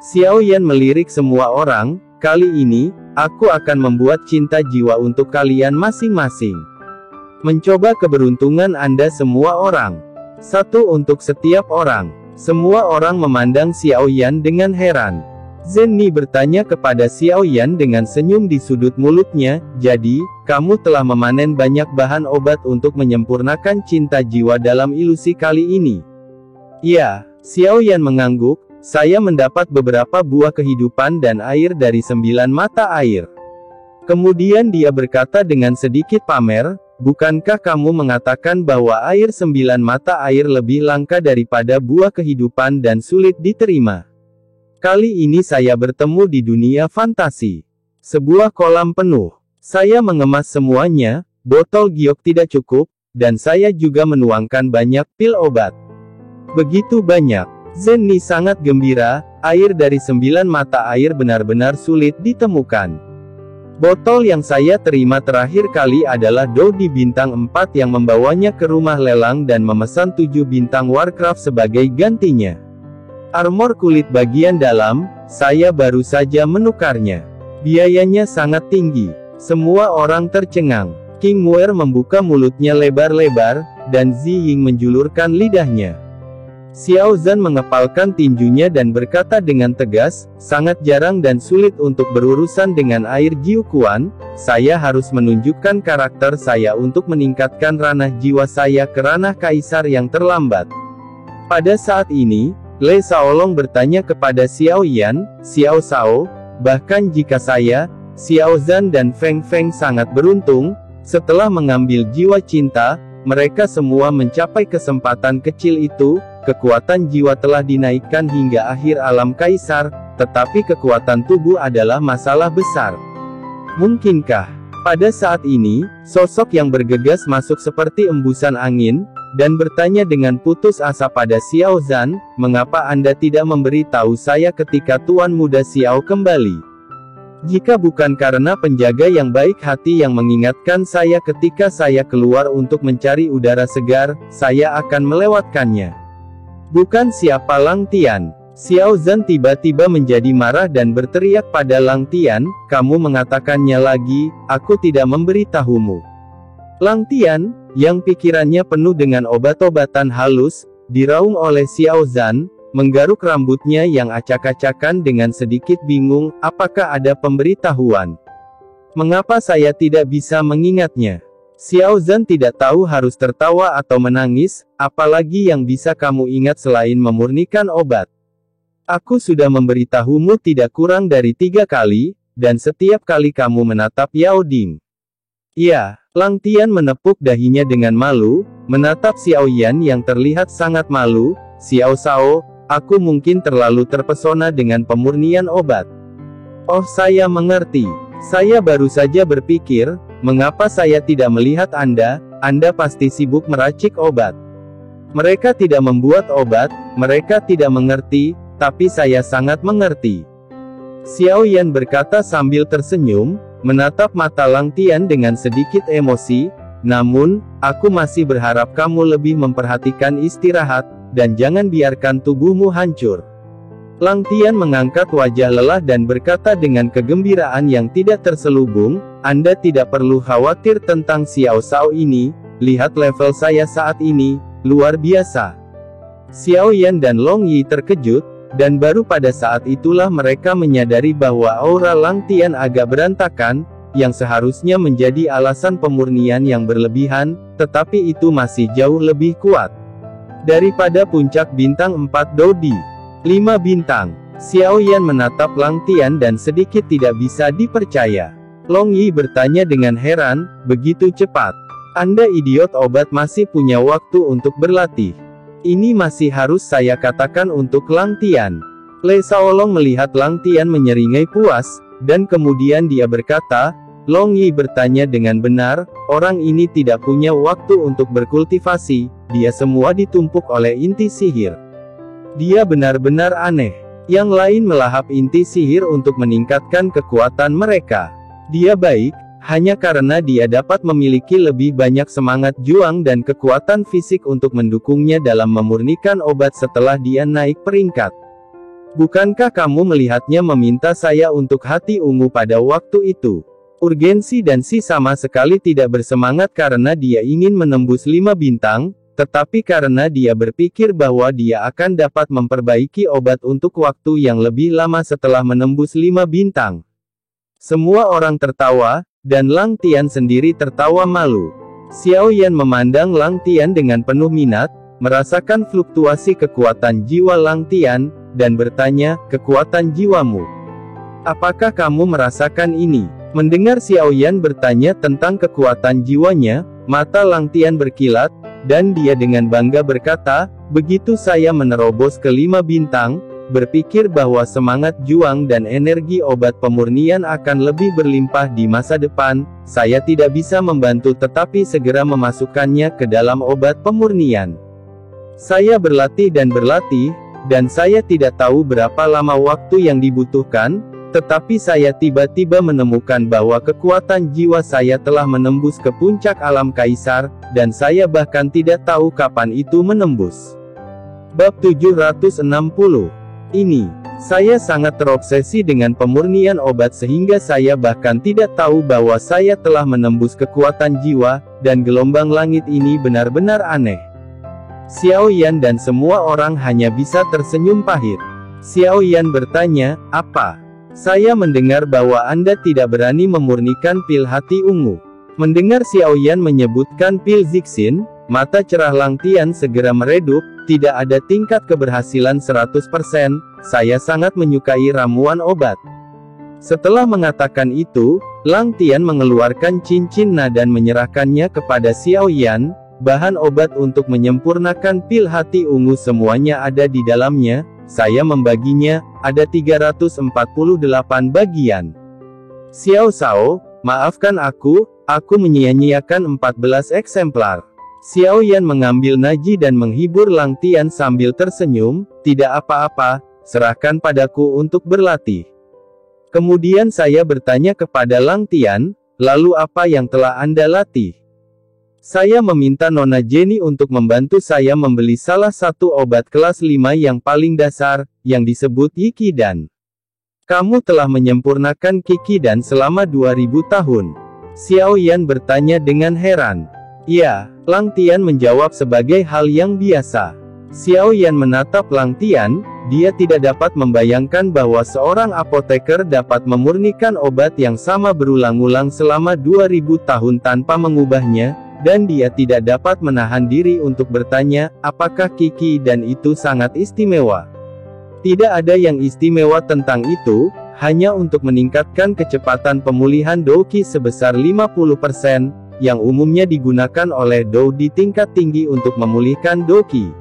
Speaker 2: Xiao Yan melirik semua orang, kali ini, aku akan membuat cinta jiwa untuk kalian masing-masing. Mencoba keberuntungan Anda semua orang. Satu untuk setiap orang. Semua orang memandang Xiao Yan dengan heran. Zenni bertanya kepada Xiao Yan dengan senyum di sudut mulutnya, jadi, kamu telah memanen banyak bahan obat untuk menyempurnakan cinta jiwa dalam ilusi kali ini. Ya, Xiao Yan mengangguk, saya mendapat beberapa buah kehidupan dan air dari 9 mata air. Kemudian dia berkata dengan sedikit pamer, bukankah kamu mengatakan bahwa air 9 mata air lebih langka daripada buah kehidupan dan sulit diterima? Kali ini saya bertemu di dunia fantasi. Sebuah kolam penuh. Saya mengemas semuanya, botol giok tidak cukup, dan saya juga menuangkan banyak pil obat. Begitu banyak. Zenni sangat gembira, air dari 9 mata air benar-benar sulit ditemukan. Botol yang saya terima terakhir kali adalah Dodi bintang 4 yang membawanya ke rumah lelang dan memesan 7 bintang Warcraft sebagai gantinya. Armor kulit bagian dalam, saya baru saja menukarnya. Biayanya sangat tinggi. Semua orang tercengang. King Muer membuka mulutnya lebar-lebar, dan Zi Ying menjulurkan lidahnya. Xiao Zhan mengepalkan tinjunya dan berkata dengan tegas, sangat jarang dan sulit untuk berurusan dengan air Jiuquan, saya harus menunjukkan karakter saya untuk meningkatkan ranah jiwa saya ke ranah kaisar yang terlambat. Pada saat ini, Lei Shaolong bertanya kepada Xiao Yan, Xiao Shao, bahkan jika saya, Xiao Zhan dan Feng Feng sangat beruntung, setelah mengambil jiwa cinta, mereka semua mencapai kesempatan kecil itu, kekuatan jiwa telah dinaikkan hingga akhir alam kaisar, tetapi kekuatan tubuh adalah masalah besar. Mungkinkah, pada saat ini, sosok yang bergegas masuk seperti embusan angin, dan bertanya dengan putus asa pada Xiao Zhan, mengapa Anda tidak memberi tahu saya ketika Tuan Muda Xiao kembali? Jika bukan karena penjaga yang baik hati yang mengingatkan saya ketika saya keluar untuk mencari udara segar, saya akan melewatkannya. Bukan siapa Lang Tian. Xiao Zhan tiba-tiba menjadi marah dan berteriak pada Lang Tian, kamu mengatakannya lagi, aku tidak memberitahumu. Lang Tian, yang pikirannya penuh dengan obat-obatan halus, diraung oleh Xiao Zhan, menggaruk rambutnya yang acak-acakan dengan sedikit bingung, apakah ada pemberitahuan? Mengapa saya tidak bisa mengingatnya? Xiao Zhan tidak tahu harus tertawa atau menangis, apalagi yang bisa kamu ingat selain memurnikan obat. Aku sudah memberitahumu tidak kurang dari 3 kali, dan setiap kali kamu menatap Yao Ding. Ya, Lang Tian menepuk dahinya dengan malu, menatap Xiao Yan yang terlihat sangat malu, Xiao Shao, aku mungkin terlalu terpesona dengan pemurnian obat. Oh saya mengerti, saya baru saja berpikir, mengapa saya tidak melihat Anda pasti sibuk meracik obat. Mereka tidak membuat obat, mereka tidak mengerti, tapi saya sangat mengerti. Xiao Yan berkata sambil tersenyum, menatap mata Lang Tian dengan sedikit emosi, namun, aku masih berharap kamu lebih memperhatikan istirahat, dan jangan biarkan tubuhmu hancur. Lang Tian mengangkat wajah lelah dan berkata dengan kegembiraan yang tidak terselubung, Anda tidak perlu khawatir tentang Xiao Shao ini, lihat level saya saat ini, luar biasa. Xiao Yan dan Long Yi terkejut, dan baru pada saat itulah mereka menyadari bahwa aura Lang Tian agak berantakan, yang seharusnya menjadi alasan pemurnian yang berlebihan, tetapi itu masih jauh lebih kuat daripada puncak bintang 4 Dodi. 5 bintang. Xiao Yan menatap Lang Tian dan sedikit tidak bisa dipercaya. Long Yi bertanya dengan heran, begitu cepat. Anda idiot obat masih punya waktu untuk berlatih. Ini masih harus saya katakan untuk Lang Tian. Lei Shaolong melihat Lang Tian menyeringai puas, dan kemudian dia berkata, Long Yi bertanya dengan benar, orang ini tidak punya waktu untuk berkultivasi, dia semua ditumpuk oleh inti sihir. Dia benar-benar aneh. Yang lain melahap inti sihir untuk meningkatkan kekuatan mereka. Dia baik, hanya karena dia dapat memiliki lebih banyak semangat juang dan kekuatan fisik untuk mendukungnya dalam memurnikan obat setelah dia naik peringkat. Bukankah kamu melihatnya meminta saya untuk hati ungu pada waktu itu? Urgensi dan Si sama sekali tidak bersemangat karena dia ingin menembus 5 bintang, tetapi karena dia berpikir bahwa dia akan dapat memperbaiki obat untuk waktu yang lebih lama setelah menembus 5 bintang. Semua orang tertawa, dan Lang Tian sendiri tertawa malu. Xiao Yan memandang Lang Tian dengan penuh minat, merasakan fluktuasi kekuatan jiwa Lang Tian, dan bertanya, "Kekuatan jiwamu? Apakah kamu merasakan ini?" Mendengar Xiao Yan bertanya tentang kekuatan jiwanya, mata Lang Tian berkilat, dan dia dengan bangga berkata, "Begitu saya menerobos ke 5 bintang, berpikir bahwa semangat juang dan energi obat pemurnian akan lebih berlimpah di masa depan, saya tidak bisa membantu tetapi segera memasukkannya ke dalam obat pemurnian. Saya berlatih, dan saya tidak tahu berapa lama waktu yang dibutuhkan, tetapi saya tiba-tiba menemukan bahwa kekuatan jiwa saya telah menembus ke puncak alam kaisar, dan saya bahkan tidak tahu kapan itu menembus." Bab 760. Ini. Saya sangat terobsesi dengan pemurnian obat sehingga saya bahkan tidak tahu bahwa saya telah menembus kekuatan jiwa, dan gelombang langit ini benar-benar aneh. Xiao Yan dan semua orang hanya bisa tersenyum pahit. Xiao Yan bertanya, "Apa? Saya mendengar bahwa Anda tidak berani memurnikan pil hati ungu." Mendengar Xiao Yan menyebutkan pil Zixin, mata cerah Lang Tian segera meredup. "Tidak ada tingkat keberhasilan 100%, saya sangat menyukai ramuan obat." Setelah mengatakan itu, Lang Tian mengeluarkan cincin Na dan menyerahkannya kepada Xiao Yan. "Bahan obat untuk menyempurnakan pil hati ungu semuanya ada di dalamnya, saya membaginya, ada 348 bagian." "Xiao Shao, maafkan aku menyia-nyiakan 14 eksemplar. Xiao Yan mengambil naji dan menghibur Lang Tian sambil tersenyum, "Tidak apa-apa, serahkan padaku untuk berlatih." Kemudian saya bertanya kepada Lang Tian, "Lalu apa yang telah Anda latih?" "Saya meminta Nona Jenny untuk membantu saya membeli salah satu obat kelas 5 yang paling dasar, yang disebut Yiqidan." "Kamu telah menyempurnakan Yiqidan selama 2000 tahun?" Xiao Yan bertanya dengan heran. "Ya," Lang Tian menjawab sebagai hal yang biasa. Xiao Yan menatap Lang Tian, dia tidak dapat membayangkan bahwa seorang apoteker dapat memurnikan obat yang sama berulang-ulang selama 2000 tahun tanpa mengubahnya, dan dia tidak dapat menahan diri untuk bertanya, apakah Yiqidan itu sangat istimewa? "Tidak ada yang istimewa tentang itu, hanya untuk meningkatkan kecepatan pemulihan Douqi sebesar 50%, yang umumnya digunakan oleh Dou di tingkat tinggi untuk memulihkan Douqi."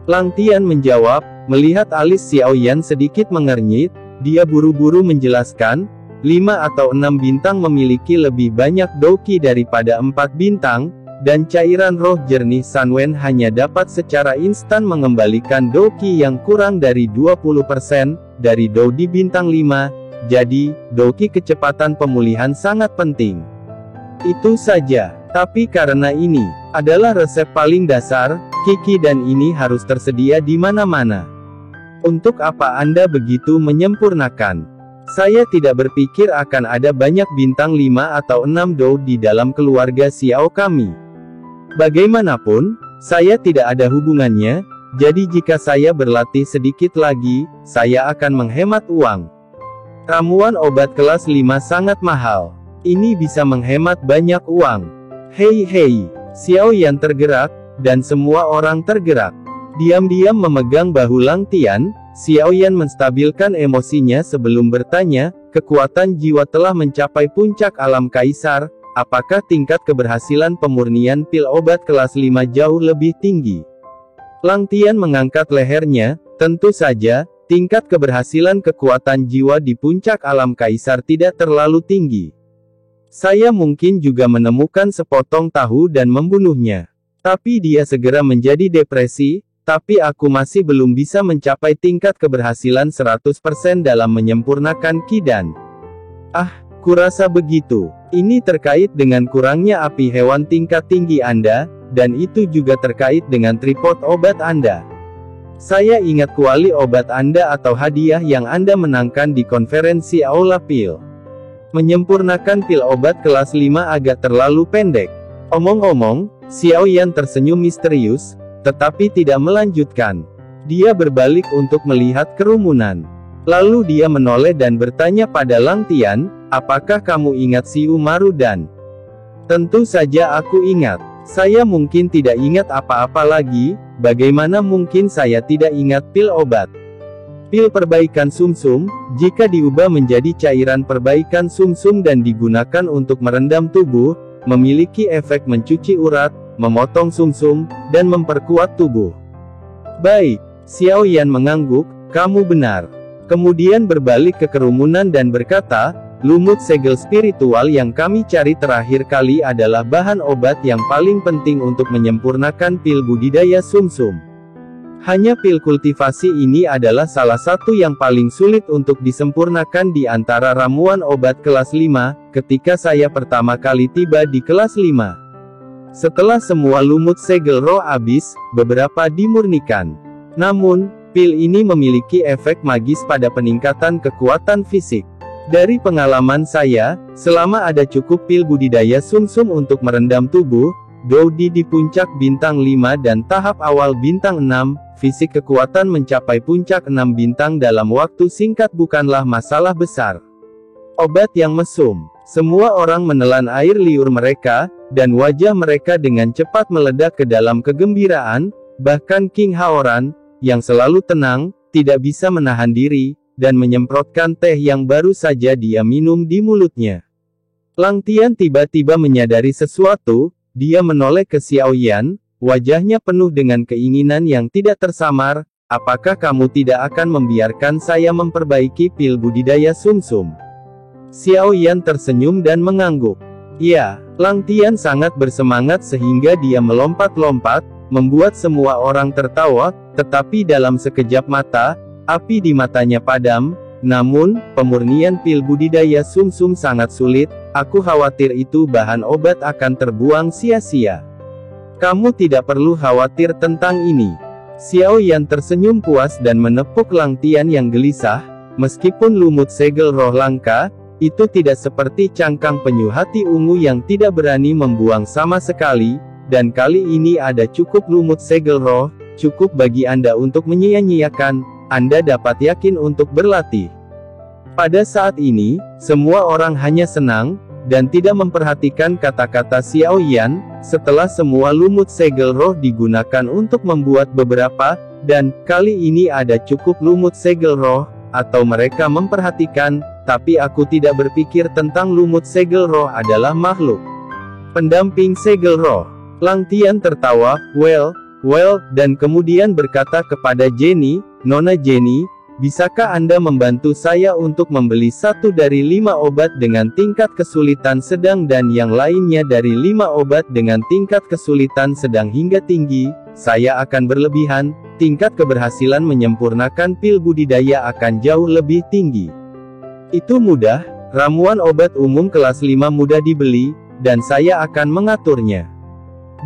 Speaker 2: Lang Tian menjawab, melihat alis Xiao Yan sedikit mengernyit, dia buru-buru menjelaskan, 5 atau 6 bintang memiliki lebih banyak Douqi daripada 4 bintang, dan cairan roh jernih Sanwen hanya dapat secara instan mengembalikan Douqi yang kurang dari 20% dari Dou di bintang 5, jadi, Douqi kecepatan pemulihan sangat penting. Itu saja. Tapi karena ini adalah resep paling dasar, Yiqidan ini harus tersedia di mana-mana. Untuk apa Anda begitu menyempurnakan? Saya tidak berpikir akan ada banyak bintang 5 atau 6 Dou di dalam keluarga Xiao kami. Bagaimanapun, saya tidak ada hubungannya, jadi jika saya berlatih sedikit lagi, saya akan menghemat uang. Ramuan obat kelas 5 sangat mahal. Ini bisa menghemat banyak uang. Hei, Xiao Yan tergerak, dan semua orang tergerak. Diam-diam memegang bahu Lang Tian, Xiao Yan menstabilkan emosinya sebelum bertanya, "Kekuatan jiwa telah mencapai puncak alam kaisar, apakah tingkat keberhasilan pemurnian pil obat kelas 5 jauh lebih tinggi?" Lang Tian mengangkat lehernya, "Tentu saja, tingkat keberhasilan kekuatan jiwa di puncak alam kaisar tidak terlalu tinggi. Saya mungkin juga menemukan sepotong tahu dan membunuhnya. Tapi dia segera menjadi depresi, tapi aku masih belum bisa mencapai tingkat keberhasilan 100% dalam menyempurnakan Qidan." "Ah, kurasa begitu. Ini terkait dengan kurangnya api hewan tingkat tinggi Anda, dan itu juga terkait dengan tripod obat Anda. Saya ingat kuali obat Anda atau hadiah yang Anda menangkan di konferensi Aula Pil. Menyempurnakan pil obat kelas 5 agak terlalu pendek. Omong-omong, Xiao Yan tersenyum misterius, tetapi tidak melanjutkan. Dia berbalik untuk melihat kerumunan. Lalu dia menoleh dan bertanya pada Lang Tian, apakah kamu ingat si Umaru dan? Tentu saja aku ingat. Saya mungkin tidak ingat apa-apa lagi, bagaimana mungkin saya tidak ingat pil obat? Pil perbaikan sumsum, jika diubah menjadi cairan perbaikan sumsum dan digunakan untuk merendam tubuh, memiliki efek mencuci urat, memotong sumsum, dan memperkuat tubuh. Baik, Xiao Yan mengangguk, kamu benar. Kemudian berbalik ke kerumunan dan berkata, lumut segel spiritual yang kami cari terakhir kali adalah bahan obat yang paling penting untuk menyempurnakan pil budidaya sumsum. Hanya pil kultivasi ini adalah salah satu yang paling sulit untuk disempurnakan di antara ramuan obat kelas 5, ketika saya pertama kali tiba di kelas 5. Setelah semua lumut segel roh habis, beberapa dimurnikan. Namun, pil ini memiliki efek magis pada peningkatan kekuatan fisik. Dari pengalaman saya, selama ada cukup pil budidaya sumsum untuk merendam tubuh, Dodi di puncak bintang 5 dan tahap awal bintang 6, fisik kekuatan mencapai puncak 6 bintang dalam waktu singkat bukanlah masalah besar. Obat yang mesum. Semua orang menelan air liur mereka, dan wajah mereka dengan cepat meledak ke dalam kegembiraan, bahkan King Haoran, yang selalu tenang, tidak bisa menahan diri, dan menyemprotkan teh yang baru saja dia minum di mulutnya. Lang Tian tiba-tiba menyadari sesuatu, dia menoleh ke Xiao Yan, wajahnya penuh dengan keinginan yang tidak tersamar, apakah kamu tidak akan membiarkan saya memperbaiki pil budidaya sumsum? Xiao Yan tersenyum dan mengangguk. Ya, Lang Tian sangat bersemangat sehingga dia melompat-lompat, membuat semua orang tertawa, tetapi dalam sekejap mata, api di matanya padam. Namun, pemurnian pil budidaya sumsum sangat sulit, aku khawatir itu bahan obat akan terbuang sia-sia. Kamu tidak perlu khawatir tentang ini. Xiao Yan tersenyum puas dan menepuk Lang Tian yang gelisah, meskipun lumut segel roh langka, itu tidak seperti cangkang penyu hati ungu yang tidak berani membuang sama sekali, dan kali ini ada cukup lumut segel roh, cukup bagi Anda untuk menyia-nyiakan. Anda dapat yakin untuk berlatih. Pada saat ini, semua orang hanya senang, dan tidak memperhatikan kata-kata Xiao Yan, setelah semua lumut segel roh digunakan untuk membuat beberapa, dan kali ini ada cukup lumut segel roh, atau mereka memperhatikan, tapi aku tidak berpikir tentang lumut segel roh adalah makhluk pendamping segel roh. Lang Tian tertawa, well, dan kemudian berkata kepada Jenny, Nona Jenny, bisakah Anda membantu saya untuk membeli 1 dari 5 obat dengan tingkat kesulitan sedang dan yang lainnya dari 5 obat dengan tingkat kesulitan sedang hingga tinggi? Saya akan berlebihan, tingkat keberhasilan menyempurnakan pil budidaya akan jauh lebih tinggi. Itu mudah, ramuan obat umum kelas 5 mudah dibeli, dan saya akan mengaturnya.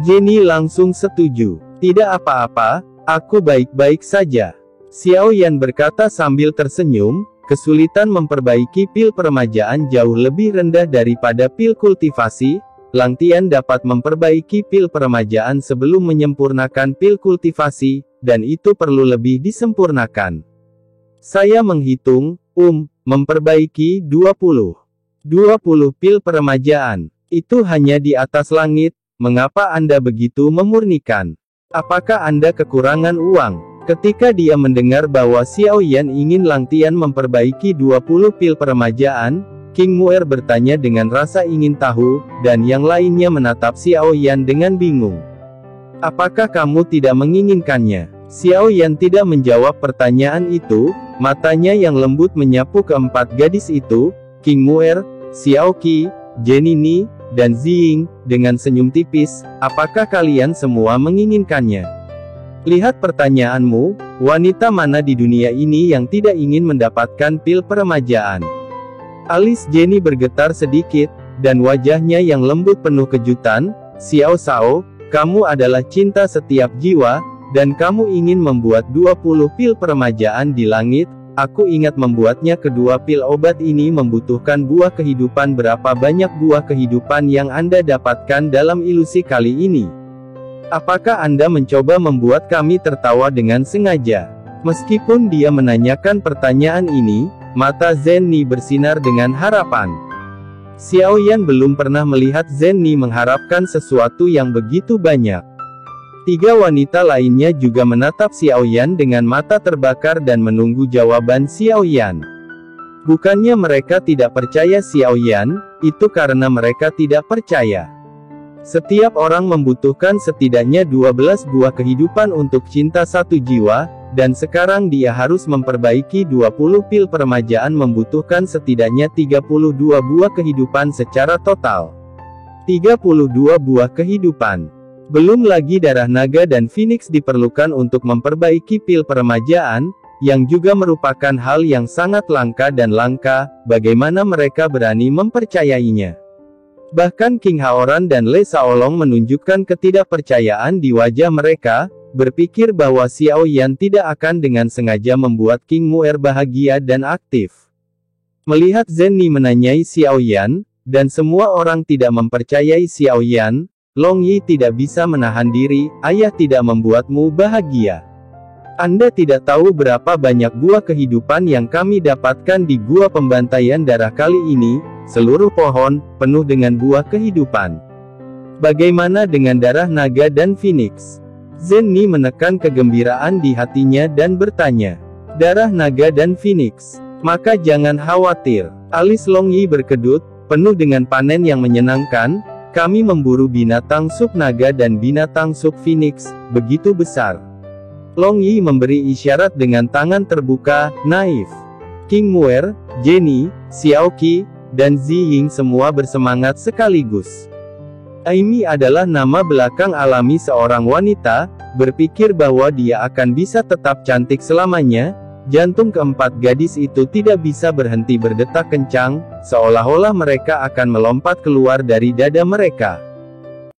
Speaker 2: Jenny langsung setuju. Tidak apa-apa, aku baik-baik saja. Xiao Yan berkata sambil tersenyum, kesulitan memperbaiki pil peremajaan jauh lebih rendah daripada pil kultivasi. Lang Tian dapat memperbaiki pil peremajaan sebelum menyempurnakan pil kultivasi, dan itu perlu lebih disempurnakan. Saya menghitung, memperbaiki 20 pil peremajaan. Itu hanya di atas langit, mengapa Anda begitu memurnikan? Apakah Anda kekurangan uang? Ketika dia mendengar bahwa Xiao Yan ingin Lang Tian memperbaiki 20 pil peremajaan, King Muer bertanya dengan rasa ingin tahu, dan yang lainnya menatap Xiao Yan dengan bingung. Apakah kamu tidak menginginkannya? Xiao Yan tidak menjawab pertanyaan itu, matanya yang lembut menyapu keempat gadis itu, King Muer, Xiao Qi, Jenny Ni, dan Ziying, dengan senyum tipis, apakah kalian semua menginginkannya? Lihat pertanyaanmu, wanita mana di dunia ini yang tidak ingin mendapatkan pil peremajaan? Alis Jenny bergetar sedikit, dan wajahnya yang lembut penuh kejutan. Xiao Shao, kamu adalah cinta setiap jiwa, dan kamu ingin membuat 20 pil peremajaan di langit. aku ingat membuatnya. Kedua pil obat ini membutuhkan buah kehidupan. Berapa banyak buah kehidupan yang Anda dapatkan dalam ilusi kali ini? Apakah Anda mencoba membuat kami tertawa dengan sengaja? Meskipun dia menanyakan pertanyaan ini, mata Zenny bersinar dengan harapan. Xiaoyan belum pernah melihat Zenny mengharapkan sesuatu yang begitu banyak. Tiga wanita lainnya juga menatap Xiaoyan dengan mata terbakar dan menunggu jawaban Xiaoyan. Bukannya mereka tidak percaya Xiaoyan, itu karena mereka tidak percaya. Setiap orang membutuhkan setidaknya 12 buah kehidupan untuk cinta satu jiwa, dan sekarang dia harus memperbaiki 20 pil peremajaan membutuhkan setidaknya 32 buah kehidupan secara total. 32 buah kehidupan. Belum lagi darah naga dan Phoenix diperlukan untuk memperbaiki pil peremajaan, yang juga merupakan hal yang sangat langka dan langka. Bagaimana mereka berani mempercayainya? Bahkan King Haoran dan Le Shaolong menunjukkan ketidakpercayaan di wajah mereka, berpikir bahwa Xiaoyan tidak akan dengan sengaja membuat King Muer bahagia dan aktif. Melihat Zenny menanyai Xiaoyan, dan semua orang tidak mempercayai Xiaoyan, Long Yi tidak bisa menahan diri. Ayah tidak membuatmu bahagia. Anda tidak tahu berapa banyak buah kehidupan yang kami dapatkan di gua pembantaian darah kali ini. Seluruh pohon penuh dengan buah kehidupan. Bagaimana dengan darah naga dan Phoenix? Zenny menekan kegembiraan di hatinya dan bertanya. Darah naga dan Phoenix. Maka jangan khawatir. Alis Long Yi berkedut, penuh dengan panen yang menyenangkan. Kami memburu binatang sup naga dan binatang sup Phoenix, begitu besar. Long Yi memberi isyarat dengan tangan terbuka, naif. King Muer, Jenny, Xiao Qi, dan Ziying semua bersemangat sekaligus. Amy adalah nama belakang alami seorang wanita, berpikir bahwa dia akan bisa tetap cantik selamanya. Jantung keempat gadis itu tidak bisa berhenti berdetak kencang, seolah-olah mereka akan melompat keluar dari dada mereka.